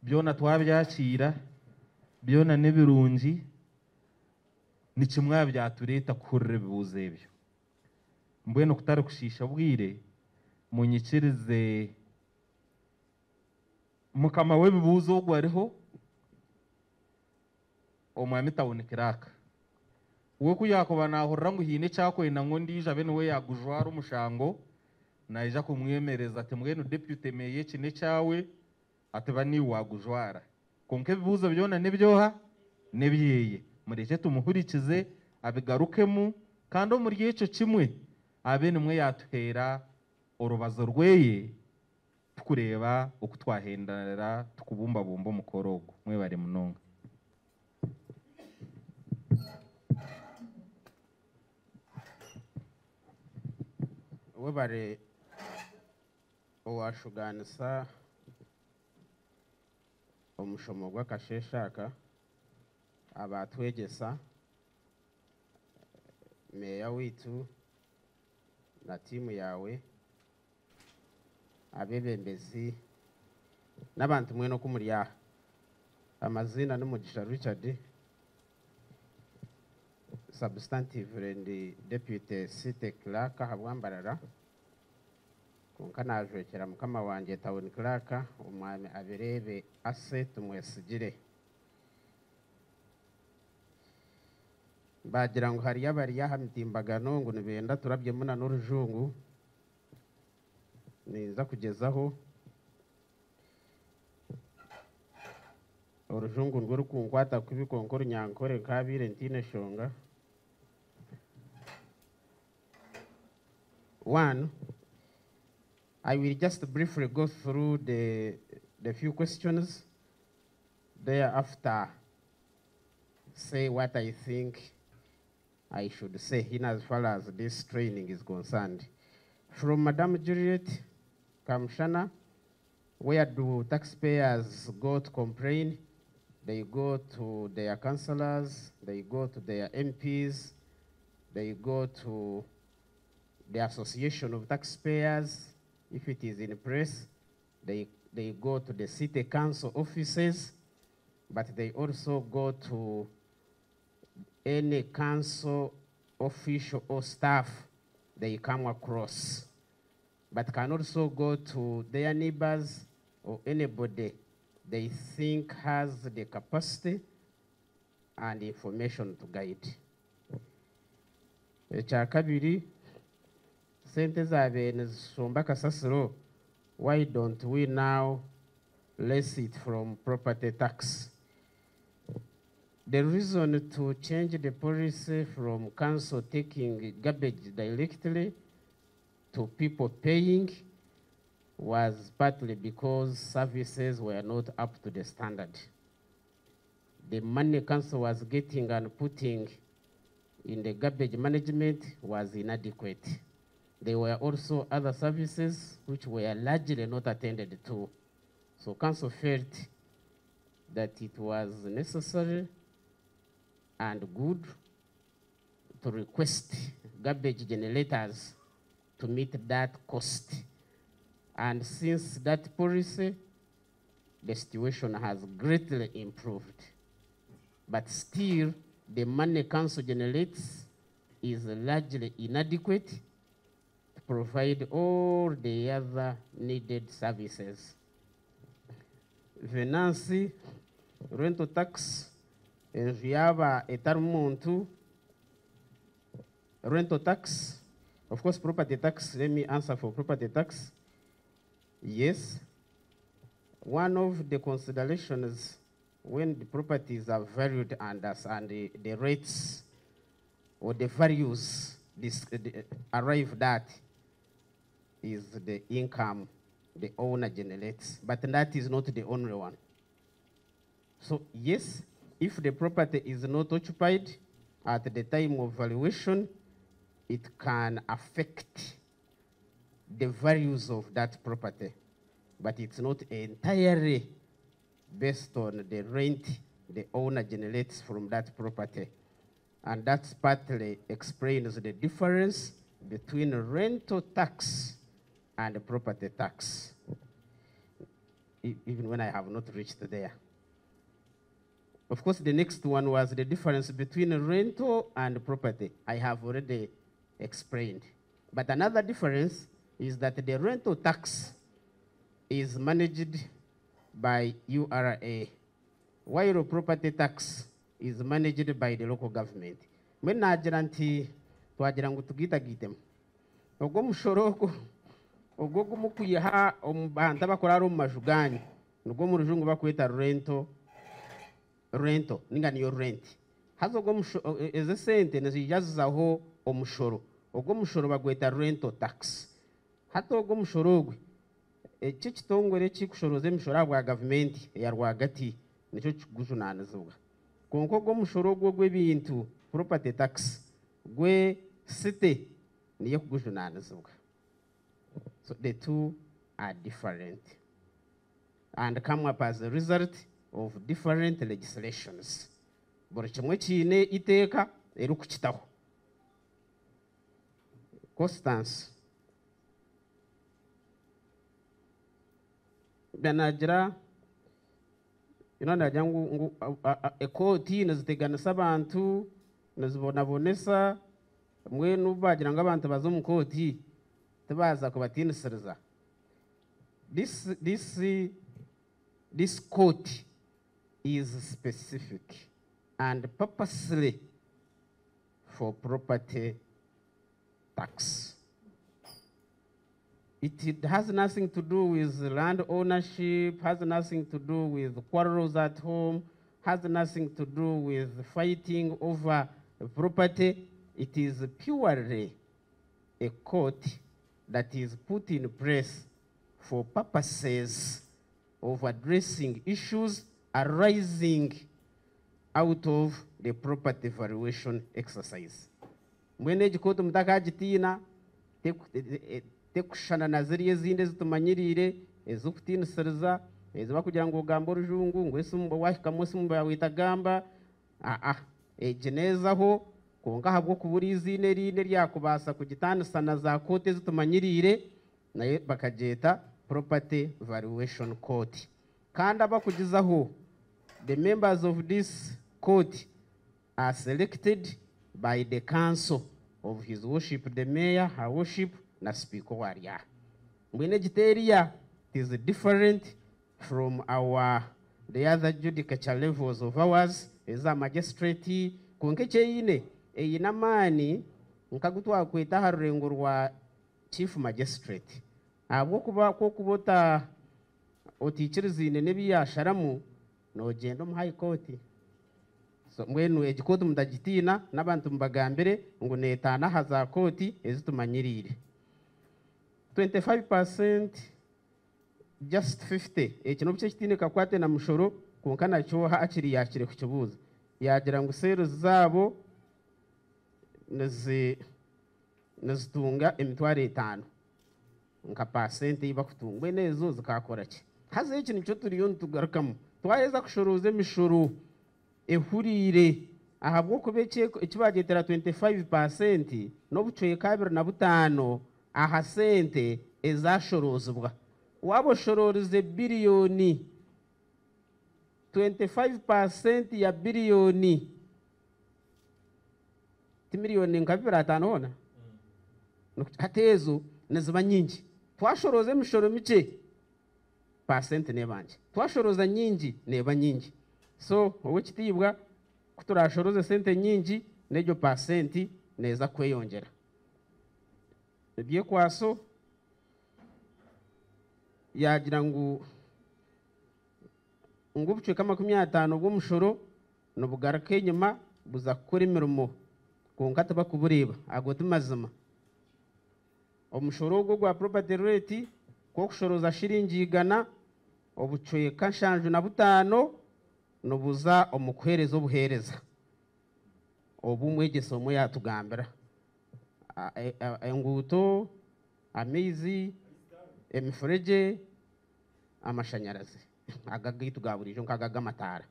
byona twabyakira byona nebirungi ni kimwe byatureta kurre bibuze byo mbwene kutari kushisha bwire munyikirize mukama we bibuzo gwariho omwami tawuni kiraka we kuyakoba nahorra ngo hine cyakwenda ngo ndije bene we yagujwara umushango naija kumwemereza ati mbwene deputy meye kine cyawe ati bani wagujwara konke bibuzo byona nebyoha nebyeye mureke tumuhurikize abigarukemu kandi muri yeco kimwe abe nimwe yatuhera urubazo rweye tukureba uko twahendera tukubumbabumba umukorogo mwe bari munonga. we bare owashuganisa omushomo gw'akasheshaka abatwegesa meya witu na timu yawe abebembezi n'abantu mwe no kumuryaha. Amazina n'umugisha Richard, substantive and deputy city clerk habwa Mbarara, konka najwekera mukama wanje town clerk umwami abirebe ase tumwesigire. Bagira ngo hari yabari yahamitimbagano ngo nibenda turabye muna n'urujungu niza kugezaho urujungu rwo rukunkwata kubikonkoro nyankore kabire ntine shonga. One, I will just briefly go through the few questions, thereafter say what I think I should say in as far as this training is concerned. From Madam Juliet Kamshana, where do taxpayers go to complain? They go to their councillors, they go to their MPs, they go to the Association of Taxpayers, if it is in press, they go to the city council offices, but they also go to any council official or staff they come across, but can also go to their neighbors or anybody they think has the capacity and information to guide. Echakabiri, sente zabe nizisomba kasasiro, why don't we now less it from property tax? The reason to change the policy from council taking garbage directly to people paying was partly because services were not up to the standard. The money council was getting and putting in the garbage management was inadequate. There were also other services which were largely not attended to. So council felt that it was necessary and good to request garbage generators to meet that cost. And since that policy, the situation has greatly improved. But still, the money council generates is largely inadequate to provide all the other needed services. Venancy, rental tax, enviava etarmuntu, rental tax, of course property tax, let me answer for property tax. Yes, one of the considerations when the properties are valued and the rates or the values arrived at is the income the owner generates, but that is not the only one. So yes, if the property is not occupied at the time of valuation, it can affect the values of that property, but it's not entirely based on the rent the owner generates from that property. And that's partly explains the difference between rental tax and property tax, even when I have not reached there. Of course, the next one was the difference between rental and property. I have already explained. But another difference is that the rental tax is managed by URA, while property tax is managed by the local government. When najiranti twajirangu tugita gitem. Ogo mushoroko ogo gumukuyaha ombanta bakoraro mumajugani. Nugo murujungu bakwita rento ninga niyo rent. Hazo go eze sente nezijazaho omushoro ogwo mushoro bagweta rental tax hata ogwo mushoro ogwe eki kitongore kikushoroza emishoro gwa gavumenti eya rwagati nicyo kigujunanizibwa konka ogwo mushoro ogwo gw'ebintu property tax gwe city niyo kugujunanizibwa. So the two are different and come up as a result of different legislations. Buri kimwe kiine iteeka erikukitaho. Constance banagira nagira ngu ekooti niziteganisa abantu nizibonabonesa mwenu bagira ngo abantu baze omu kooti tibaza kubatiinisiriza. This court is specific and purposely for property tax. It has nothing to do with land ownership, has nothing to do with quarrels at home, has nothing to do with fighting over property. It is purely a court that is put in place for purposes of addressing issues arising out of the property valuation exercise. Mwene ekikooti mutakagitiina tekushana na ziriya ezindi ezitumanyirire ezokutiinisiriza ezibakugira ngu ogamba orujungu ngu esimu wahikamu esimu bawita gamba egi neezaho konka habw'okuba iziine eriine eryakubaasa kugitaanisa na za kooti ezitumanyirire naye bakagyeta property valuation court. Kandi abakugizaho the members of this court are selected by the council of His Worship the Mayor, Her Worship na Speaker warya. Mwene giteria is different from the other judicature levels of ours as a magistrate konke kyeyine eyina amaani nkagutwa kweta ha rurengo rwa chief magistrate habw'okuba kw'okuba otiikirizine n'ebiyasharamu nogenda omu high court. So mbwenu egikooti mutagitiina n'abantu mubagambire ngu neetaana ha za kooti ezitumanyirire. 25% just 50 eki n'obu kyekitiine kakwate na mushoro konka nakyo hakiri yakire kukibuuza yagira ngu seero zaabo nizitunga emitwaro 5 nka pasente ei bakutunga mbwenu ezo zikakora ki? Haza eki nikyo turiyo nitugarukamu twaheza kushoroza emishoro ehuriire ahabw'okuba ekibagyetera 25% n'obucweka 25 aha sente ezashorozibwa. Waba oshororize biliyoni 25% ya biliyoni timiliyoni nka 2.5 hona hati ezo niziba nyingi. Twashoroza emishoro mikye pasente nebanje, twashoroza nyingi neba nyingi. So ow'ekitiibwa kuturashoroze sente nyingi n'egyo pasenti neza kweyongera. Ebyekwaso yagira ngu obucweka 50 bw'omushoro nibugaruka enyuma buza kukora emirimo konka tibakubureeba ago timazima. Omushoro ogwo gwa property rate kw'okushoroza shiringi 100 obucweka 75 nobuza omu kuheereza obuheereza obumwegyesa omwe yatugambira enguuto, amaizi, emifuregye, amashanyarazi agagaitu ga buriijo nk'aga g'amataara.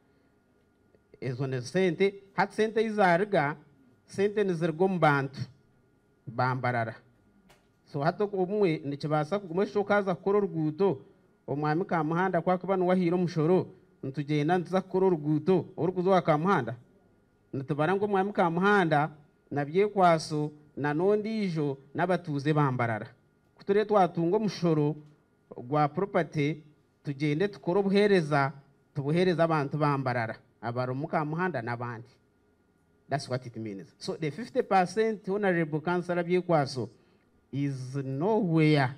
Ezo ni sente hati sente izariga sente niziriga omu bantu ba Mbarara. So hati obumwe nikibaasa kuguma ekishoboka haza kukora oruguuto omwami Kamuhanda kwakuba niwahiire omushoro nitugyenda nituza kukora oruguuto orukuza owa Kamuhanda nitubara ngu omwami Kamuhanda na byekwaso na n'ondiijo n'abatuuze ba Mbarara kuture twatunga omushoro gwa property tugyende tukore obuheereza tubuheereza abantu ba Mbarara abari Kamuhanda n'abandi. That's what it means. So the 50% Honorable Councillor byekwaso is nowhere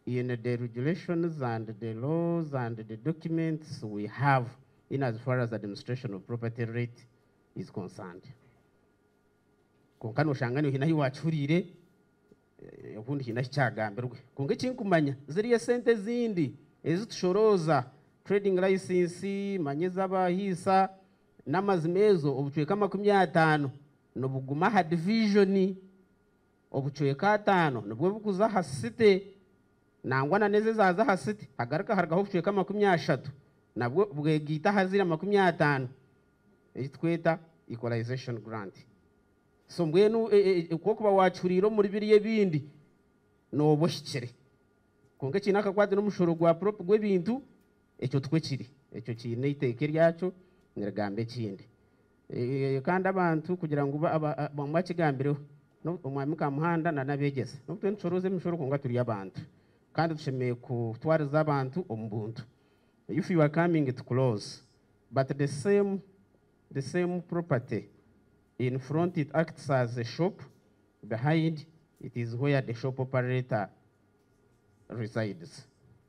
in the regulations and the laws and the documents we have in as far as administration of property rate is concerned. konka noshanga niyo hinaho iwacurire ubundi hinaho icyagambirwe konka ikinkumanya ziriya sente zindi ezitushoroza trading license manye z'abahisa n'amazi mezo obucweka 50 nobuguma ha division obucweka 5 nibwo bukuza ha city nangwa na neze zaza ha city hagarika hargaho obucweka 30 nabwo bwegita hazira 50 etweta equalization grant so mbwenu uko kuba wacuriro muri biriye bindi no boshikire konke kinaka kwate n'umushoro gwa prop gw'ebintu ekyo twekiri ekyo kine iteke ryacho niragambe kindi kandi abantu kugira ngo bamwa kigambireho no umwami ka muhanda na nabegeze no twenshoroze imishoro konga turi abantu kandi dushemeye ku twariza abantu ombuntu if you are coming to close but the same property in front it acts as a shop, behind it is where the shop operator resides.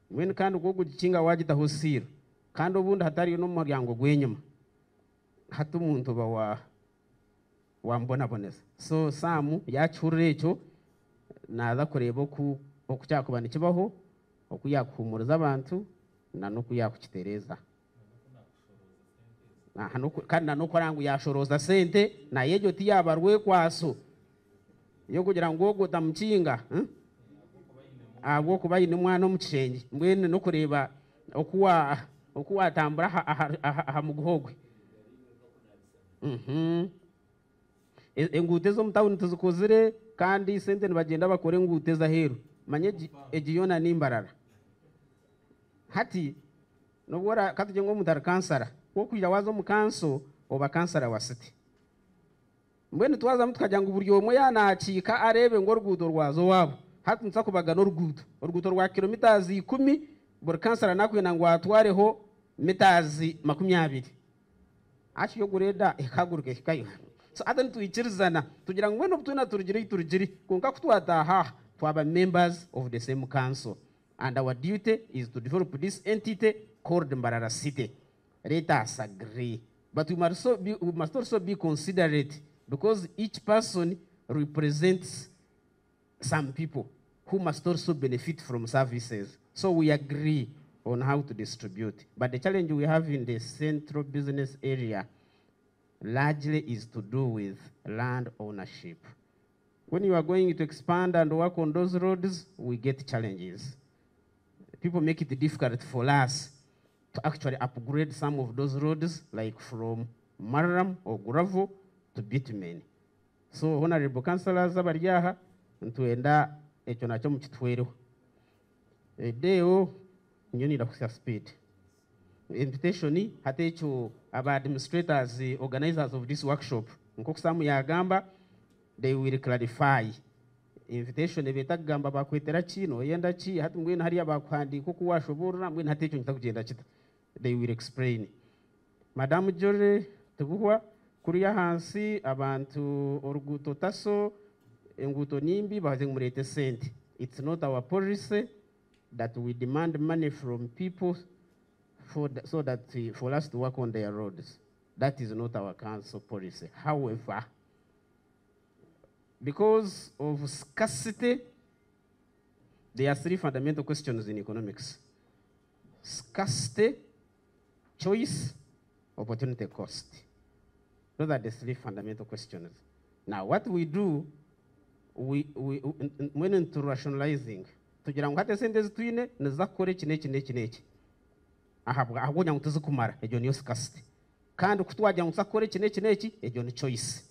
When kandi go gukinga wajita hosiro kandi ubundi hatari no muryango gwenyuma hatu umuntu ba wambona boneza so samu yacurure cyo naza kureba ku okucyakubana kibaho okuyakumuriza abantu na no kuyakukitereza kandi no korangu yashoroza sente na yejo tiyabarwe kwaso yo kugira ngo gotamukinga abo kubayine mwana omucenge mbwene no kureba okuwa tambura aha muguhogwe engute zo mutawuni tuzikozire kandi sente nibagenda bakore engute za heru manye ejiyona nimbarara hati nobora katuje ngo mutara kansara wokwira wazo mu kanso oba kansara wa city mbwene twaza mutkaja ngo buryo mwe yanacika arebe ngo rugudo rwazo wabo hati nsa kubaga no rugudo rwa kilometers 10 bur kansara nakwina ngo atwareho meters 20 achi yo gureda ikaguruke kayo so adan tuichirizana tugira ngo no butuna turugiri konka kutwataha twaba members of the same council and our duty is to develop this entity called Mbarara City. Let us agree, but we must also be considerate because each person represents some people who must also benefit from services. So we agree on how to distribute. But the challenge we have in the central business area largely is to do with land ownership. When you are going to expand and work on those roads, we get challenges. People make it difficult for us to actually upgrade some of those roads, like from Maram or gravel to bitumen. So, honorable councillors, abariyaha ntuenda ekyo nakyo mukitwero. Deo nyoni ndakusa speed. Invitation hate ekyo aba administrators, organizers of this workshop nkokusamu yagamba, they will clarify. Invitation ebetagamba bakwetera kino yenda ki hati mbwene hariya bakwandika ko washobora mbwene hate ekyo ntakugenda kita. They will explain. Madam Jore tubuhwa kuriya hansi abantu oruguto taso enguto nimbi baze murete sente. It's not our policy that we demand money from people for us to work on their roads. That is not our council policy. However, because of scarcity, there are 3 fundamental questions in economics: scarcity, choice, opportunity cost. Those are the 3 fundamental questions. Now, what we do, when into rationalizing, tugira ngo hate sente zitwine nizakore kineki. Ahabwa ngo tuzikumara ejo niyo scarcity. Kandi kutwagira ngo tusakore kineki ejo ni choice.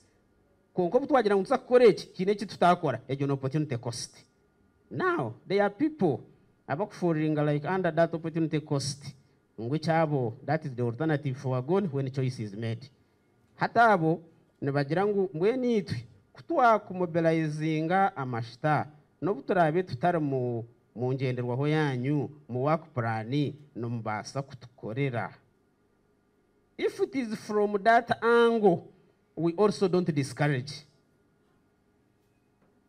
Konko butwagira ngo tusakore kineki tutakora ejo ni opportunity cost. Now, there are people abakuforinga like under that opportunity cost. Which that is the alternative for a goal when choice is made. Hata abo nibagira ngo mbweni itwe kutwa kumobilizinga amashita no buturabe tutari mu ngenderwaho yanyu mu work plan no mbasa kutukorera. If it is from that angle, we also don't discourage.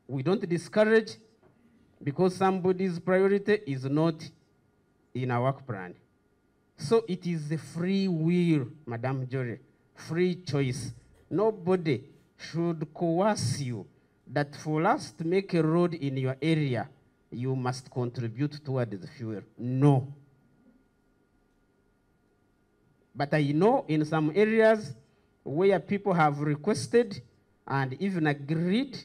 We don't discourage because somebody's priority is not in our work plan. So it is a free will, Madam Jory, free choice. Nobody should coerce you that for us to make a road in your area, you must contribute toward the fuel. No. But I know in some areas where people have requested and even agreed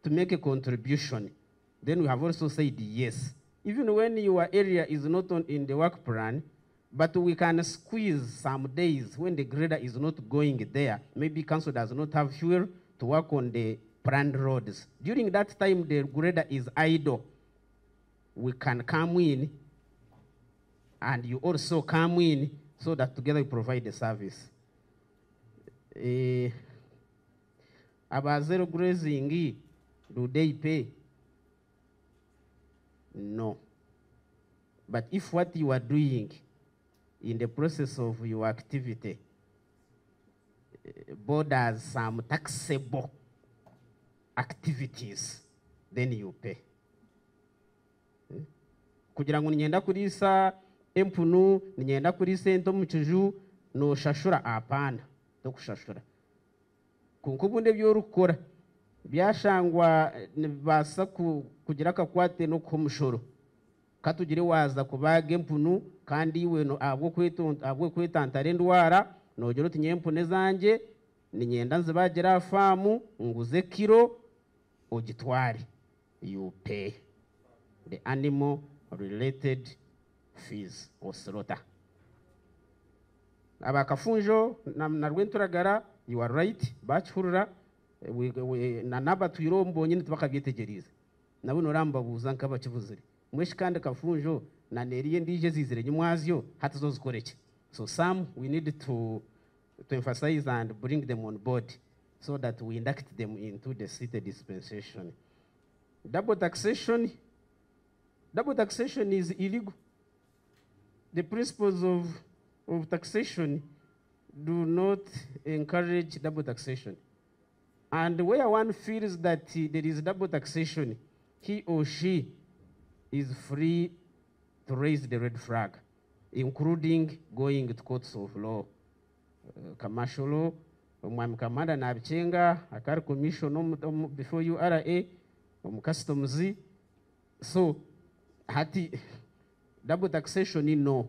to make a contribution, then we have also said yes. Even when your area is not in the work plan, but we can squeeze some days when the grader is not going there. Maybe council does not have fuel to work on the planned roads. During that time, the grader is idle. We can come in, and you also come in, so that together we provide the service. About zero grazing, do they pay? No. But if what you are doing in the process of your activity borders some taxable activities, then you pay. Kugira ngo ninyenda kurisa empunu, ninyenda kurisa ento muchuju, no shashura apana, to kushashura. Kunkubunde byorukora byashangwa basa kugira kakwate no kumushoro. Katugire waza kubaga empunu kandi iwe no abwo kwetantare ndwara no gero tinyempune zanje ninyenda nzibagira famu nguze kilo ogitware, you pay the animal related fees or slaughter. Abakafunjo na rwenturagara, you are right, bachurura na naba tuyirombo nyine tubakabyetegereza nabo noramba buza nkabakivuzire mweshi kandi kafunjo na neriye ndije zizire nyumwazyo hatazozikoreke. So some we need to emphasize and bring them on board so that we induct them into the city dispensation. Double taxation is illegal. The principles of taxation do not encourage double taxation. And where one feels that there is double taxation, he or she is free to raise the red flag, including going to courts of law, commercial law, Mwamkamanda na Abchenga, Akar Commission before URA, Customs. So, hati double taxation in no.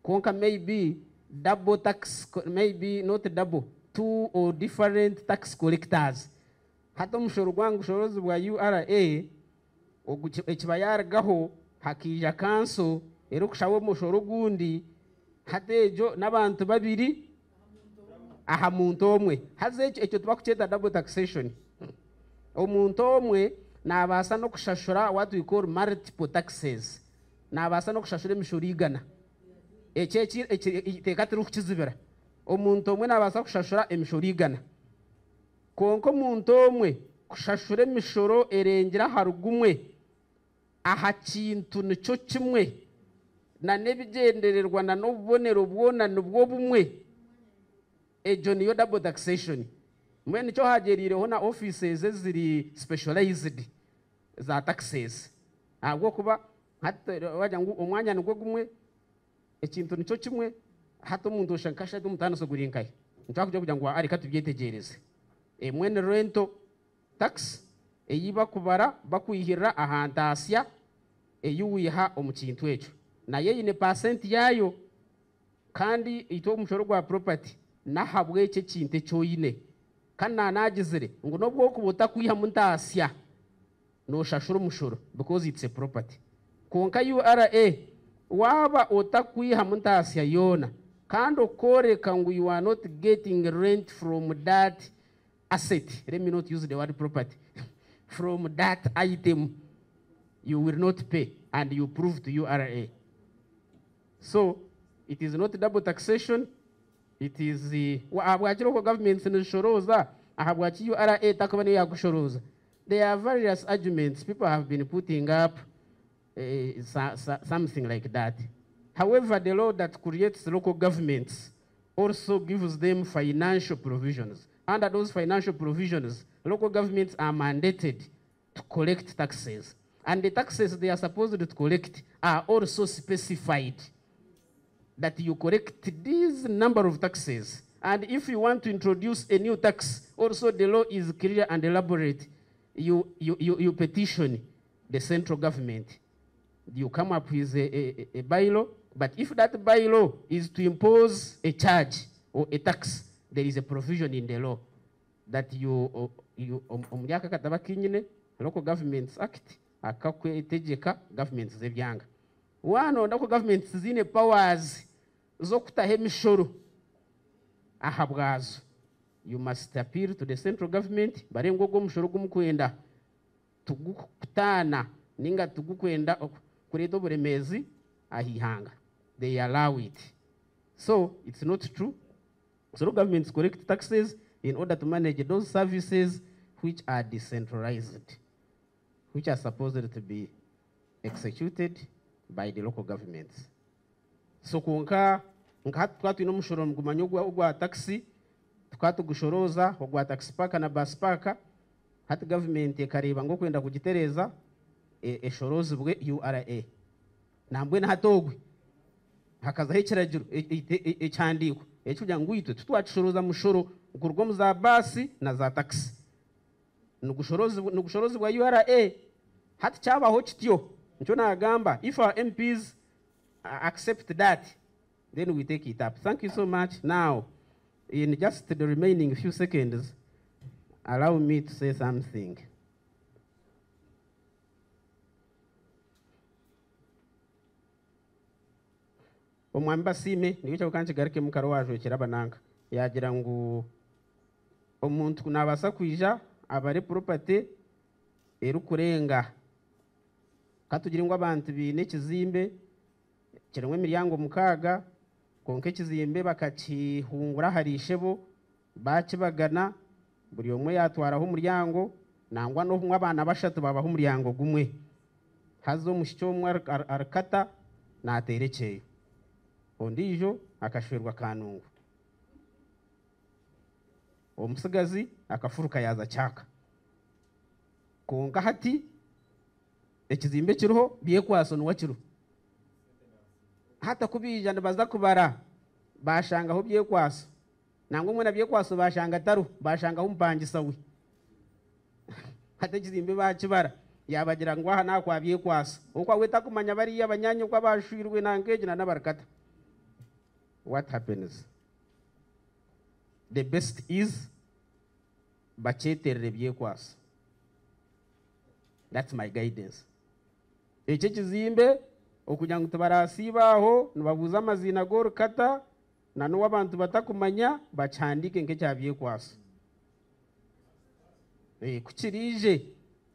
Konka maybe double tax, maybe not double, two or different tax collectors. Hato mshoro gwangu shorozi wa URA, ekibayaragaho hakija kanso ero kushawo mushoro gundi hatejo n'abantu babiri aha muntu omwe haze ekyo tubakucheta double taxation. Omuntu omwe nabasa no kushashura what we call multiple taxes, nabasa no kushashura emishoro igana ekeki itekatira kukizibira. Omuntu omwe nabasa kushashura emishoro igana konko omuntu omwe kushashura emishoro erengera harugumwe aha kintu nico kimwe na nebigendererwa na n'obubonero bwonano bw'obumwe, ejo niyo double taxation. Mwe nico hagerireho na offices ziri specialized za taxes ahubwo kuba wajya ngo umwanya nigwo gumwe ekintu nico kimwe hato umuntu oshankasha dumutana sogurinkaye ntaka kugira ngo areka tubyetegereze. Mwene rento tax eyiba kubara bakuyihira ahantu asya eyuwiha omukintu ekyo naye yine percent yayo kandi ito umushoro gwa property nahabwe eke kintu ekyoyine kana nagizire ngo nobwo kubota kuyiha muntasya no shashura umushoro because it's a property. Konka URA waba otakuyiha muntasya yona kandi okoreka ngo you are not getting rent from that asset, let me not use the word property, from that item, you will not pay, and you prove to URA. So, it is not double taxation, it is the government in Shoroza, URA. There are various arguments people have been putting up, something like that. However, the law that creates local governments also gives them financial provisions. Under those financial provisions, local governments are mandated to collect taxes. And the taxes they are supposed to collect are also specified that you collect this number of taxes And if you want to introduce a new tax, also the law is clear and elaborate. You petition the central government. You come up with a bylaw, but if that bylaw is to impose a charge or a tax, there is a provision in the law that Local Governments Act, akakwetegeka governments z'ebyanga. One local governments zine powers zo kutaha emishoro ahabwazo. You must appeal to the central government barengo go mushoro gumukwenda tugukutana ninga tugukwenda kureta oburemezi ahihanga. They allow it. So it's not true. So governments collect taxes in order to manage those services which are decentralized, which are supposed to be executed by the local governments. So kunka twatu ino mushoro mgumanyo gwa taxi tukatu gushoroza ogwa taxi paka na bus paka hati government ekareba ngo kwenda kugitereza eshorozi bwe URA nambwe na hatogwe hakaza hekiragiro ecyandiko ekujya ngwitwe tutwacishoroza mushoro ukurwo mu za basi na za taxi nugushorozi bwa URA hati cyabaho kityo nco nagamba if our MPs accept that then we take it up. Thank you so much. Now in just the remaining few seconds allow me to say something. Omwamba sime nikicho kanchi garike mukaro waje kirabananga yagira ngo omuntu kunabasa kwija abare property erukurenga katugira ngo abantu bine kizimbe kiremwe emiryango mukaga konke kizimbe bakakihungura harishebo bakibagana buri omwe yatwaraho umuryango nangwa no humwe abana bashatu babaho umuryango gumwe hazo mushyo umwe arakata naterekeye ondijo akashwerwa kanungu omusigazi akafuruka yaza cyaka konka hati ekizimbe kiruho biye kwaso nuwakiro hata kubijana baza kubara bashanga ho biye kwaso nangwa mwe na biye kwaso bashanga taru bashanga ho mpangisa we hata ekizimbe bakibara yabagira ngo aha nakwa biye kwaso ukwa weta kumanya bari abanyanyo kwa bashwirwe nangeje na nabarakata. What happens? The best is bacheterere biye kwaso. That's my guidance. Eche kizimbe okugira ngo tubarasibaho nubabuza amazina goro kata na no abantu batakumanya bacandike nke cyabiye kwaso. Kukirije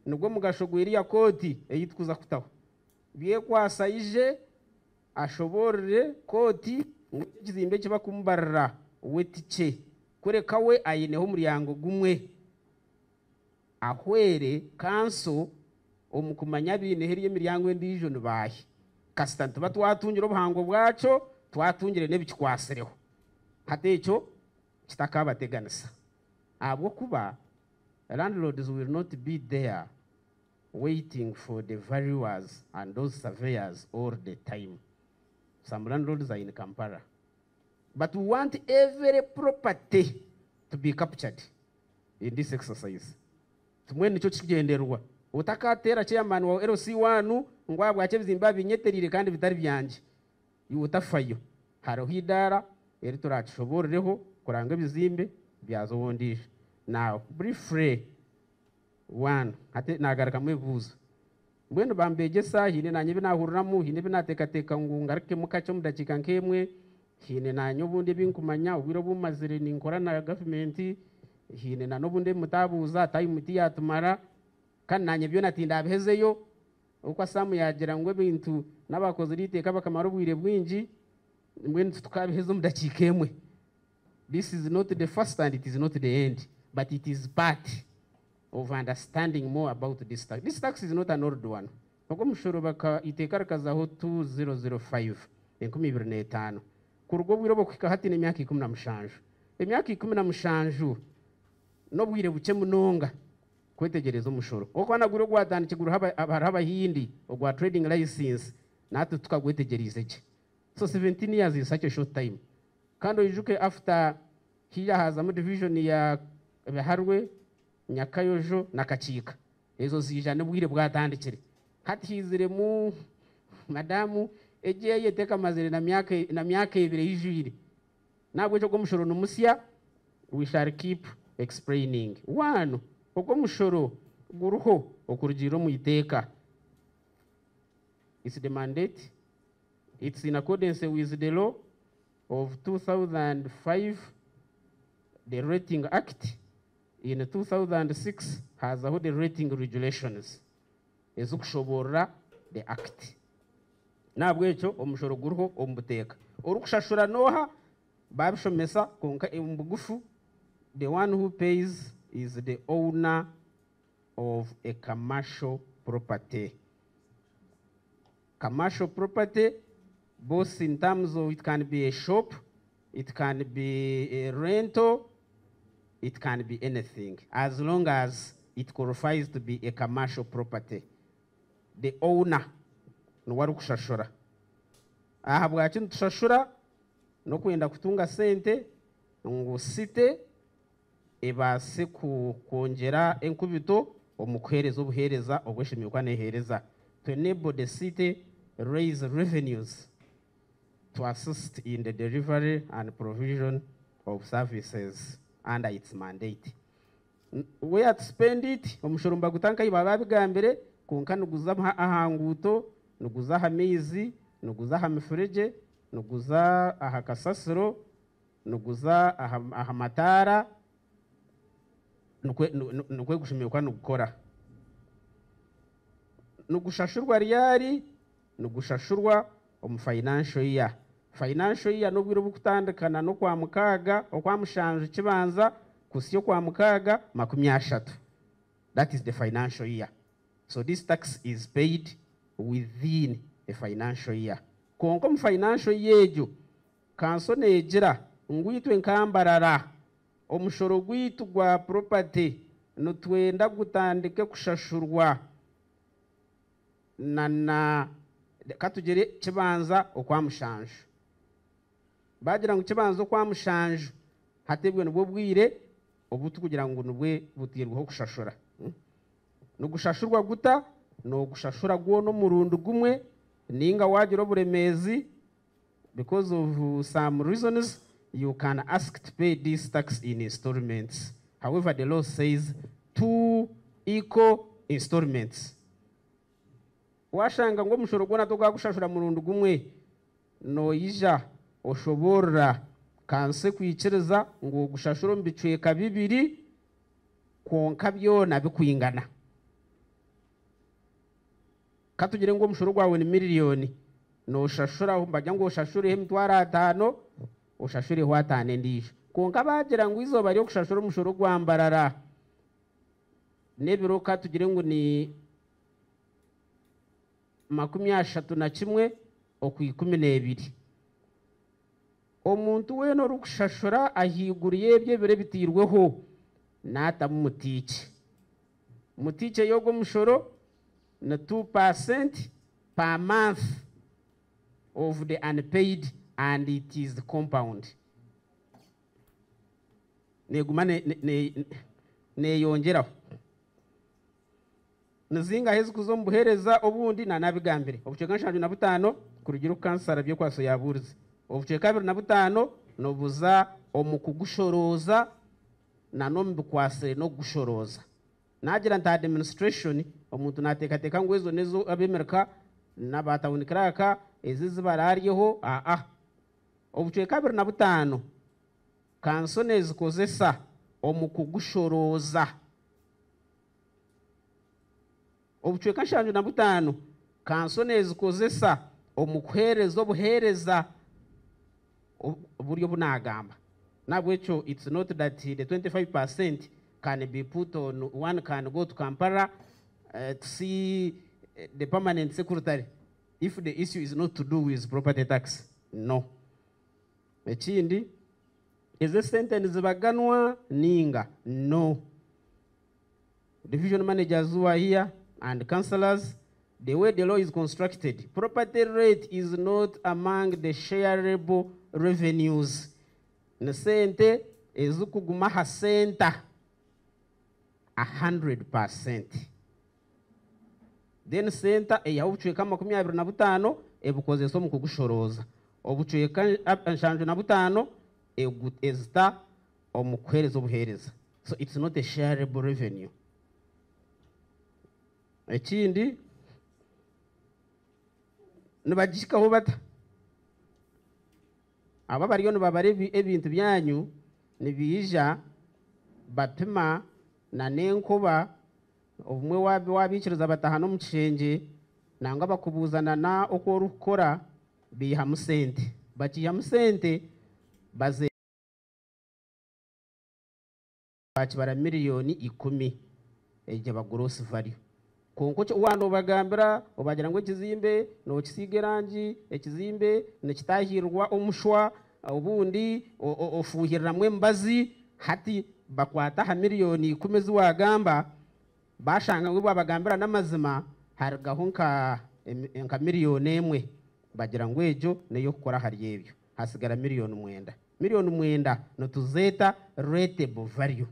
nubwo mugashogwiri ya koti eyitkuza kutaho. Biye kwasa ije ashoborere koti kizimbe kiba kumbarara wetiche kureka we ayineho umuryango gumwe ahwere kanso omukumanya bine heriye miryango endijo nubaye kasitante batwatungiro buhango bwaco twatungire nebikikwasereho hatecho kitakabateganisa abwo kuba landlords will not be there waiting for the valuers and those surveyors all the time. Some landlords are in Kampala. But we want every property to be captured in this exercise. Tumwe nicho kigenderwa. Utakatera chairman wa LC1 ngwa bwache bizimba binyeterire kandi bitari byanje. Yutafayo. Haro hidara eri turachishoboreho kuranga bizimbe byazo wondisha. Now briefly one hate nagaraka mwebuza. Mbwenu bambegesa hine nanyibe nahuriramu hine binatekateka ngarike mukacho mudakika nkemwe hine nanyo bundi binkumanya ubiro bumazire ninkora na government hine na nobundi mutabuza tayi muti yatumara kandi nanye byo natinda bihezeyo uko samu yagira ngo bintu nabakoze riteka bakamara ubwire bwinji mbwenu tukabihezo mudakika emwe. This is not the first and it is not the end, but it is part of understanding more about this tax. This tax is not an old one. Bako mushoro baka itekara kazaho 2005 2025 kurwo bwiro bokika hati ne myaka 17 emyaka 17 no bwire buke munonga kwetegereza umushoro oko anaguro gwatandikiguru haba hindi ogwa trading license natu tukagwetegereza iki. So 17 years is such a short time. Kando ijuke after hiya hazamo division ya Biharwe, Nyakayojo na Kachika. Ezo zija n'ubwire bwatandikire. Hati hizire mu madamu egiye yeteka mazire na myaka ibiri yijire. Nabwo cyo mushoro n'umusya, we shall keep explaining. One, uko mushoro guruho okurugiro mu iteka. It's the mandate. It's in accordance with the law of 2005, the Rating Act. In 2006 has all the rating regulations. Ezukushobora the act. Nabwo ekyo omushoro guruho omubuteka. Orukushashura noha babishomesa konka embugufu. The one who pays is the owner of a commercial property. Commercial property, both in terms of it can be a shop, it can be a rental, it can be anything, as long as it qualifies to be a commercial property. The owner, no wari kushashura. Aha bwacyo tushashura no kwenda kutunga sente ngo site ebase kongera enkubito omukuhereza obuhereza obweshimikwa nehereza to enable the city raise revenues to assist in the delivery and provision of services under its mandate. Where to spend it, omushoro mbagutanka ibaba bigambere konka nuguza ahanguto, nuguza hamizi, nuguza hamifureje, nuguza ahakasasiro, nuguza ahamatara, nukwe gushimikwa nugukora. Nugushashurwa riyari, nugushashurwa financial year. Financial year no bwiro bukutandikana no kwa mukaga okwa mushanju kibanza kusiyo kwa mukaga 30. That is the financial year. So this tax is paid within the financial year. Konko mu financial year ejo kanso negira ngwitwe nkambarara omushoro gwitu gwa property no twenda gutandike kushashurwa na katugere kibanza okwa mushanju. Bagira ngo kibanza okwa mushanju hatebwe nubwo bwire obutu kugira ngo nubwe butirweho kushashura. No gushashurwa guta no gushashura gwo no murundu gumwe ninga wagira oburemezi, because of some reasons you can ask to pay this tax in installments. However, the law says 2 equal installments. Washanga ngo mushoro gona to gushashura murundu gumwe no yija oshobora kanse kwikiriza ngo gushashuro mbicweka bibiri konka byona bikwingana. Katugire ngo mushoro gwawe ni miliyoni no shashura mbajya ngo shashure he mtwara 5 ushashure ho 5 ndisho konka bagira ngo izo bari kushashura mushoro gwambarara nebiro katugire ngo ni 31 okwi12. Omuntu we no rukushashura ahiguriye bye bire bitirweho nata mumutice. Mutice yogo mushoro na 2% per month of the unpaid, and it is the compound. Neguma ne yongeraho. Nazinga hezu kuzombuhereza obundi na nabigambire. Obuceka 15 kurugiro kansara byo kwaso yaburze. Obuceka 25 no buza omukugushoroza na nombi kwase no gushoroza. Nagira nta administration omuntu nateka ngwezo nezo abemerika nabatawunikiraka ezizi barariyeho obuceka 25 kansonezi kozesa omukugushoroza. Obuceka 15 kansonezi kozesa omukuhereza obuhereza oburyo bunagamba. Nabwo echo it's not that the 25% can be put on, one can go to Kampala to see the permanent secretary if the issue is not to do with property tax. No. Ekindi is a sentence baganwa ninga. No. Division managers who are here and councillors, the way the law is constructed, property rate is not among the shareable revenues. Nesente ezikuguma ha center 100%. Then center eyaho obucweka 25 ebukozesa omu kugushoroza, obucweka 75 ezita omu kuhereza obuhereza. So it's not a shareable revenue. Ekindi nibagishikaho bata aba bariyo nibabara ebintu byanyu nibija bapima na n'enkuba obumwe wabikiriza bataha no mu kishenge nangwa bakubuzana na uko orukora bihamu sente, bakihamu sente baze bakibara miliyoni 10 ejaba gross value. Konko wano bagambira obagira ngo ekizimbe no kisiga erangi, ekizimbe nekitahirwa omushwa obundi ofuhiramwe mbazi, hati bakwata ha miliyoni 10 ziwagamba bashanga ngo babagambira n'amazima harigaho nka miliyoni 1 bagira ngo ejo neyo kukora hari ebyo hasigara miliyoni 9. Miliyoni 9 no tuzeta rateable value.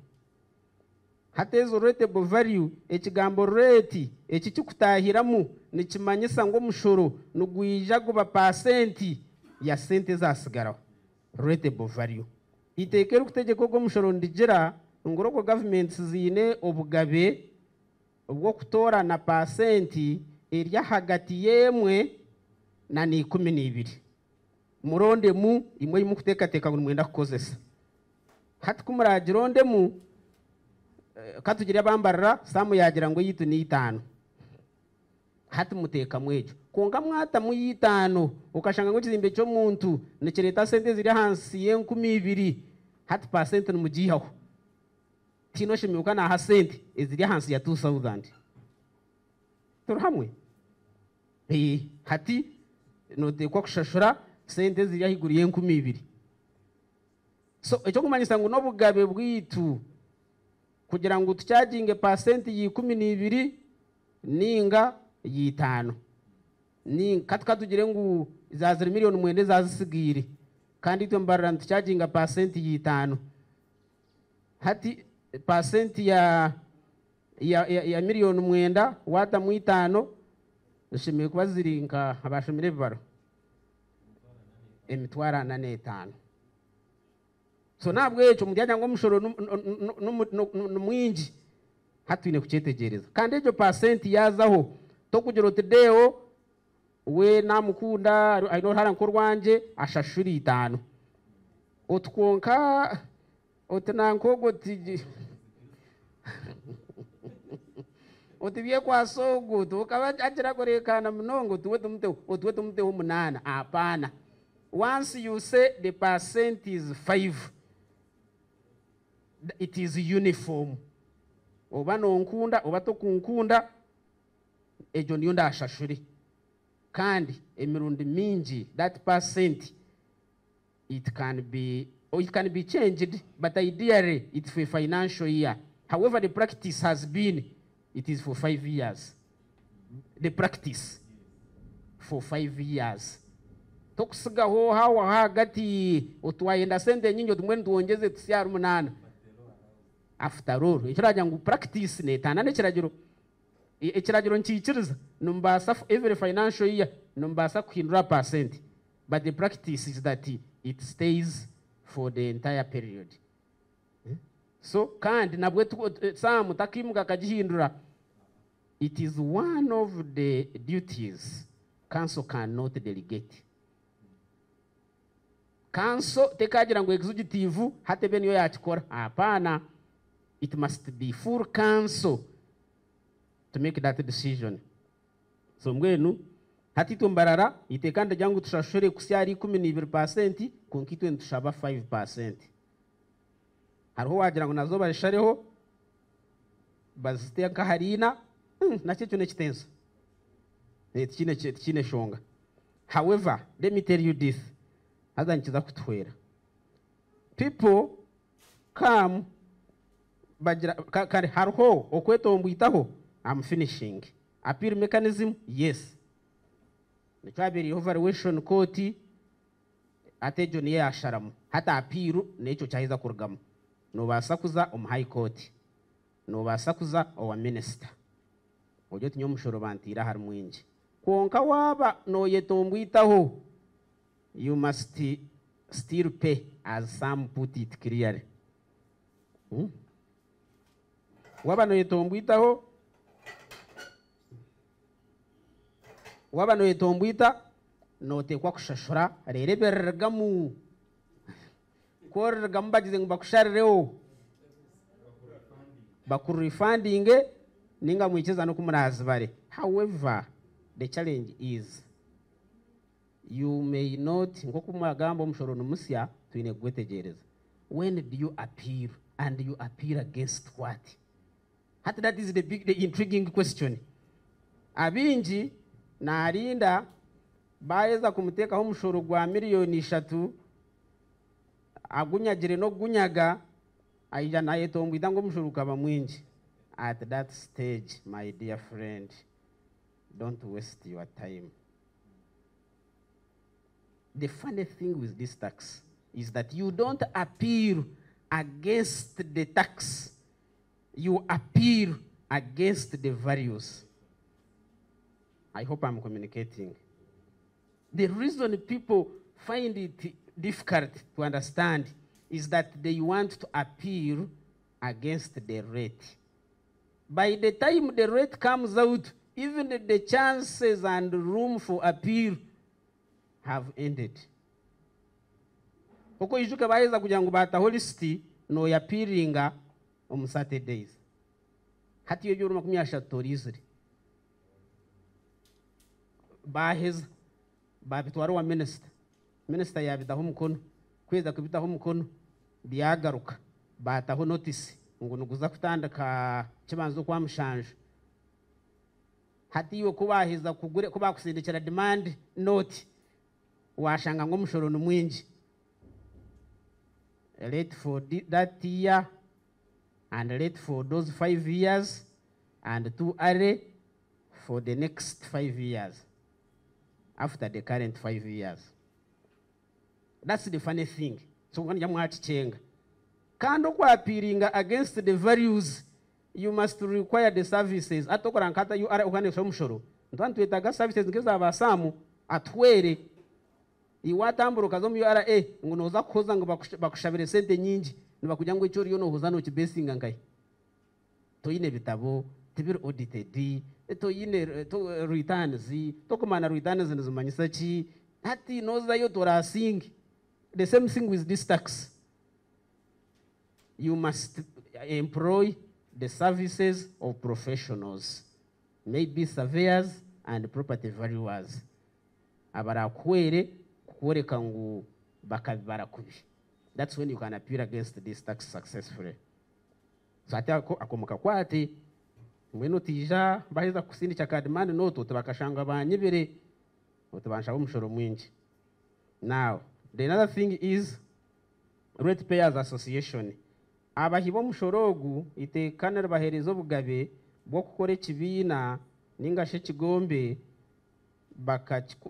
Hatezo rateable value ekigambo rate ekikikutahiramu nikimanyisa ngo mushoro nugwija guba percent ya sente zasigaraho. Rateable value itekera kutegeko go mushoro ndigira ngoroko government zine obugabe ubwo kutora na percent erya hagati yemwe na 12 muronde mu imwe yimukutekateka ngo mwenda kukozesa hati kumuragironde mu katugira bambarara samu yagira ngo yitu ni 5 hati muteka mwejo konga mwata mu 5 ukashanga ngo kizimbe cyo muntu nekireta sente ziri hansi ye 12 hati percent numugihaho tino shimiuka na ha sente eziri hansi ya 2000 turhamwe hati no de kwa kushashura sente ziri ahiguriye 12. So echo kumanyisa ngo nobugabe bwitu kugira ngo tucharginge percent yi 12 ninga yi 5 ni katukatugire ngo izazira miliyoni 9 zazisigire kandi ito Mbarara tucharginga percent yi 5 hati percent ya miliyoni 9 wata mu 5 nshimiye kuba zirinka abashimire baro emitwara 45. So nabwo echo mujyanya ngo mushoro numwinji hatwine kucetegereza kandi ejo percent yazaho to kugira otedeo we namukunda ayino hara nkorwanje ashashuri 5 otkonka otenankogo tiji otibye kwa sogo tukaba ajira korekana mnongo tuwe tumte 8 apana. Once you say the percent is 5, it is uniform. Oba no nkunda oba to kunkunda ejo niyo ndashashuri kandi emirundi mingi that percent it can be changed, but ideally it's for financial year. However, the practice has been it is for 5 years. The practice for 5 years. Tokusigaho hawa hagati otwayenda sente nyinyo tumwe tuongeze tusiaru 8. After all ekiragira ngo practice netana nekiragiro ekiragiro nchikiriza numbasa every financial year numbasa kuhindura percent, but the practice is that it stays for the entire period. So kandi nabwe samu takimuka kagihindura, it is one of the duties council cannot delegate. Council tekagira ngo executive hatebe niyo yakikora hapana, it must be full council to make that decision. So mwenu hatito Mbarara itekanda jangu tushashore kusyari 12% konkitwe ntushaba 5%. Hariho wagira ngo nazo bashareho baziteka harina nakyo nekitenso kine shonga. However, let me tell you this, azankiza kutwera people come bagira kare hariho okwetombwitaho. I'm finishing. Appeal mechanism, yes. Nekabiri evaluation court atejo niye asharamu hata appeal necho chahiza kurugamo. nobasa kuza omu high court nobasa kuza owa minister ojo tinye omushoro bantira hari mwingi kwonka waba noyetombwitaho you must still pay as some put it clearly. Waba noyetombwitaho waba noyetombwita notekwa kushashura rereberergamu korergamu bagize ngo bakusharireho bakurefundinge ninga mwikiza no kumurazibare. However, the challenge is you may not nko kumagamba omushoro nomusya twine gwetegereza. When do you appeal and you appeal against what? That is the intriguing question. Abinji narinda bayeza kumutekaho omushoro gwa $3,000,000 agunyagire no gunyaga aija nayetombwita ngo omushoro ukaba mwingi. At that stage, my dear friend, don't waste your time. The funny thing with this tax is that you don't appeal against the tax, you appeal against the values. I hope I'm communicating. The reason people find it difficult to understand is that they want to appeal against the rate. By the time the rate comes out, even the chances and room for appeal have ended. Oko ijuka baeza kugira ngo bataho listi no yapiringa on Saturdays. Hati yo yoro 30 izire. Baheza babitwara wa minister. Minister yabitaho umukono. Kweza kubitaho umukono byagaruka. Bataho notice ngo nuguza kutandaka kibanzo kwa mushanje. Hati yo kubaheza kugure kuba kusindikira demand note washanga ngo mushoro numwingi. Late for that year and late for those 5 years and too early for the next 5 years after the current 5 years. That's the funny thing. So when you chenga kando kwa appealing against the values, you must require the services. Atokora nkata you are ukanesha mushoro ntantu etaga services ngeza abasamu atwere iwatamburo kazomu URA ngo noza kuhoza ngo bakushabire sente nyingi nibakugira ngo icyo riyo no hoza no kibesinga ngai toyine bitabo tibir audited toyine to returns to kumana returns nizumanyisa ki hati noza yo torasing. The same thing with this tax. You must employ the services of professionals, maybe surveyors and property valuers. Abarakwere kuoreka ngu bakabara kubi. That's when you can appeal against this tax successfully. So ati akomuka kwati mweno tija baheza kusindi cha kadimani noto tebakashanga banyibere otabansha umushoro mwingi. Now, the another thing is Ratepayers Association. Abahibo mushorogu itekanira baherezo bugabe bwo gukora kibina ninga shekigombe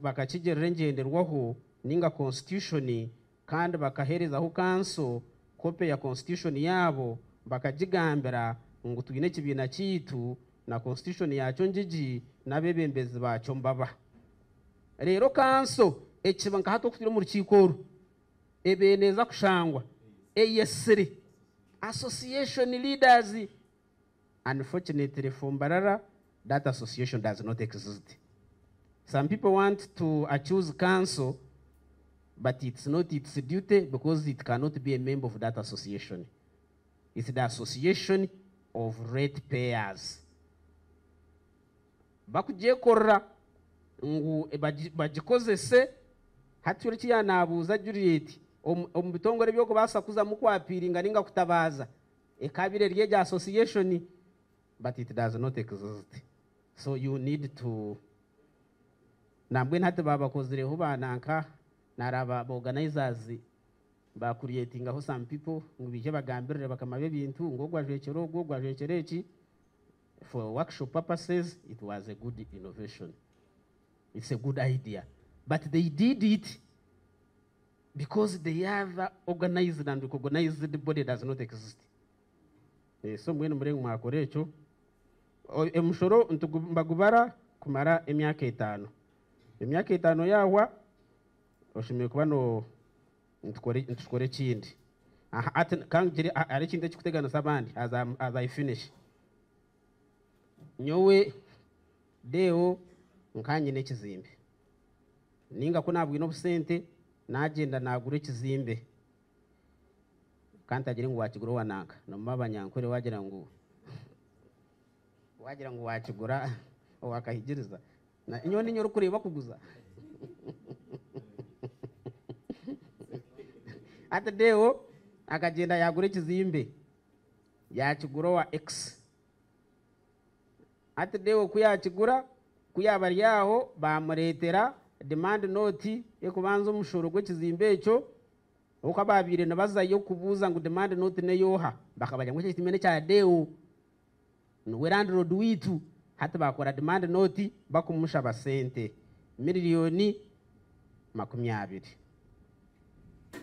bakakigerera ngenderwaho ninga constitution kandi bakaherezaho kanso kope ya constitution yabo bakagigambira ngo tuyine kibina kitu na constitution yacho njiji nabebembezi bacho mbaba. Rero kanso ekibanka hato kutira mu rukikoro ebeneza kushangwa eyesere association leaders. Unfortunately for Mbarara, that association does not exist. Some people want to accuse council, but it's not its duty because it cannot be a member of that association. It's the association of ratepayers. Bakuje korra ngu bagikozese hati uri kiyanabuza Juliet omubitongore byoko basakuza mu kwapiringa ninga kutabaza ekabire rye association, but it does not exist. So you need to nambwe ntate babakozireho bananka naraba organizers ba creating aho some people ngubije bagambirire bakamabe bintu ngo gwajwekero ngo gwajwekereki. For workshop purposes it was a good innovation. It's a good idea, but they did it because the other organized and recognized body does not exist. So mwene murengo mwakore echo emushoro mbagubara kumara emyaka 5. Emyaka 5 yawa oshimiye kuba no ntukore kindi ati kangire ari kindi kikutegana sabandi as I finish nyowe deo nkanye n'ekizimbe ninga ko nabwino busente nagenda nagura ekizimbe kantagire ngo wakigura wananka nomma abanyankore wagira ngo wakigura wakahigiriza na inyoni nyoro kureba kuguza ati deo akagenda yagura ekizimbe yakigura wa X ati deo kuyakigura kuyabari yaho bamuretera demand note ekubanza umushoro gw'ekizimbe ekyo ukababire nabazayo kubuza ngo demand note neyoha bakabajya ngo kimene cya deo no landlord witu hata bakora demand note bakumusha abasente miliyoni 20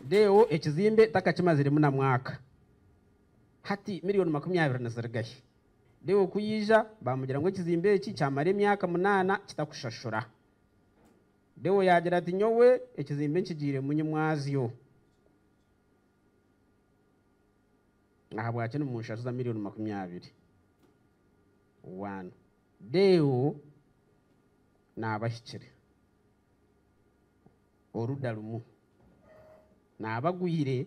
deo ekizimbe takakimazire muna mwaka hati miliyoni 20 nazirgahe deo kuyija bamugira ngo ekizimbe eki cyamare emyaka 8 kitakushashura deo yagira ati nyowe ekizimbe nkigire munyimwazyo ahabwa cyane mu nshazo za miliyoni 20 1 deo nabashyikire orudarumu nabagwire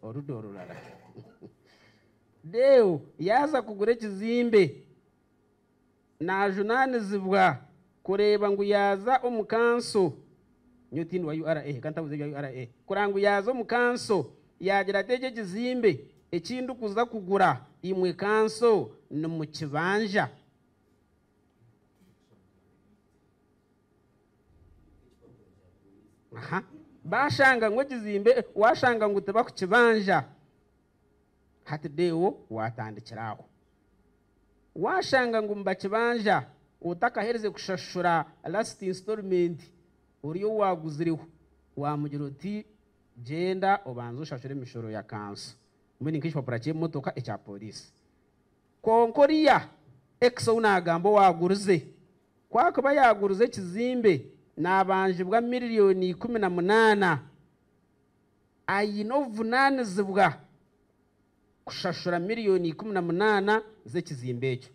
orudorurara deo yaza kugura ekizimbe najunanizibwa kureba ngo yaza omukanso nyotini wa URA kantabuze ya URA kurangu yaza omukanso yagira teje kizimbe ekindu kuza kugura imwe kanso no mu kibanja bashanga ngo kizimbe washanga ngo teba ku kibanja hati deo watandikiraho washanga ngo mba kibanja utakahereze kushashura last installment uriyo waguzireho wamugira uti genda ubanza ushashure imishoro ya kanso mwene nkishwa prache motoka echa police konkoriya exo nagambo waguruze kwakuba yaguruze kizimbe nabanje bwa miliyoni 18 ayino vunanizibwa kushashura miliyoni 18 z'ekizimbe ekyo.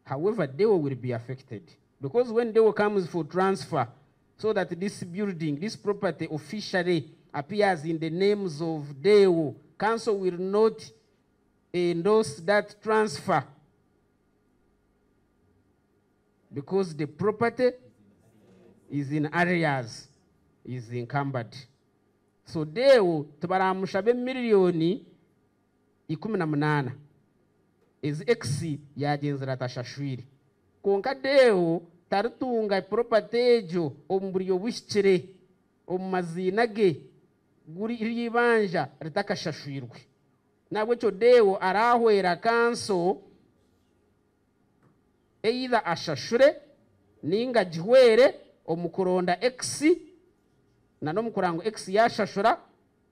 However, they will be affected because when they comes for transfer, so that this building, this property officially appears in the names of Deo, council will not endorse that transfer because the property is in areas, is encumbered. So Deo tubaramushabe miliyoni 18 is exi yagenzera tashashwiri konka Deo tarutunga property ejo omuriyo bushikire omazina ge guri iribanja ritakashashwirwe nabwo cyo Deo arahwera kanso either ashashure ninga jihwere omukuronda x na no mukurango x yashashura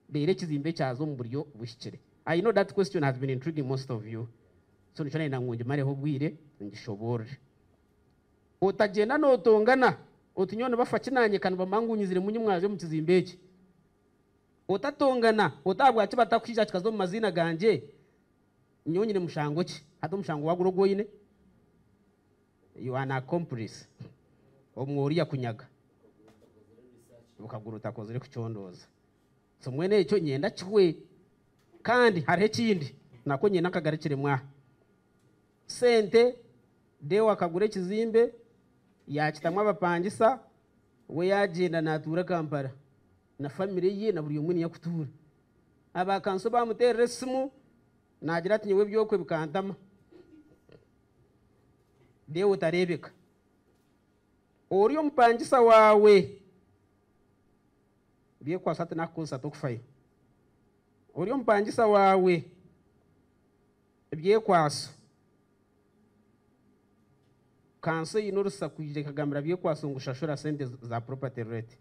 deire kizimbe cyazo mu buryo bushikire. I know that question has been intriguing most of you, so nishana ina ngunje mare ho bwire ngishobore utagenda no tongana utinyone bafakinanye kan bamangunyizire munyi mwaje mu kizimbe cye utatongana utabwa kibata kwija kikazo mu mazina ganje nyonyine mushango cye hato mushango wagurogoyine you are an accomplice omworiya kunyaga ukaguruta kozere kucyondoza so mwene icyo nyenda kiwe kandi hari ekindi nako nyina kagarekire mwa sente Deo akagure kizimbe yakitamwa abapangisa we yagenda natura Kampala na family ye na buri umwe yakutura abakanso bamuterere simu nagira ati nyewe byokwe bikantama Deo tarebeka oriyo mpangisa wawe biye kwa sata nakusa tokufai oriyo mpangisa wawe biye kwaso kanso inorusa kuje kagambira biye kwaso ngushashura sente za property rate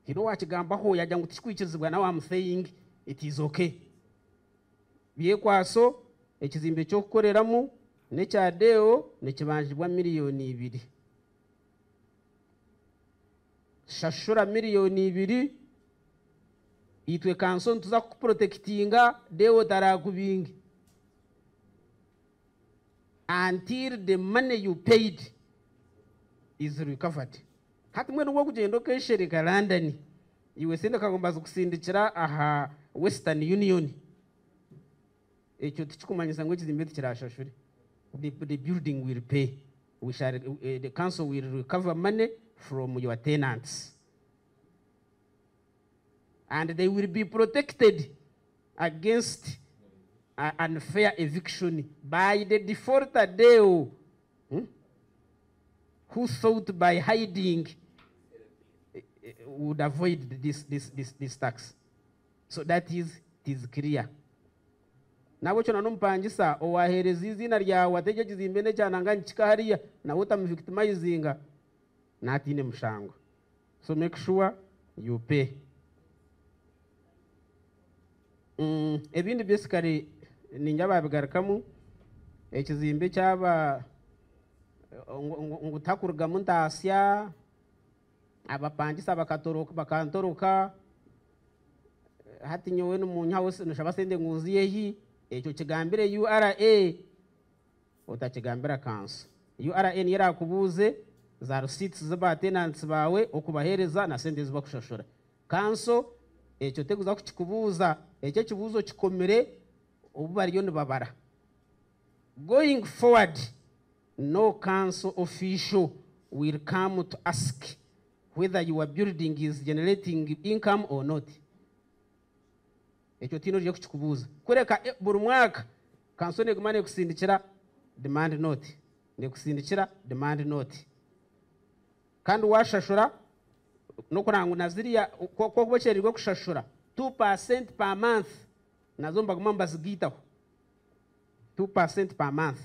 hino wakigambaho yajya ngo tikwikirizibwa na I'm saying it is okay biye kwaso ekizimbe cyo kukoreramu nekyadeo nekibanjibwa miliyoni 2 shashura miliyoni 2 itwe kanso tuza kuprotectinga deo daragubingi until the money you paid is recovered. Hati mwe nwo kugenda okeshereka London USAID kagomba kusindikira aha Western Union ekyo tikikumanyisa ngo ekizimbe tikirashashuri the building will pay we shall the council will recover money from your tenants and they will be protected against unfair eviction by the defaulter deo who thought by hiding would avoid this tax. So that is clear. Nabo cyo nanumpangisa owahereza izina ryawe ateje kizimbe ne cyananga nkikahariya na utamvictimizinga natine mushango. So make sure you pay. Ebindi basically ninja babigarakamu ekizimbe cyaba ngutakurga muntasya abapangisa bakantoroka hati nyowe n'umunya wose nushabasende nguziye hi ekyo kigambire URA utakigambira kanso URA yera kubuze za receipts zaba tenants bawe okubahereza na sente ziba kushashura kanso ekyo teguza kukikubuza ekyo kibuzo kikomere obubariyo nibabara going forward. No council official will come to ask whether your building is generating income or not. Ekyo tino ryo kuchikubuza kureka buri mwaka council negumane kusindikira demand note ne kusindikira demand note kandi washashura no kurangu naziriya ko kubochererwa kushashura 2% per month nazo mbaguma mbazigitaho 2% per month.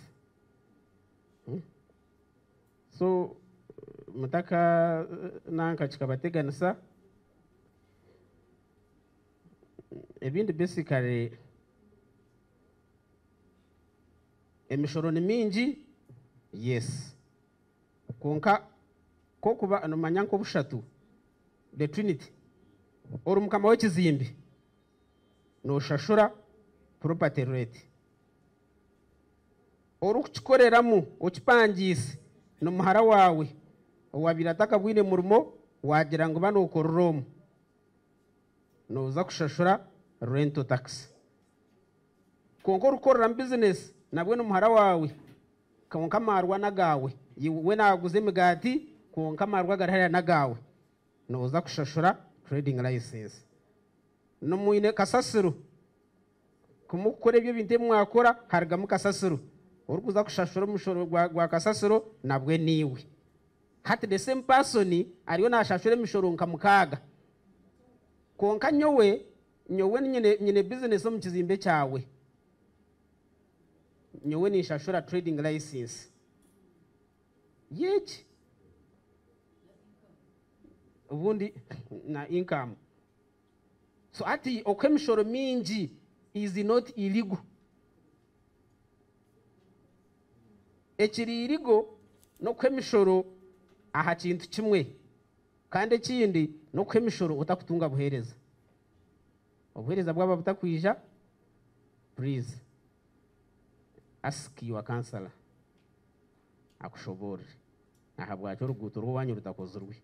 So mutaka nanka chikabateganisa ebindi basically emishoro ni mingi yes konka ko kuba anomanyanko bushatu the trinity orumukama w'ekizimbi no shashura property rate orukukikoreramu okipangise n'umuhara wawe wabirataka bwine murimo wagira ngo bano ukororomo noza kushashura rental tax konko rukorera business nabwe n'umuhara wawe konka marwa nagawe we naguze migati konka marwa garahera nagawe noza kushashura trading license no muine kasasiro kumukore ibyo binte mwakora harga mukasasiro urukuza kushashura umushoro gwa kasasiro nabwe niwe hati the same person ariyo nashashura imishoro nkamukaga konka nyowe nyine business mu kizimbe cyawe nyowe nishashura trading license yeki ubundi na income so ati okemishoro mingi is not illegal. Ekiri irigo no kwemishoro aha kintu kimwe kandi ekindi no kwemishoro utakutunga buhereza obuhereza bwaba butakwija please ask your counselor akushobore ahabwa cyo ruguto rwanyu rutakozurwe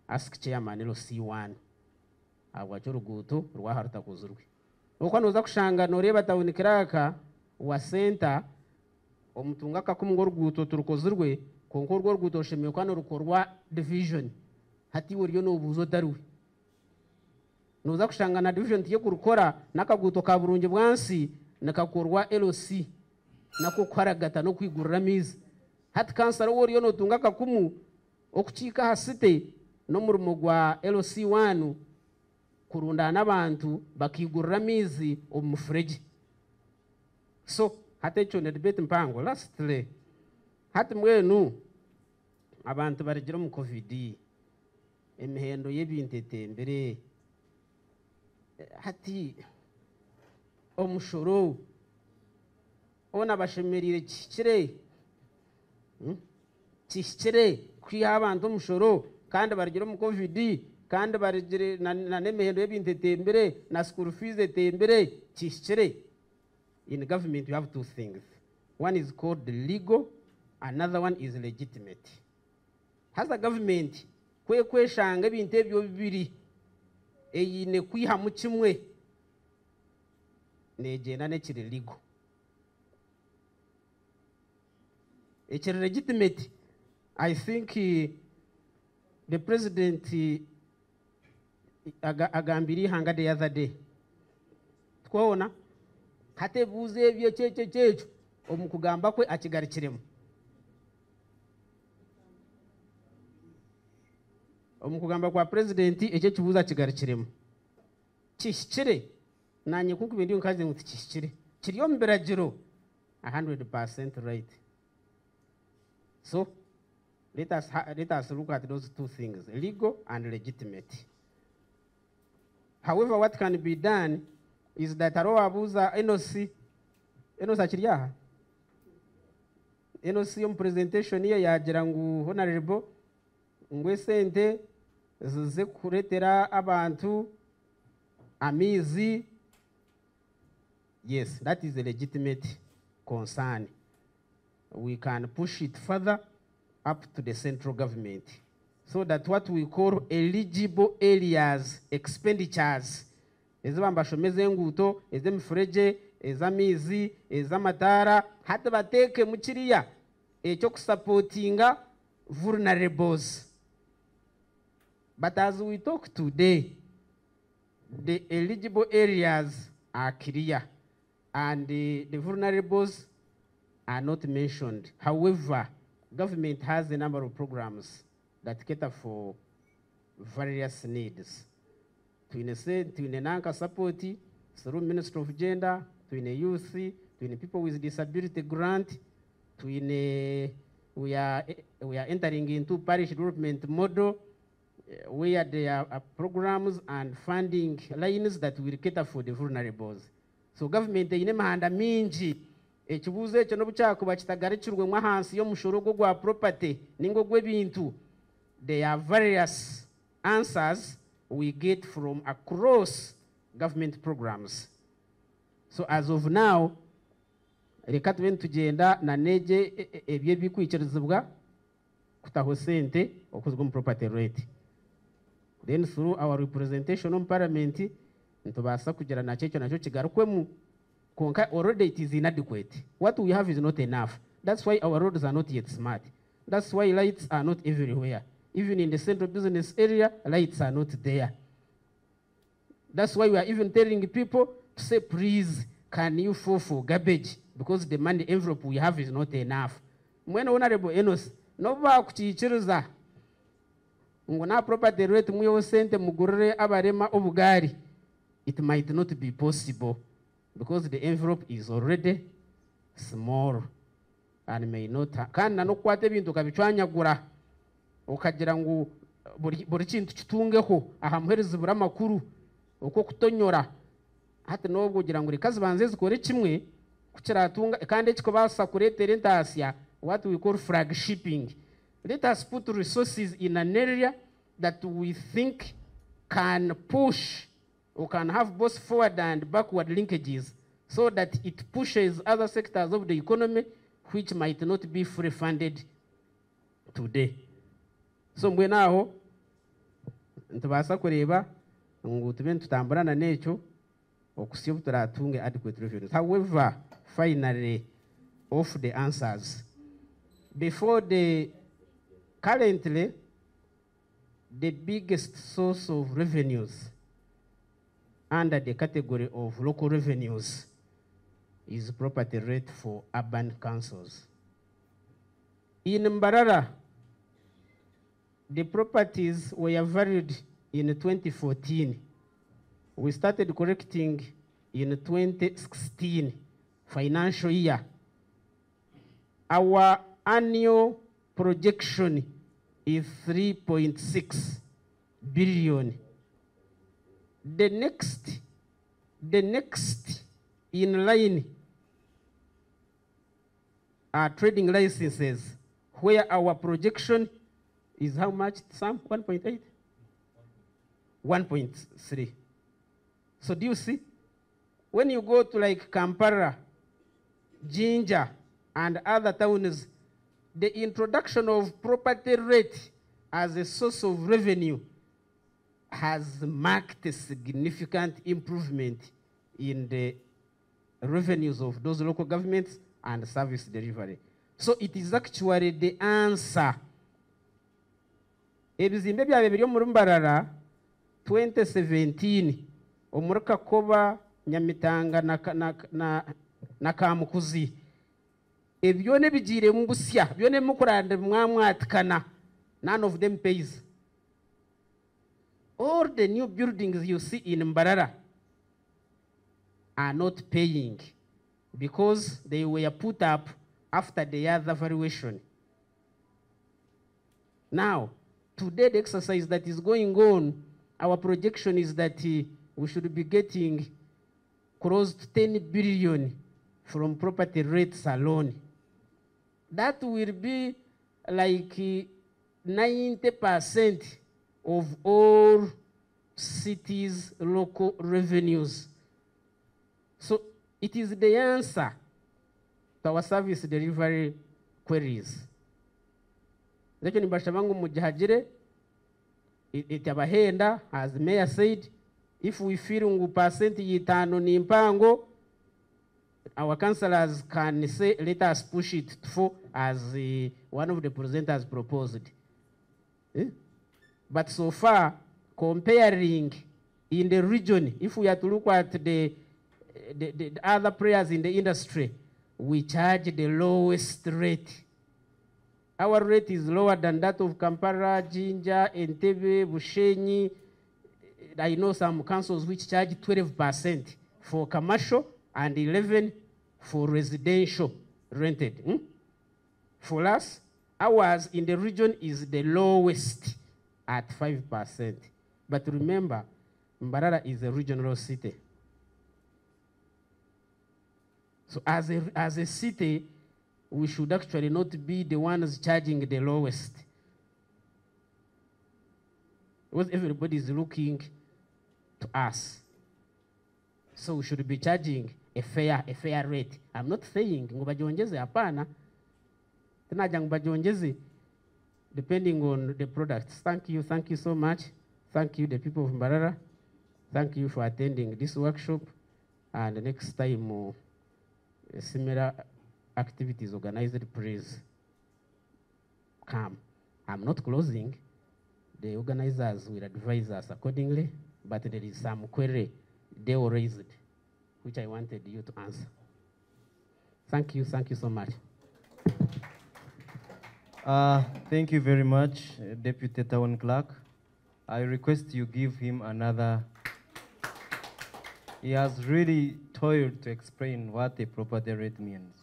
ask chairman lo C1 ahabwa cyo ruguto rwaha rutakozurwe uko noza kushanga noreba tawunikiraka wa center omutunga kakumgo ruguto turukozurwe konko rwo ruguto shemeye kwano rukorwa division hati woriyo no buzo darwe noza kushanga na division tiye kurukora nakaguto ka burungi bwansi nakakorwa LC nako kwaragata no kwigurira mizi hati kansara woriyo no tunga kakumu okuchika hasite no murimo gwa LC1 kurunda n'abantu bakigurira mizi omufreji so hati echo ne debate mpango lastly hati mwenu abantu barigira mu covid emihendo y'ebintu etembere hati omushoro ona bashemerire kihikire kwiha abantu omushoro kandi barigira omu covid kandi barigire na n'emihendo y'ebintu etembere na school fees etembere kihikire. In government you have two things. One is called legal, another one is legitimate. Has a government kweshanga ebintu ebyo bibiri eyine kwihamu kimwe negenda nekiri legal. Ekiri legitimate, I think the president agambiri hanga the other day twona kate buze ebyo kyekyo omukugamba kwe akigarikiremu omukugamba kwa president ekyo kibuza akigarikiremu kishikire nanye kuko bindi nkaze nguti kishikire kiri ombiragiro 100% right. So let us look at those two things, legal and legitimate. However, what can be done is that aroabuza NOC akiriyaha NOC yo presentation ye yagira ngu honorable ngwe sente zize kuretera abantu amizi. Yes, that is a legitimate concern. We can push it further up to the central government so that what we call eligible areas expenditures ezibambashomeze enguto ez'emifureje ez'amizi ez'amatara hati bateke mu kiriya ekyo kusupportinga vulnerables. But as we talk today, the eligible areas are clear and the vulnerables are not mentioned. However, government has a number of programs that cater for various needs. Twine nanka support through Ministry of Gender, twine youth, twine people with disability grant, we are entering into parish development model where there are programs and funding lines that will cater for the vulnerables. So government ine mahanda mingi ekibuzo ekyo nobucyakuba kitagarikirwe mu hansi y'omushoro gwa property ningo gw'ebintu. There are various answers we get from across government programs. So as of now, reka tube tugenda na neje ebye bikwikirizibwa kutaho sente okuzwa mu property rate. Then through our representation on parliament ntubasa kugira na cyecyo nacyo kigarukwemu konka already it is inadequate. What we have is not enough. That's why our roads are not yet smart. That's why lights are not everywhere. Even in the central business area, lights are not there. That's why we are even telling people to say, please, can you fall for garbage? Because the money envelope we have is not enough. When Honorable Enos, no bakuchichiriza ngona property rate muyo sente mugurire abarema obugari, it might not be possible because the envelope is already small and may not kana no kwate bintu kabichwanyagura okagira ngu buri kintu kitungeho ahamuhereza bura makuru uko kutonyora hati nobwo kugira ngo rikazi banze zikore kimwe kukiratunga kandi kiko basa kuretera entasya what we call flagshipping. Let us put resources in an area that we think can push or can have both forward and backward linkages so that it pushes other sectors of the economy which might not be fully funded today. So mbwe naho ntubasa kureba ngo tube tutamburana n'ekyo okusiba turatunge adequate revenues. However, finally, of the answers, currently, the biggest source of revenues under the category of local revenues is property rate for urban councils. In Mbarara, the properties were valued in 2014. We started collecting in 2016 financial year. Our annual projection is 3.6 billion. The next in line are trading licenses, where our projection is how much, Sam? 1.8? 1.3. So do you see? When you go to like Kampala, Jinja, and other towns, the introduction of property rate as a source of revenue has marked a significant improvement in the revenues of those local governments and service delivery. So it is actually the answer. Ebizimbe byabe biri mu Mbarara 2017 omurka koba Nyamitanga na Kamukuzi ebyone bijire mu busya byone mukurande mwamwatikana, none of them pays. All the new buildings you see in Mbarara are not paying because they were put up after the other valuation. Now, today the exercise that is going on, our projection is that we should be getting close to 10 billion from property rates alone. That will be like 90% of all cities' local revenues. So it is the answer to our service delivery queries. Lecho nibashabangu mujahajire itabahenda, as Mayor said, if we feel ngu percent yitano ni mpango, our councillors can say, let us push it for, as one of the presenters proposed. But so far, comparing in the region, if we are to look at the other players in the industry, we charge the lowest rate. Our rate is lower than that of Kampala, Jinja, Entebbe, Bushenyi. I know some councils which charge 12% for commercial and 11% for residential rented. For us, ours in the region is the lowest at 5%. But remember, Mbarara is a regional city. So as a city, we should actually not be the ones charging the lowest. Because everybody is looking to us. So we should be charging a fair rate. I'm not saying ngubajonjeze hapana. Tenaja ngubajonjeze depending on the products. Thank you so much. Thank you, the people of Mbarara. Thank you for attending this workshop. And next time, similar activities organized, please come. I'm not closing. The organizers will advise us accordingly, but there is some query they were raised, which I wanted you to answer. Thank you so much. Thank you very much, Deputy Town Clerk. I request you give him another. He has really toiled to explain what a property rate means.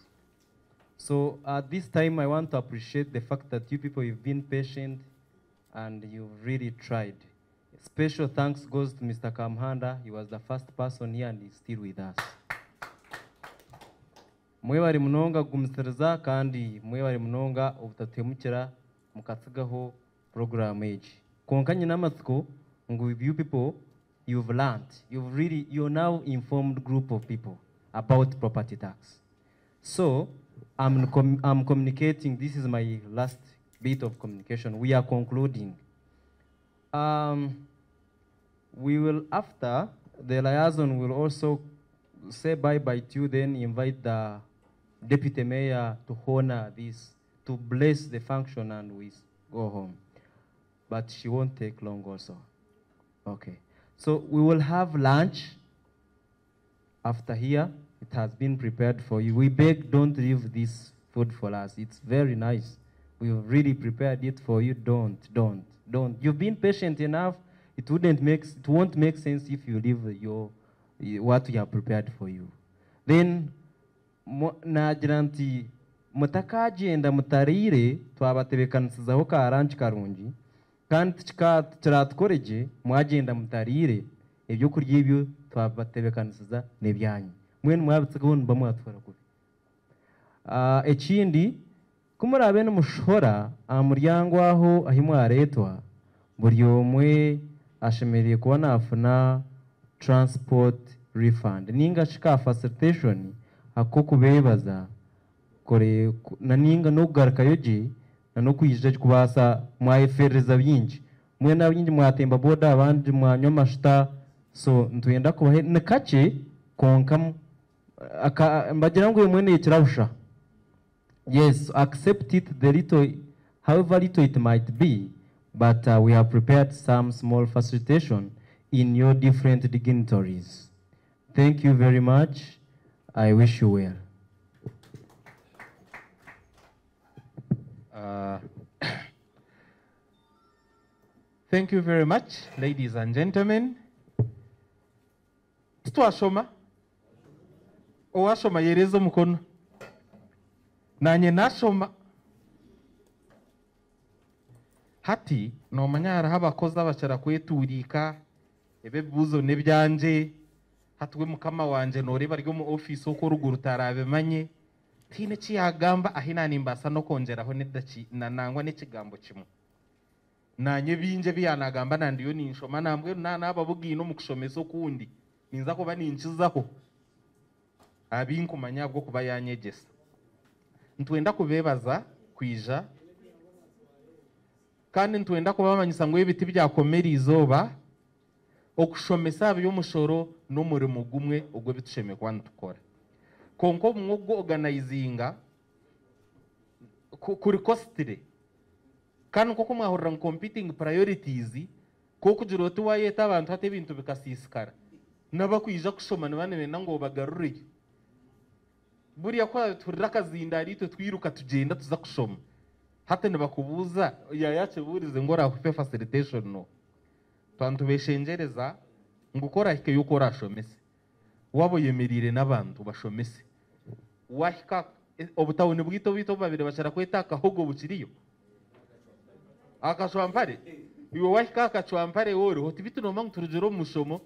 So at this time, I want to appreciate the fact that you people, you've been patient and you've really tried. Special thanks goes to Mr. Kamhanda. He was the first person here and he's still with us. Mwebari munonga gumstereza kandi mwebari munonga obutatemukira mukatsigaho program age. Konkanye namatsko ngu you people, you've learned. You're now informed group of people about property tax. So I'm communicating. This is my last bit of communication. We are concluding. We will, after the liaison, will also say bye-bye to you, then invite the Deputy Mayor to honor this, to bless the function, and we go home. But she won't take long also. Okay. So we will have lunch after here. It has been prepared for you. We beg, don't leave this food for us. It's very nice. We've really prepared it for you. Don't. You've been patient enough. It won't make sense if you leave what we have prepared for you. Then, nagiranti mutakagenda mutarire twabatebekanisizaho ka lunch karungi kandi kiratukoreje mwagenda mutarire ibyo kurya ibyo twabatebekanisiza nebyanyu mwene mwabitseho bamwatwara kubi ekindi kumurabe n'umushora amuryango aho ahimwaretwa buri omwe ashemereye kuba nafuna transport refund ninga shika facilitation ako kubebaza kore na ninga no kugaruka yoje na no kuyije kubasa mwayefereza byinji mwe na byinji mwatemba boda abandi mwanyo mashita so ntuyenda kubahe nakache konka mbagira ngo mwene yikirabusha yes accept it the little however little it might be but we have prepared some small facilitation in your different dignitaries. Thank you very much. I wish you well. Thank you very much, ladies and gentlemen. Twashoma. Owashoma yereza mukono. Nanye nashoma. Hati no manyara habakozi abashara kweturika ebe buzo nebyanje hatwe mukama wanje noreba ryo mu office uko ruguru tarabe manye tine ciyagamba ahina nimbasa no kongeraho nedaci nanangwa n'ikigambo kimwe nanye binje biyanagamba nandiyo ninshoma nambwe nababugi no mukushomeso kundi ninza kuba ninkizaho abinkumanya bwo kuba yanyegesa ntwenda kubebaza kwija kandi ntwenda kubamanyisa ngo ibiti byakomera izoba okushomesa by'umushoro n'umurimo gumwe ubwo bitusheme kwa ntukora konko mwogo organizinga kuri costire kandi koko mwahurira competing priorities ko kugira uti wayeta abantu hate ibintu bikasisikara nabakwija kushoma nabane ngo bagarurire buriya kwa turira kazindari twiruka tugenda tuza kushoma hata nibakubuza yayache burize ngora kufe facilitation no twantu beshengereza ngukora hike yuko rashomese wabo yemerire nabantu bashomese wahika obutawone bwito bito babire bashara kwetaka hogo bukiriyo akashwampare iwe wahika akashwampare woro hoti bitu no mangu turujero mushomo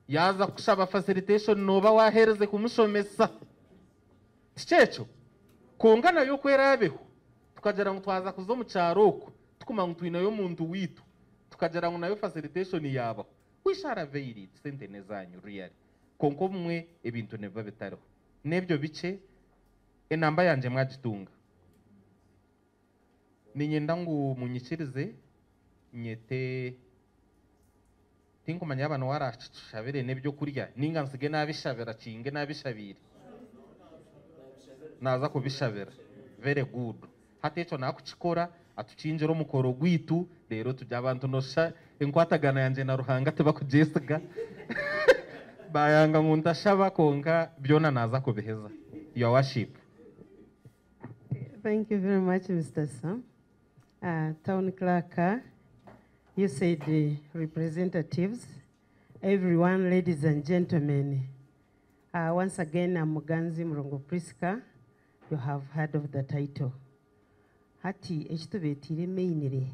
yaza kushaba facilitation noba wahereze kumushomesa tichecho kongana yo kwerabeho tukagera ngo twaza kuzo mu cyaroko tukuma ngo twinayo muntu witu tukagera ngo nayo facilitation yaba wishara veiri sente nezanyu real konko mwe ebintu neva bitariho nebyo bice enamba yanje mwagitunga ninyenda ngo munyikirize nyete tinkumanya abantu warashabere nebyo kurya ninga nsige nabishabera kinge nabishabire naza kubishabera very good hatecho nakuchikora atuchinjero mukoro gwitu rero tujya abantu nosha enkwatagana yanje na ruhanga tebakujesiga bayanga nkundashaba konka byona naza kubiheza your worship. Thank you very much, Mr. Sam. Town clerk, USAID representatives, everyone, ladies and gentlemen. Once again, I'm Muganzi Mrongo Priska. You have heard of the title. Hati echitubetire mainire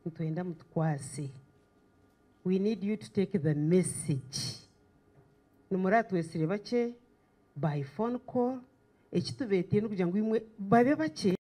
ntwenda mutkwase. We need you to take the message. Numuratu esire bache by phone call echitubetire kugira ngo imwe babe bache